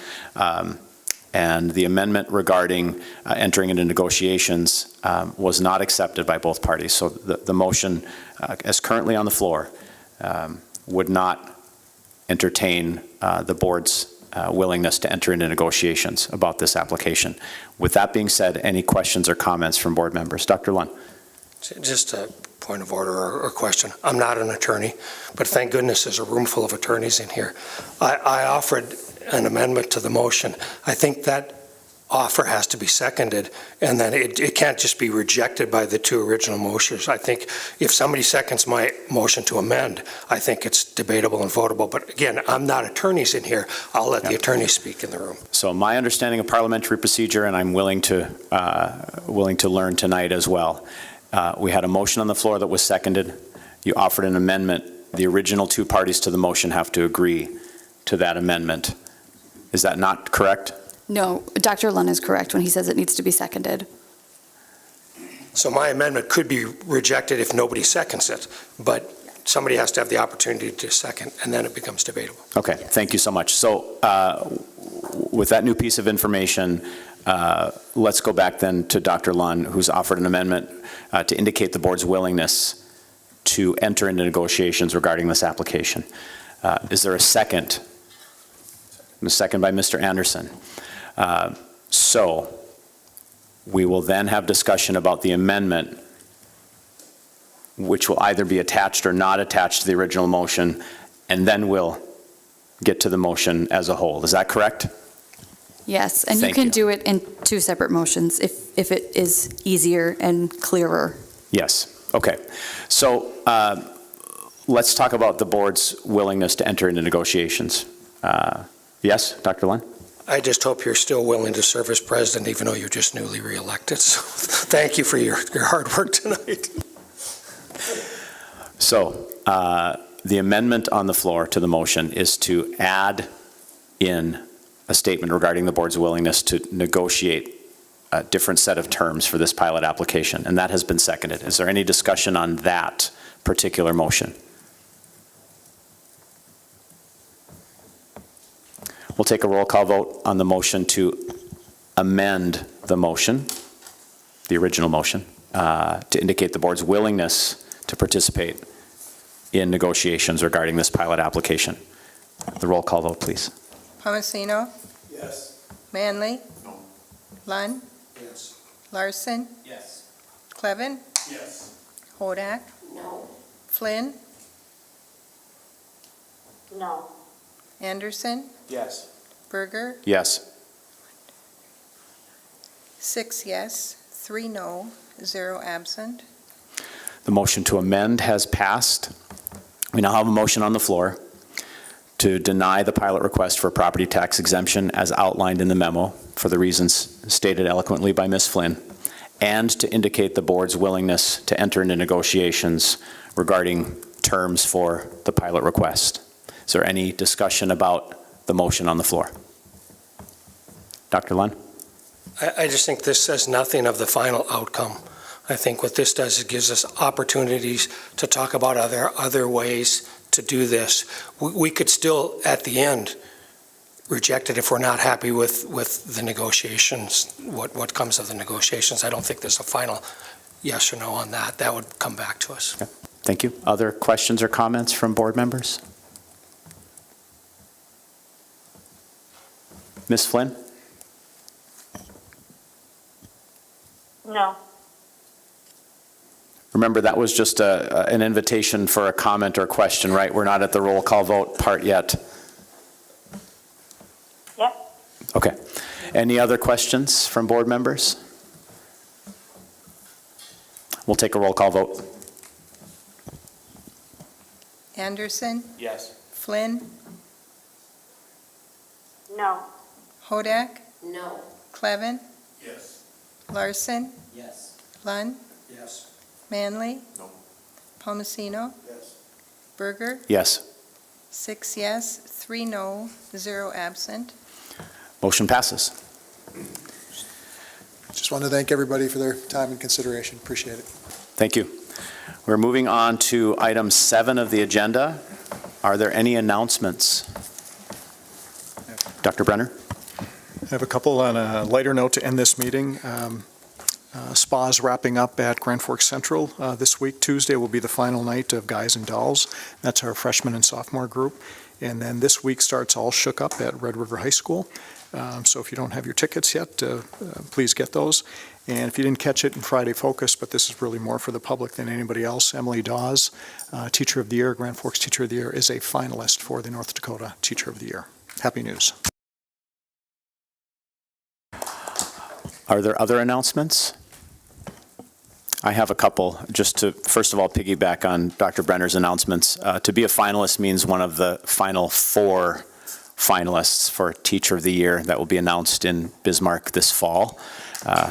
And the amendment regarding entering into negotiations was not accepted by both parties. So the motion, as currently on the floor, would not entertain the board's willingness to enter into negotiations about this application. With that being said, any questions or comments from board members? Dr. Lund. Just a point of order or question. I'm not an attorney, but thank goodness there's a room full of attorneys in here. I offered an amendment to the motion. I think that offer has to be seconded, and then it can't just be rejected by the two original motions. I think if somebody seconds my motion to amend, I think it's debatable and votable. But again, I'm not attorneys in here. I'll let the attorneys speak in the room. So my understanding of parliamentary procedure, and I'm willing to learn tonight as well. We had a motion on the floor that was seconded. You offered an amendment. The original two parties to the motion have to agree to that amendment. Is that not correct? No, Dr. Lund is correct when he says it needs to be seconded. So my amendment could be rejected if nobody seconds it, but somebody has to have the opportunity to second, and then it becomes debatable. Okay, thank you so much. So with that new piece of information, let's go back then to Dr. Lund, who's offered an amendment to indicate the board's willingness to enter into negotiations regarding this application. Is there a second? A second by Mr. Anderson. So we will then have discussion about the amendment, which will either be attached or not attached to the original motion, and then we'll get to the motion as a whole. Is that correct? Yes, and Thank you can you. do it in two separate motions if it is easier and clearer. Yes. Okay. So let's talk about the board's willingness to enter into negotiations. Yes, Dr. Lund? I just hope you're still willing to serve as president, even though you're just newly reelected. So thank you for your hard work tonight. So the amendment on the floor to the motion is to add in a statement regarding the board's willingness to negotiate a different set of terms for this pilot application, and that has been seconded. Is there any discussion on that particular motion? We'll take a roll call vote on the motion to amend the motion, the original motion, to indicate the board's willingness to participate in negotiations regarding this pilot application. The roll call vote, please. Palmesino? Yes. Manley? No. Lund? Yes. Larson? Yes. Clevin? Yes. Hodak? No. Flynn? No. Anderson? Yes. Berger? Yes. 6 yes, 3 no, 0 absent. The motion to amend has passed. We now have a motion on the floor to deny the pilot request for property tax exemption as outlined in the memo for the reasons stated eloquently by Ms. Flynn, and to indicate the board's willingness to enter into negotiations regarding terms for the pilot request. Is there any discussion about the motion on the floor? Dr. Lund? I just think this says nothing of the final outcome. I think what this does, it gives us opportunities to talk about other ways to do this. We could still, at the end, reject it if we're not happy with the negotiations, what comes of the negotiations. I don't think there's a final yes or no on that. That would come back to us. Okay. Thank you. Other questions or comments from board members? Ms. Flynn? No. Remember, that was just an invitation for a comment or question, right? We're not at the roll call vote part yet. Yep. Okay. Any other questions from board members? We'll take a roll call vote. Anderson? Yes. Flynn? No. Hodak? No. Clevin? Yes. Larson? Yes. Lund? Yes. Manley? No. Palmesino? Yes. Berger? Yes. 6 yes, 3 no, 0 absent. Motion passes. just want to thank everybody for their time and consideration. Appreciate it. Thank you. We're moving on to item 7 of the agenda. Are there any announcements? Dr. Brenner? I have a couple on a lighter note to end this meeting. Spa's wrapping up at Grand Forks Central this week. Tuesday will be the final night of Guys and Dolls. That's our freshman and sophomore group. And then this week starts All Shook Up at Red River High School. So if you don't have your tickets yet, please get those. And if you didn't catch it in Friday Focus, but this is really more for the public than anybody else, Emily Dawes, Teacher of the Year, Grand Forks Teacher of the Year, is a finalist for the North Dakota Teacher of the Year. Happy news. Are there other announcements? I have a couple, just to, first of all, piggyback on Dr. Brenner's announcements. To be a finalist means one of the final 4 finalists for Teacher of the Year that will be announced in Bismarck this fall.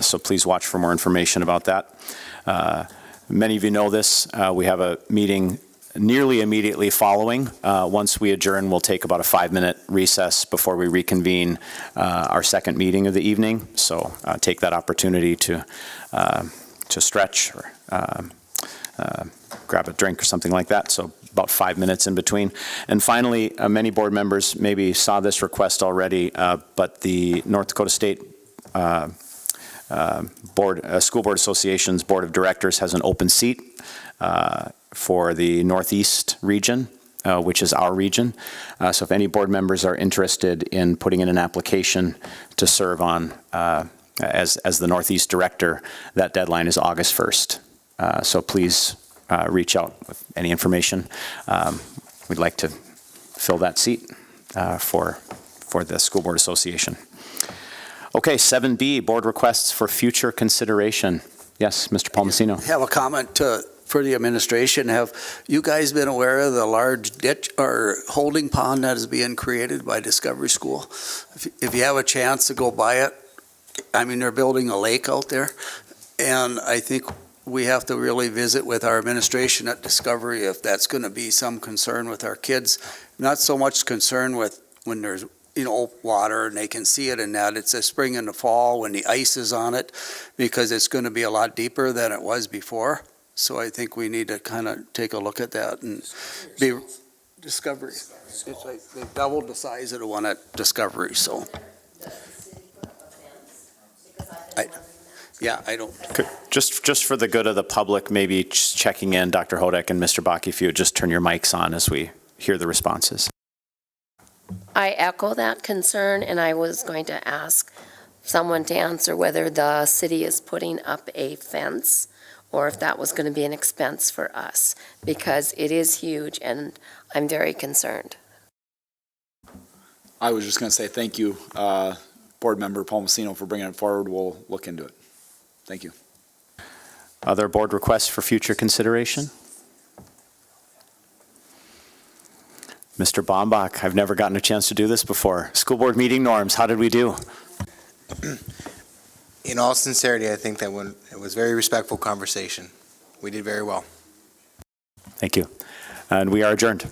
So please watch for more information about that. Many of you know this. We have a meeting nearly immediately following. Once we adjourn, we'll take about a 5-minute recess before we reconvene our second meeting of the evening. So take that opportunity to stretch or grab a drink or something like that. So about 5 minutes in between. And finally, many board members maybe saw this request already, but the North Dakota State School Board Association's Board of Directors has an open seat for the Northeast region, which is our region. So if any board members are interested in putting in an application to serve on as the Northeast Director, that deadline is August 1st. So please reach out with any information. We'd like to fill that seat for the School Board Association. Okay, 7B, board requests for future consideration. Yes, Mr. Palmasino. I have a comment for the administration. Have you guys been aware of the large ditch or holding pond that is being created by Discovery School? If you have a chance to go by it, I mean, they're building a lake out there, and I think we have to really visit with our administration at Discovery if that's going to be some concern with our kids. Not so much concern with when there's water and they can see it in that. It's a spring and the fall when the ice is on it, because it's going to be a lot deeper than it was before. So I think we need to kind of take a look at that and be Discovery. It's like they doubled the size of the one at Discovery, so. I don't. Just for the good of the public, maybe checking in, Dr. Hodek and Mr. Bach, if you would just turn your mics on as we hear the responses. I echo that concern, and I was going to ask someone to answer whether the city is putting up a fence or if that was going to be an expense for us, because it is huge, and I'm very concerned. I was just going to say thank you, Board Member Palmasino, for bringing it forward. We'll look into it. Thank you. Other board requests for future consideration? Mr. Bombach, I've never gotten a chance to do this before. School board meeting norms, how did we do? In all sincerity, I think that it was very respectful conversation. We did very well. Thank you. And we are adjourned.